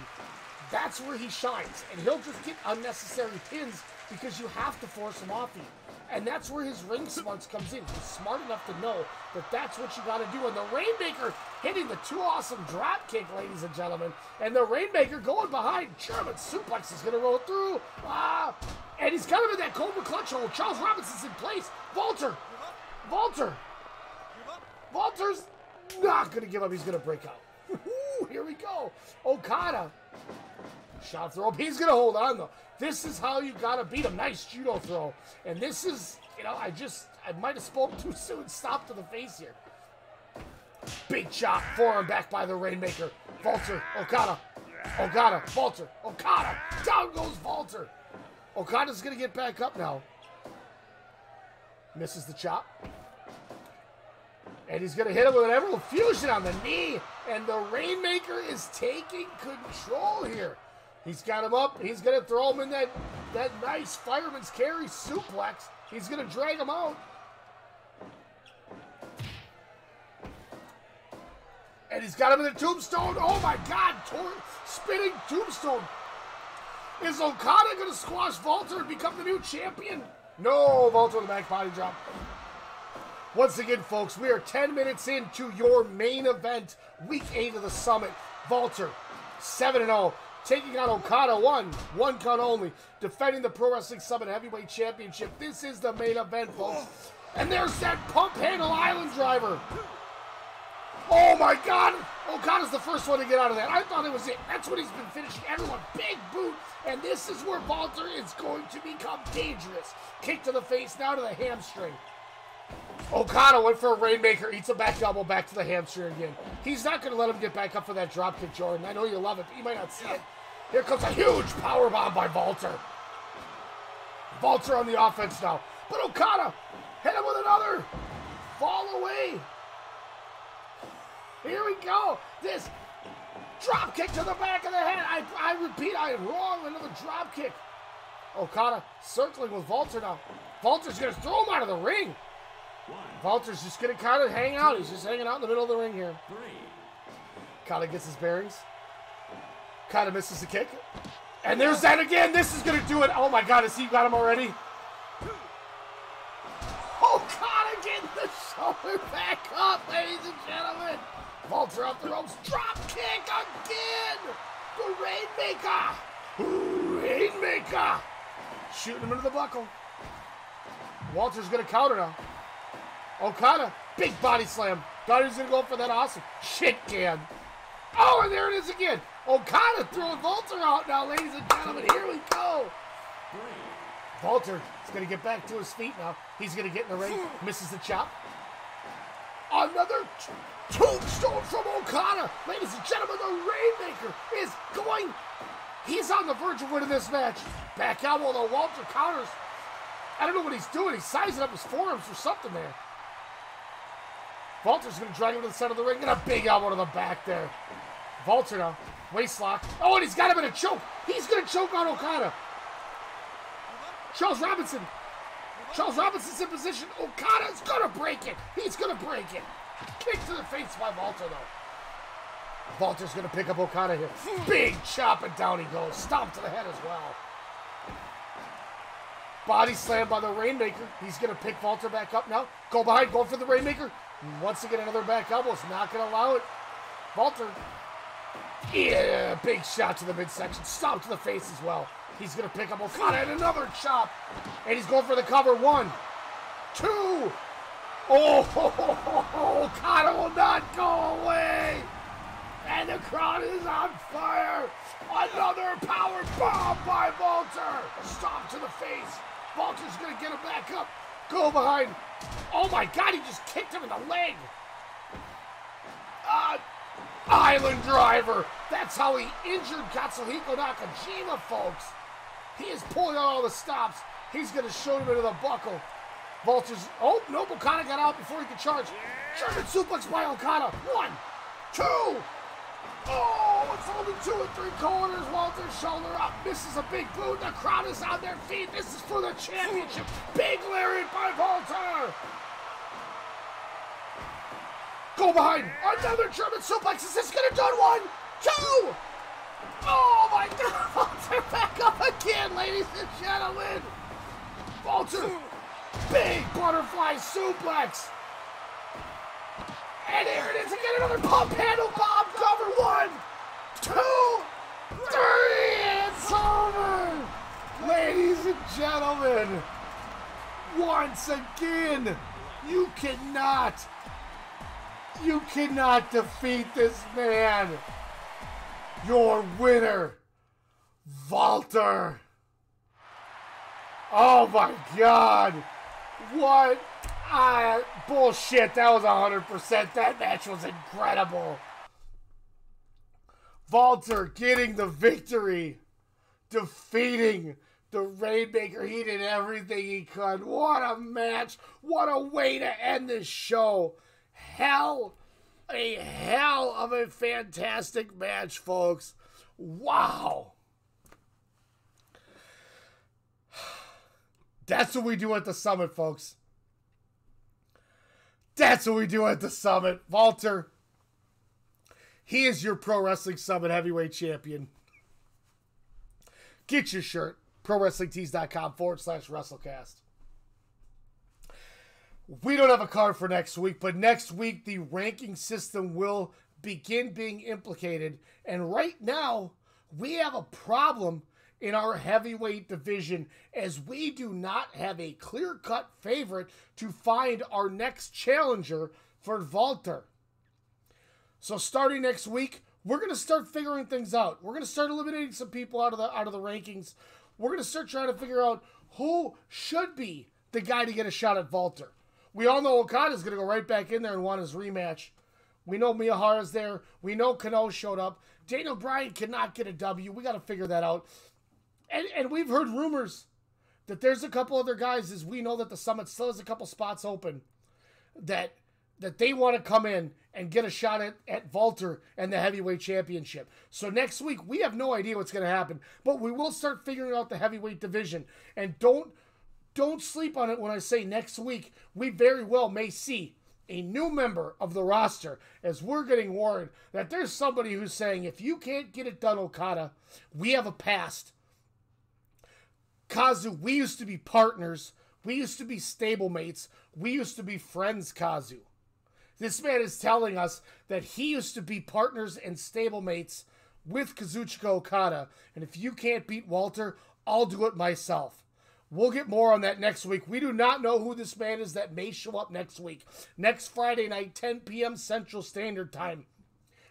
that's where he shines. And he'll just get unnecessary pins because you have to force him off you. And that's where his ring smarts comes in. He's smart enough to know that that's what you got to do. And the Rainmaker hitting the 2 awesome drop kick, ladies and gentlemen. And the Rainmaker going behind. German suplex is going to roll through. And he's kind of in that Cobra clutch hold. Charles Robinson's in place. Walter's not going to give up. He's going to break out. Here we go. Okada. Shot throw. He's going to hold on, though. This is how you got to beat him. Nice judo throw. And this is, I might have spoken too soon. Stop to the face here. Big chop. Forearm back by the Rainmaker. Walter. Okada. Walter. Okada. Down goes Walter. Okada's going to get back up now. Misses the chop. And he's going to hit him with an Emerald Fusion on the knee. And the Rainmaker is taking control here. He's got him up. He's going to throw him in that nice fireman's carry suplex. He's going to drag him out. And he's got him in the tombstone. Oh, my God. Spinning tombstone. Is Okada going to squash Walter and become the new champion? No, Walter with a back body drop. Once again, folks, we are 10 minutes into your main event, Week 8 of the Summit. Walter, 7-0, taking on Okada, one count only, defending the Pro Wrestling Summit Heavyweight Championship. This is the main event, folks. And there's that pump handle island driver. Oh, my God. Okada's the first one to get out of that. I thought it was it. That's what he's been finishing everyone. Big boot. And this is where Walter is going to become dangerous. Kick to the face, now to the hamstring. Okada went for a Rainmaker, eats a back elbow back to the hamstring again. He's not going to let him get back up for that dropkick, Jordan. I know you love it, but you might not see it. Here comes a huge powerbomb by Walter. Walter on the offense now. But Okada hit him with another. Fall away. Here we go. This dropkick to the back of the head. I repeat, I am wrong. Another dropkick. Okada circling with Walter now. Walter's going to throw him out of the ring. Walter's just going to kind of hang out. He's just hanging out in the middle of the ring here. Okada gets his bearings. Kind of misses the kick. And there's that again. This is going to do it. Oh, my God. Has he got him already? Okada getting the shoulder back up, ladies and gentlemen. Walter off the ropes. Drop kick again. The Rainmaker. Shooting him into the buckle. Walter's going to counter now. Okada, big body slam. Thought he was going to go for that awesome shit can. Oh, and there it is again. Okada throwing Walter out now, ladies and gentlemen. Here we go. Walter is going to get back to his feet now. He's going to get in the ring. Misses the chop. Another tombstone from Okada. Ladies and gentlemen, the Rainmaker is going. He's on the verge of winning this match. Back elbow, though. Walter counters. I don't know what he's doing. He's sizing up his forearms for something there. Walter's going to drag him to the center of the ring. And a big elbow to the back there. Walter now. Waist lock. Oh, and he's got him in a choke. He's going to choke on Okada. Charles Robinson. Charles Robinson's in position. Okada's going to break it. He's going to break it. Kick to the face by Walter, though. Walter's going to pick up Okada here. Big chop, and down he goes. Stomp to the head as well. Body slam by the Rainmaker. He's going to pick Walter back up now. Go behind, going for the Rainmaker. Once again, another back elbow. It's not going to allow it. Walter. Yeah, big shot to the midsection. Stomp to the face as well. He's going to pick up Okada and another chop. And he's going for the cover. 1, 2. Oh, Okada will not go away. And the crowd is on fire. Another power bomb by Walter. Stomp to the face. Walter's going to get him back up. Go behind. Oh, my God. He just kicked him in the leg. Island driver. That's how he injured Kazuchika Okada, folks. He is pulling out all the stops. He's going to shoot him into the buckle. Walter's. Oh, no. Okada got out before he could charge. German suplex by Okada. 1, 2. Oh, it's only 2 3/4. Walter's shoulder up. Misses a big boot. The crowd is on their feet. This is for the championship. Big lariat by Walter. Go behind. Another German suplex. Is this going to do it? 1, 2. Oh, my God. Walter back up again, ladies and gentlemen. Walter. Big butterfly suplex. And here it is again, another pump handle bomb cover. 1, 2, 3, it's over. Ladies and gentlemen, once again, you cannot defeat this man. Your winner, Walter. Oh my God. What? Bullshit. That was 100%. That match was incredible. Walter getting the victory. Defeating the Rainmaker. He did everything he could. What a match. What a way to end this show. A hell of a fantastic match, folks. Wow. That's what we do at the Summit, folks. That's what we do at the Summit. Walter, he is your Pro Wrestling Summit Heavyweight Champion. Get your shirt. ProWrestlingTees.com/WrestleCast. We don't have a card for next week, but next week the ranking system will begin being implicated. And right now, we have a problem in our heavyweight division as we do not have a clear-cut favorite to find our next challenger for Walter. So starting next week, we're going to start figuring things out. We're going to start eliminating some people out of the rankings. We're going to start trying to figure out who should be the guy to get a shot at Walter. We all know Okada's going to go right back in there and want his rematch. We know Miyahara's there. We know Kano showed up. Daniel Bryan cannot get a W. We got to figure that out. And we've heard rumors that there's a couple other guys, as we know that the Summit still has a couple spots open, that they want to come in and get a shot at Walter and the Heavyweight Championship. So next week, we have no idea what's going to happen, but we will start figuring out the heavyweight division. And don't sleep on it when I say next week, we very well may see a new member of the roster, as we're getting word that there's somebody who's saying, if you can't get it done, Okada, we have a past. Kazu, we used to be partners. We used to be stablemates. We used to be friends, Kazu. This man is telling us that he used to be partners and stablemates with Kazuchika Okada. And if you can't beat Walter, I'll do it myself. We'll get more on that next week. We do not know who this man is that may show up next week. Next Friday night, 10 p.m. Central Standard Time.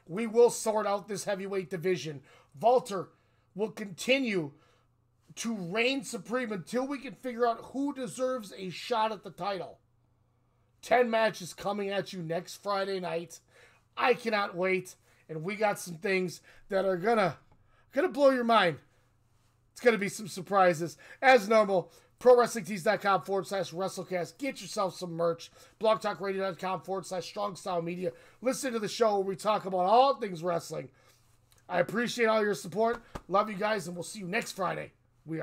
We will sort out this heavyweight division. Walter will continue to reign supreme until we can figure out who deserves a shot at the title. 10 matches coming at you next Friday night. I cannot wait. And we got some things that are gonna blow your mind. It's gonna be some surprises. As normal, ProWrestlingTees.com/WrestleCast. Get yourself some merch. BlogTalkRadio.com/StrongStyleMedia. Listen to the show where we talk about all things wrestling. I appreciate all your support. Love you guys, and we'll see you next Friday.